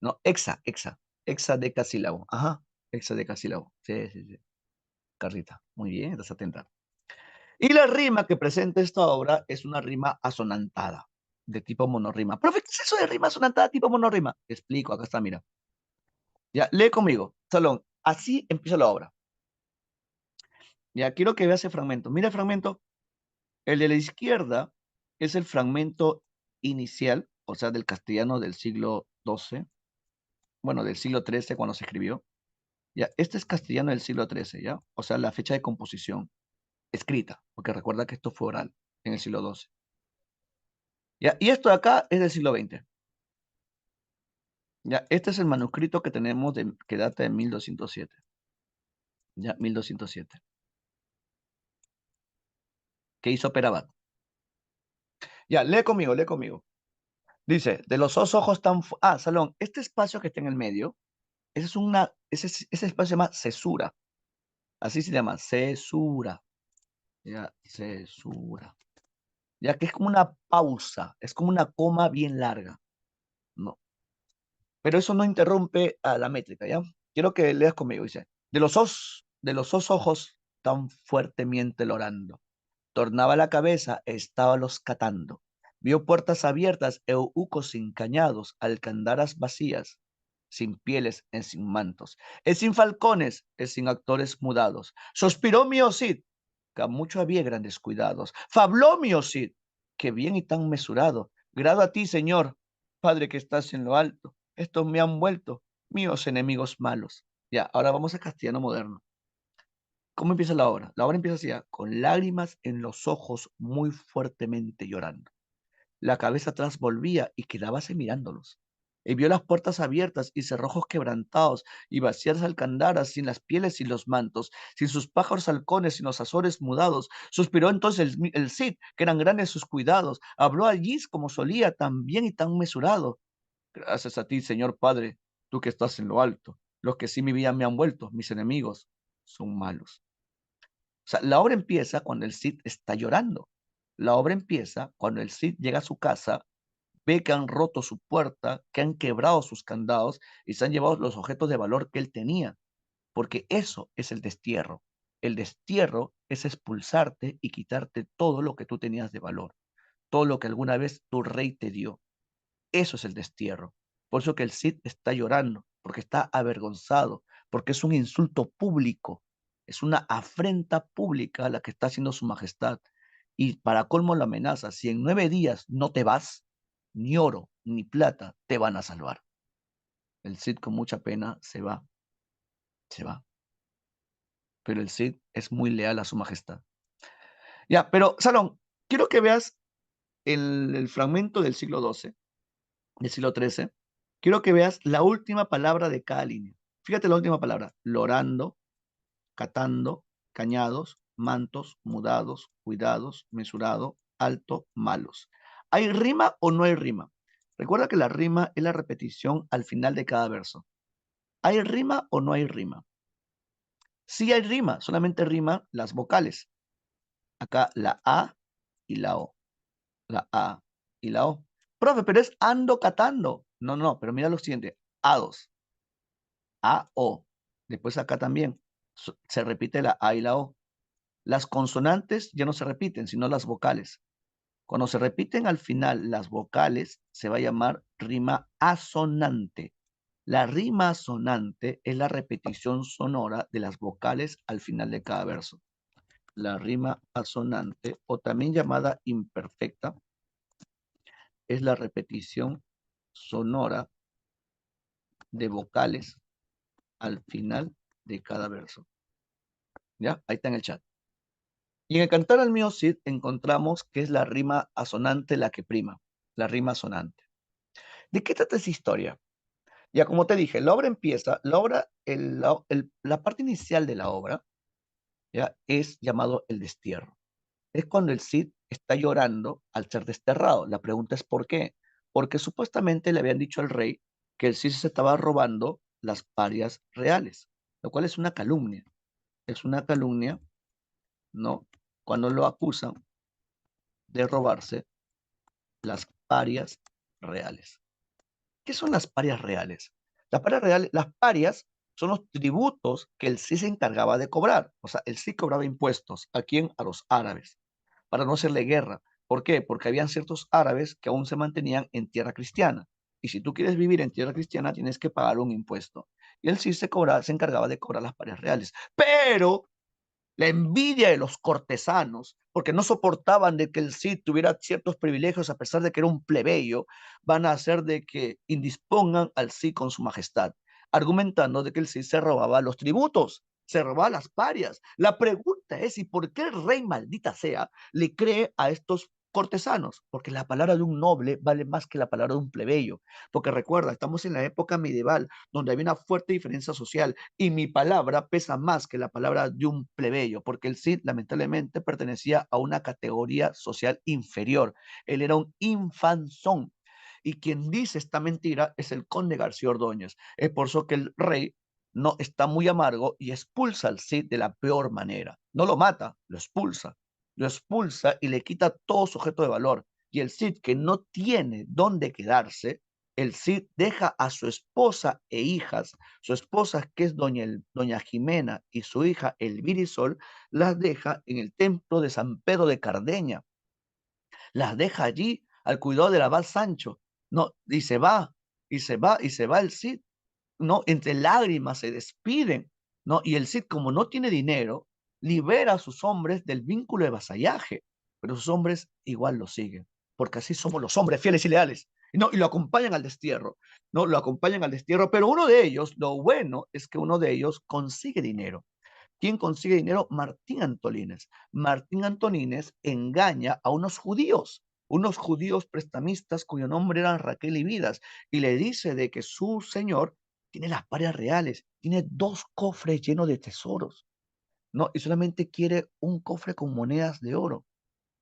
No, hexadecasílabo. Ajá, hexadecasílabo. Sí, sí, sí. Carlita, muy bien, estás atenta. Y la rima que presenta esta obra es una rima asonantada, de tipo monorrima. Profe, ¿qué es eso de rima asonantada tipo monorrima? Te explico, acá está, mira. Ya, lee conmigo, Salón. Así empieza la obra. Ya, quiero que veas el fragmento. Mira el fragmento. El de la izquierda es el fragmento inicial, o sea, del castellano del siglo XII, bueno, del siglo XIII cuando se escribió. Ya, este es castellano del siglo XIII, ¿ya? O sea, la fecha de composición escrita, porque recuerda que esto fue oral en el siglo XII. ¿Ya? Y esto de acá es del siglo XX. ¿Ya? Este es el manuscrito que tenemos que data de 1207. ¿Ya? 1207. ¿Qué hizo Perabat? Ya, lee conmigo, lee conmigo. Dice, de los dos ojos tan... Salón, este espacio que está en el medio, ese espacio se llama cesura. Así se llama, cesura. Ya, cesura. Ya que es como una pausa, es como una coma bien larga. No. Pero eso no interrumpe a la métrica, ¿ya? Quiero que leas conmigo, dice, de los dos ojos tan fuertemente lorando. Tornaba la cabeza, estaba los catando. Vio puertas abiertas, eucos sin cañados, alcandaras vacías, sin pieles, en sin mantos. Es sin falcones, es sin actores mudados. Suspiró mi Cid, que a mucho había grandes cuidados. Fabló mi Cid, que bien y tan mesurado. Grado a ti, Señor, Padre que estás en lo alto. Estos me han vuelto míos enemigos malos. Ya, ahora vamos a castellano moderno. ¿Cómo empieza la obra? La obra empieza así, ¿ya? Con lágrimas en los ojos, muy fuertemente llorando. La cabeza atrás volvía y quedábase mirándolos. Y vio las puertas abiertas y cerrojos quebrantados y vacías alcandaras sin las pieles y los mantos, sin sus pájaros halcones, sin los azores mudados. Suspiró entonces el Cid, que eran grandes sus cuidados. Habló allí como solía, tan bien y tan mesurado. Gracias a ti, Señor Padre, tú que estás en lo alto. Los que sí mi vida me han vuelto, mis enemigos, son malos. O sea, la obra empieza cuando el Cid está llorando. La obra empieza cuando el Cid llega a su casa, ve que han roto su puerta, que han quebrado sus candados y se han llevado los objetos de valor que él tenía, porque eso es el destierro. El destierro es expulsarte y quitarte todo lo que tú tenías de valor, todo lo que alguna vez tu rey te dio. Eso es el destierro. Por eso que el Cid está llorando, porque está avergonzado, porque es un insulto público, es una afrenta pública la que está haciendo su majestad. Y para colmo la amenaza, si en 9 días no te vas, ni oro ni plata te van a salvar. El Cid con mucha pena se va, se va. Pero el Cid es muy leal a su majestad. Ya, pero Salón, quiero que veas el fragmento del siglo XII del siglo XIII, quiero que veas la última palabra de cada línea. Fíjate la última palabra, lorando, catando, cañados, mantos, mudados, cuidados, mesurado, alto, malos. ¿Hay rima o no hay rima? Recuerda que la rima es la repetición al final de cada verso. ¿Hay rima o no hay rima? Sí hay rima, solamente rima las vocales. Acá la A y la O. La A y la O. Profe, pero es ando catando. No, no, pero mira lo siguiente. A2. A, O. Después acá también se repite la A y la O. Las consonantes ya no se repiten, sino las vocales. Cuando se repiten al final las vocales, se va a llamar rima asonante. La rima asonante es la repetición sonora de las vocales al final de cada verso. La rima asonante, o también llamada imperfecta, es la repetición sonora de vocales al final de cada verso. ¿Ya? Ahí está en el chat. Y en el Cantar al mío Cid encontramos que es la rima asonante la que prima, la rima asonante. ¿De qué trata esa historia? Ya como te dije, la obra empieza, la obra, la parte inicial de la obra, ya, es llamado el destierro. Es cuando el Cid está llorando al ser desterrado. La pregunta es ¿por qué? Porque supuestamente le habían dicho al rey que el Cid se estaba robando las parias reales, lo cual es una calumnia. Es una calumnia, ¿no? Cuando lo acusan de robarse las parias reales. ¿Qué son las parias reales? Las parias son los tributos que el Cid se encargaba de cobrar. O sea, el Cid cobraba impuestos. ¿A quién? A los árabes, para no hacerle guerra. ¿Por qué? Porque habían ciertos árabes que aún se mantenían en tierra cristiana. Y si tú quieres vivir en tierra cristiana, tienes que pagar un impuesto. Y el Cid se encargaba de cobrar las parias reales. Pero la envidia de los cortesanos, porque no soportaban de que el Cid tuviera ciertos privilegios a pesar de que era un plebeyo, van a hacer de que indispongan al Cid con su majestad, argumentando de que el Cid se robaba los tributos, se robaba las parias. La pregunta es, ¿y por qué el rey, maldita sea, le cree a estos cortesanos? Porque la palabra de un noble vale más que la palabra de un plebeyo. Porque recuerda, estamos en la época medieval, donde había una fuerte diferencia social y mi palabra pesa más que la palabra de un plebeyo, porque el Cid lamentablemente pertenecía a una categoría social inferior. Él era un infanzón. Y quien dice esta mentira es el conde García Ordóñez. Es por eso que el rey no está muy amargo y expulsa al Cid de la peor manera. No lo mata, lo expulsa. Lo expulsa y le quita todo su objeto de valor. Y el Cid, que no tiene dónde quedarse, el Cid deja a su esposa e hijas, su esposa que es doña Jimena y su hija Elvira Isol, las deja en el templo de San Pedro de Cardeña, las deja allí al cuidado del abad Sancho, no, y se va, y se va, y se va el Cid, ¿no? Entre lágrimas se despiden, ¿no? Y el Cid, como no tiene dinero, libera a sus hombres del vínculo de vasallaje, pero sus hombres igual lo siguen, porque así somos los hombres fieles y leales, ¿no? Y lo acompañan al destierro, ¿no? Lo acompañan al destierro, pero uno de ellos, lo bueno es que uno de ellos consigue dinero. ¿Quién consigue dinero? Martín Antolínez. Martín Antolínez engaña a unos judíos prestamistas cuyo nombre eran Raquel y Vidas, y le dice de que su señor tiene las parias reales, tiene dos cofres llenos de tesoros, ¿no? Y solamente quiere un cofre con monedas de oro.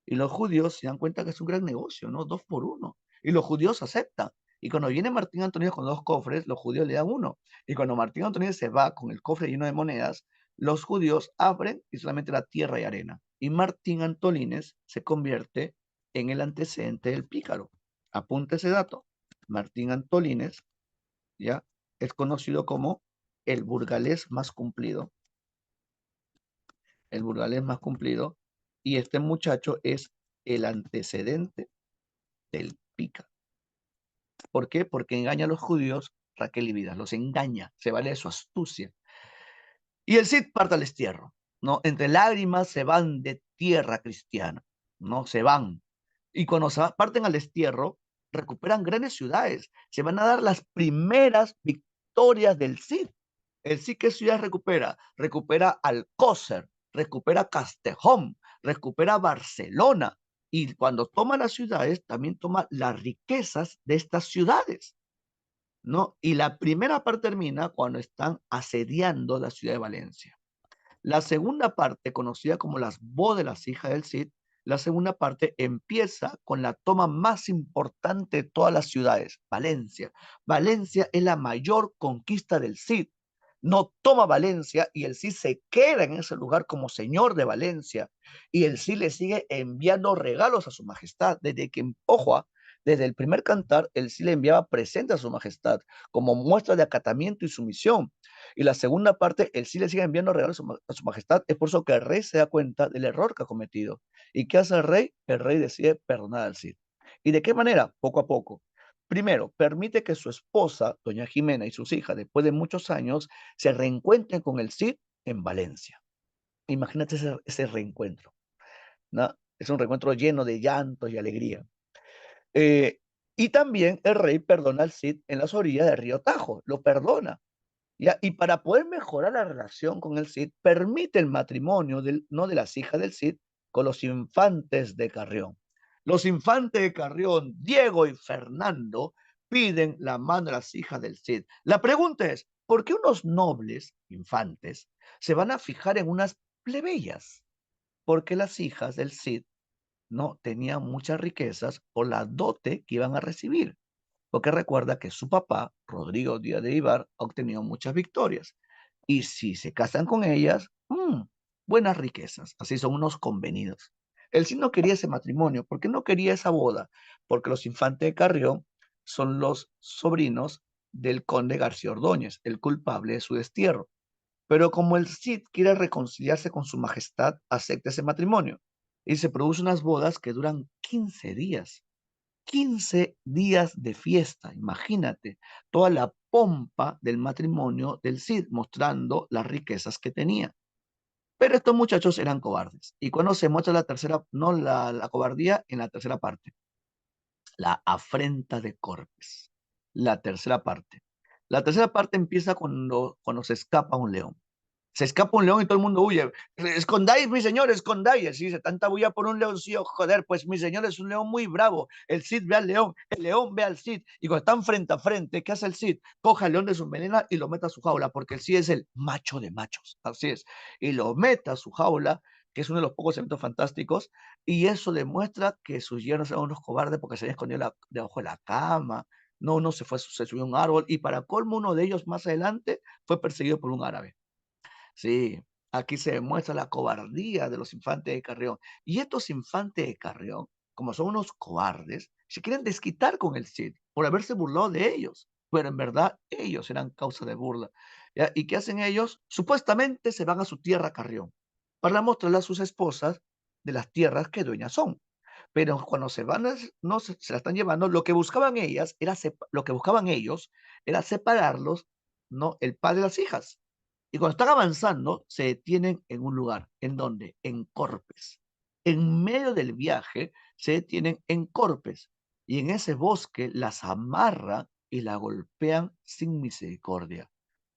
Y los judíos se dan cuenta que es un gran negocio, ¿no? Dos por uno. Y los judíos aceptan. Y cuando viene Martín Antonio con dos cofres, los judíos le dan uno. Y cuando Martín Antonio se va con el cofre lleno de monedas, los judíos abren y solamente la tierra y arena. Y Martín Antolínez se convierte en el antecedente del pícaro. Apunta ese dato. Martín Antolínez, ¿ya? Es conocido como el burgalés más cumplido. El burgalés más cumplido. Y este muchacho es el antecedente del pica. ¿Por qué? Porque engaña a los judíos, Raquel y Vidas, los engaña, se vale de su astucia. Y el Cid parte al destierro, ¿no? Entre lágrimas se van de tierra cristiana, ¿no? Se van. Y cuando parten al destierro, recuperan grandes ciudades. Se van a dar las primeras victorias del Cid. El Cid, ¿qué ciudades recupera? Recupera Alcócer, recupera Castejón, recupera Barcelona. Y cuando toma las ciudades, también toma las riquezas de estas ciudades, ¿no? Y la primera parte termina cuando están asediando la ciudad de Valencia. La segunda parte, conocida como las bodas de las hijas del Cid, la segunda parte empieza con la toma más importante de todas las ciudades, Valencia. Valencia es la mayor conquista del Cid. No toma Valencia y el Cid se queda en ese lugar como señor de Valencia. Y el Cid le sigue enviando regalos a su majestad. Desde que, ojo, desde el primer cantar, el Cid le enviaba presentes a su majestad como muestra de acatamiento y sumisión. Y la segunda parte, el Cid le sigue enviando regalos a su majestad. Es por eso que el rey se da cuenta del error que ha cometido. ¿Y qué hace el rey? El rey decide perdonar al Cid. ¿Y de qué manera? Poco a poco. Primero, permite que su esposa, doña Jimena, y sus hijas, después de muchos años, se reencuentren con el Cid en Valencia. Imagínate ese reencuentro, ¿no? Es un reencuentro lleno de llantos y alegría. Eh, y también el rey perdona al Cid en las orillas del río Tajo, lo perdona. ¿Ya? Y para poder mejorar la relación con el Cid, permite el matrimonio no de las hijas del Cid con los infantes de Carrión. Los infantes de Carrión, Diego y Fernando, piden la mano de las hijas del Cid. La pregunta es, ¿por qué unos nobles infantes se van a fijar en unas plebeyas? Porque las hijas del Cid no tenían muchas riquezas por la dote que iban a recibir. Porque recuerda que su papá, Rodrigo Díaz de Vivar, ha obtenido muchas victorias. Y si se casan con ellas, buenas riquezas. Así son unos convenidos. Él sí no quería ese matrimonio. ¿Por qué no quería esa boda? Porque los infantes de Carrión son los sobrinos del conde García Ordóñez, el culpable de su destierro. Pero como el Cid quiere reconciliarse con su majestad, acepta ese matrimonio. Y se producen unas bodas que duran 15 días. 15 días de fiesta, imagínate, toda la pompa del matrimonio del Cid, mostrando las riquezas que tenía. Pero estos muchachos eran cobardes. Y cuando se muestra la tercera, no la cobardía en la tercera parte, la afrenta de Corpes, la tercera parte. La tercera parte empieza cuando se escapa un león. Se escapa un león y todo el mundo huye. Escondáis, mi señor, escondáis. Así dice, tanta bulla por un leoncillo, joder, pues mi señor es un león muy bravo. El Cid ve al león, el león ve al Cid. Y cuando están frente a frente, ¿qué hace el Cid? Coge al león de su melena y lo mete a su jaula, porque el Cid es el macho de machos. Así es. Y lo mete a su jaula, que es uno de los pocos eventos fantásticos, y eso demuestra que sus yernos eran unos cobardes porque se habían escondido debajo de la cama. No, uno se subió a un árbol, y para colmo, uno de ellos más adelante fue perseguido por un árabe. Sí, aquí se demuestra la cobardía de los infantes de Carrión. Y estos infantes de Carrión, como son unos cobardes, se quieren desquitar con el Cid por haberse burlado de ellos. Pero en verdad ellos eran causa de burla. ¿Ya? ¿Y qué hacen ellos? Supuestamente se van a su tierra Carrión para mostrarle a sus esposas de las tierras que dueñas son. Pero cuando se van, no se la están llevando, lo que buscaban ellas era lo que buscaban ellos era separarlos, ¿no? El padre de las hijas. Y cuando están avanzando, se detienen en un lugar. ¿En donde En Corpes. En medio del viaje, se detienen en Corpes. Y en ese bosque las amarra y la golpean sin misericordia,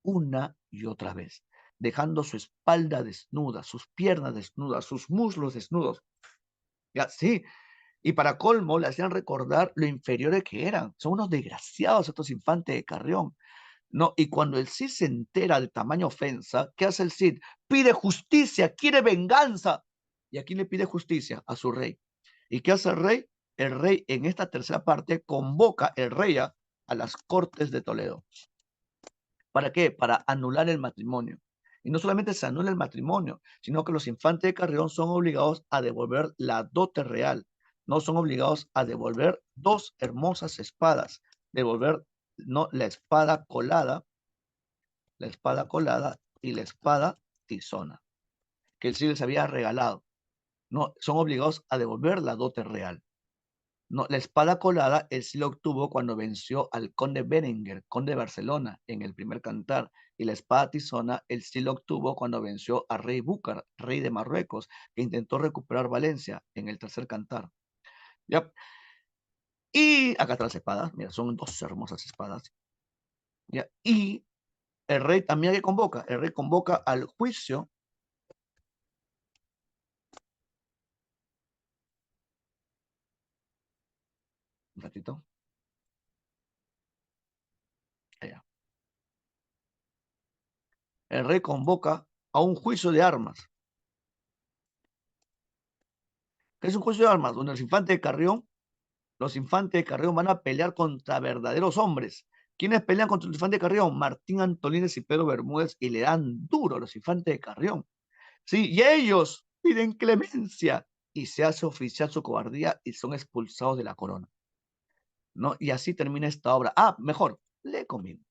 una y otra vez, dejando su espalda desnuda, sus piernas desnudas, sus muslos desnudos. Ya, sí, y para colmo le hacían recordar lo inferiores que eran. Son unos desgraciados estos infantes de Carrión. No, y cuando el Cid se entera de tamaña ofensa, ¿qué hace el Cid? Pide justicia, quiere venganza. ¿Y a quién le pide justicia? A su rey. ¿Y qué hace el rey? El rey en esta tercera parte convoca el rey a las cortes de Toledo. ¿Para qué? Para anular el matrimonio. Y no solamente se anula el matrimonio, sino que los infantes de Carrión son obligados a devolver la dote real. No son obligados a devolver dos hermosas espadas, devolver no la espada colada y la espada tizona, que el Cid les había regalado. No, son obligados a devolver la dote real. No, la espada colada el Cid la obtuvo cuando venció al conde Berenguer, conde de Barcelona, en el primer cantar, y la espada tizona el Cid la obtuvo cuando venció a rey Búcar, rey de Marruecos, que intentó recuperar Valencia en el tercer cantar. ¿Ya? Y acá están las espadas, mira, son dos hermosas espadas. ¿Ya? Y el rey también que convoca, el rey convoca al juicio. Un ratito. Allá. El rey convoca a un juicio de armas. ¿Qué es un juicio de armas? Donde los infantes de Carrión van a pelear contra verdaderos hombres. ¿Quiénes pelean contra los infantes de Carrión? Martín Antolínez y Pedro Bermúdez, y le dan duro a los infantes de Carrión. Sí, y ellos piden clemencia y se hace oficial su cobardía y son expulsados de la corona. ¿No? Y así termina esta obra. Ah, mejor, lee conmigo.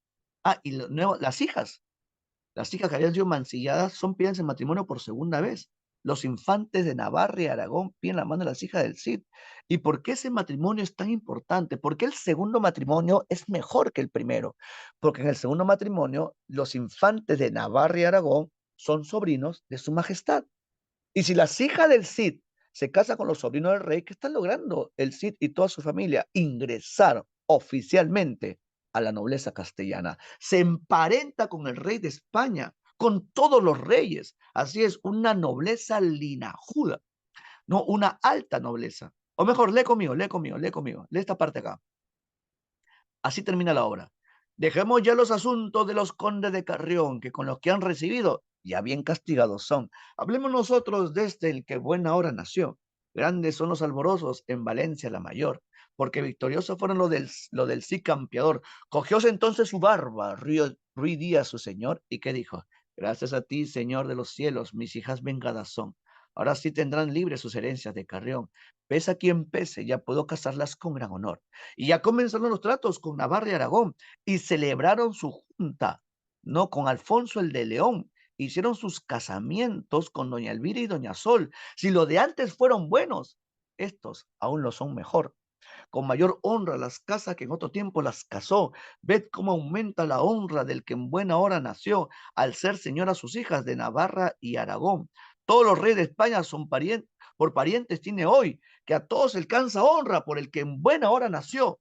Ah, y las hijas que habían sido mancilladas son piden en matrimonio por segunda vez. Los infantes de Navarra y Aragón piden la mano de las hijas del Cid. ¿Y por qué ese matrimonio es tan importante? ¿Por qué el segundo matrimonio es mejor que el primero? Porque en el segundo matrimonio los infantes de Navarra y Aragón son sobrinos de su majestad. Y si las hijas del Cid se casan con los sobrinos del rey, ¿qué están logrando el Cid y toda su familia? Ingresar oficialmente a la nobleza castellana. Se emparenta con el rey de España, con todos los reyes. Así es, una nobleza linajuda. no una alta nobleza. O mejor, lee conmigo, lee conmigo, lee conmigo, lee esta parte acá. Así termina la obra. Dejemos ya los asuntos de los condes de Carrión, que con los que han recibido ya bien castigados son. Hablemos nosotros desde el que buena hora nació. Grandes son los alborosos en Valencia la mayor, porque victoriosos fueron lo del sí campeador. Cogióse entonces su barba, Ruy Díaz su señor, y qué dijo: gracias a ti, Señor de los cielos, mis hijas vengadas son. Ahora sí tendrán libres sus herencias de Carrión. Pese quien pese, ya puedo casarlas con gran honor. Y ya comenzaron los tratos con Navarra y Aragón y celebraron su junta, ¿no? Con Alfonso el de León. Hicieron sus casamientos con doña Elvira y doña Sol. Si lo de antes fueron buenos, estos aún lo son mejor. Con mayor honra las casas que en otro tiempo las casó. Ved cómo aumenta la honra del que en buena hora nació, al ser señora sus hijas de Navarra y Aragón. Todos los reyes de España son parientes, por parientes tiene hoy, que a todos alcanza honra por el que en buena hora nació.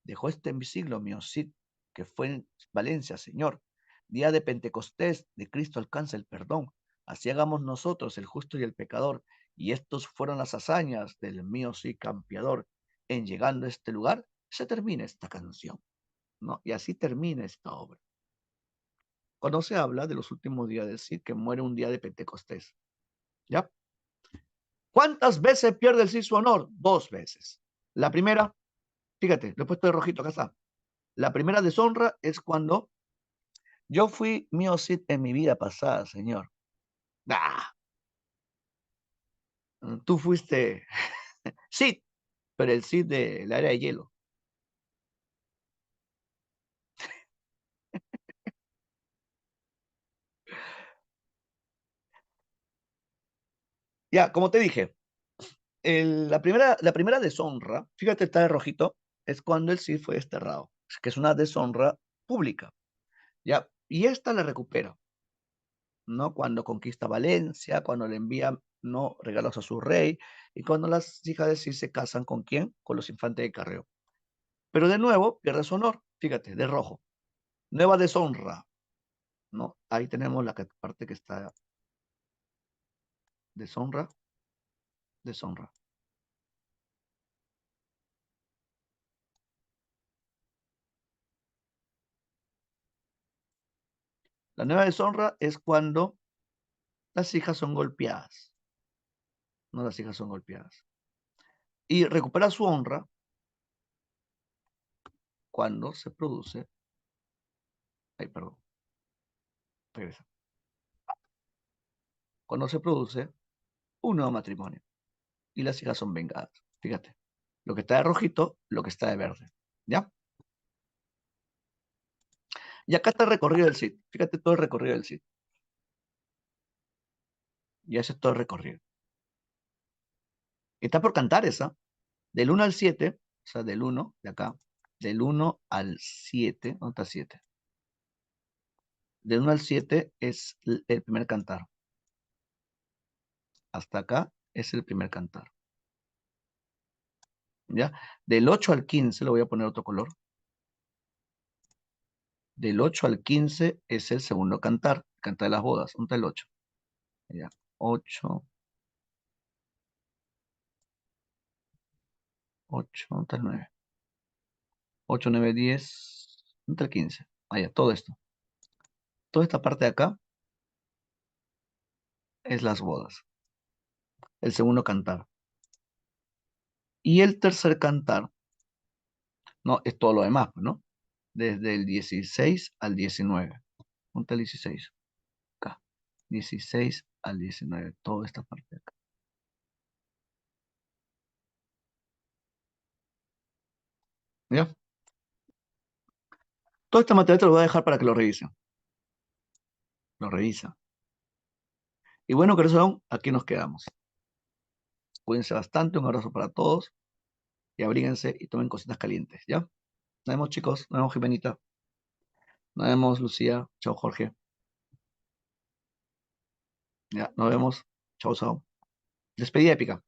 Dejó este en mi siglo mi Cid, que fue en Valencia, Señor. Día de Pentecostés, de Cristo alcanza el perdón. Así hagamos nosotros, el justo y el pecador. Y estos fueron las hazañas del mío Cid campeador. En llegando a este lugar, se termina esta canción, ¿no? Y así termina esta obra. Cuando se habla de los últimos días del Cid, que muere un día de Pentecostés, ¿ya? ¿Cuántas veces pierde el Cid su honor? 2 veces. La primera, fíjate, lo he puesto de rojito, acá está. La primera deshonra es cuando yo fui mío Cid en mi vida pasada, señor. Ah, tú fuiste Cid, pero el Cid de la era de hielo. Ya, como te dije, la primera deshonra, fíjate, está de rojito, es cuando el Cid fue desterrado, que es una deshonra pública. Ya, y esta la recupera, ¿no? Cuando conquista Valencia, cuando le envía, ¿no?, regalos a su rey, y cuando las hijas de Cid se casan con quién, con los infantes de Carreo. Pero de nuevo pierde su honor, fíjate, de rojo. Nueva deshonra, ¿no? Ahí tenemos la parte que está deshonra, deshonra. La nueva deshonra es cuando las hijas son golpeadas, no, las hijas son golpeadas. Y recupera su honra cuando se produce, ay, perdón, regresa, cuando se produce un nuevo matrimonio y las hijas son vengadas. Fíjate, lo que está de rojito, lo que está de verde, ¿ya? Y acá está el recorrido del Cid. Fíjate todo el recorrido del Cid. Y ese es todo el recorrido. Está por cantar esa. Del 1 al 7, o sea, del 1 de acá, del 1 al 7, ¿dónde está 7? Del 1 al 7 es el primer cantar. Hasta acá es el primer cantar. ¿Ya? Del 8 al 15, le voy a poner otro color. Del 8 al 15 es el segundo cantar, cantar de las bodas. ¿Dónde está el 8? Ya. 8, 8, ¿dónde está el 9? 8, 9, 10, ¿dónde está el 15? Allá, todo esto. Toda esta parte de acá es las bodas. El segundo cantar. Y el tercer cantar, no, es todo lo demás, ¿no? Desde el 16 al 19. ¿Dónde está el 16? Acá. 16 al 19, toda esta parte de acá. ¿Ya? Todo este material te lo voy a dejar para que lo revisen. Lo revisa. Y bueno, corazón, aquí nos quedamos. Cuídense bastante, un abrazo para todos y abríguense y tomen cositas calientes, ¿ya? Nos vemos, chicos. Nos vemos, Jimenita. Nos vemos, Lucía. Chao, Jorge. Ya, nos vemos. Chao, chao. Despedida épica.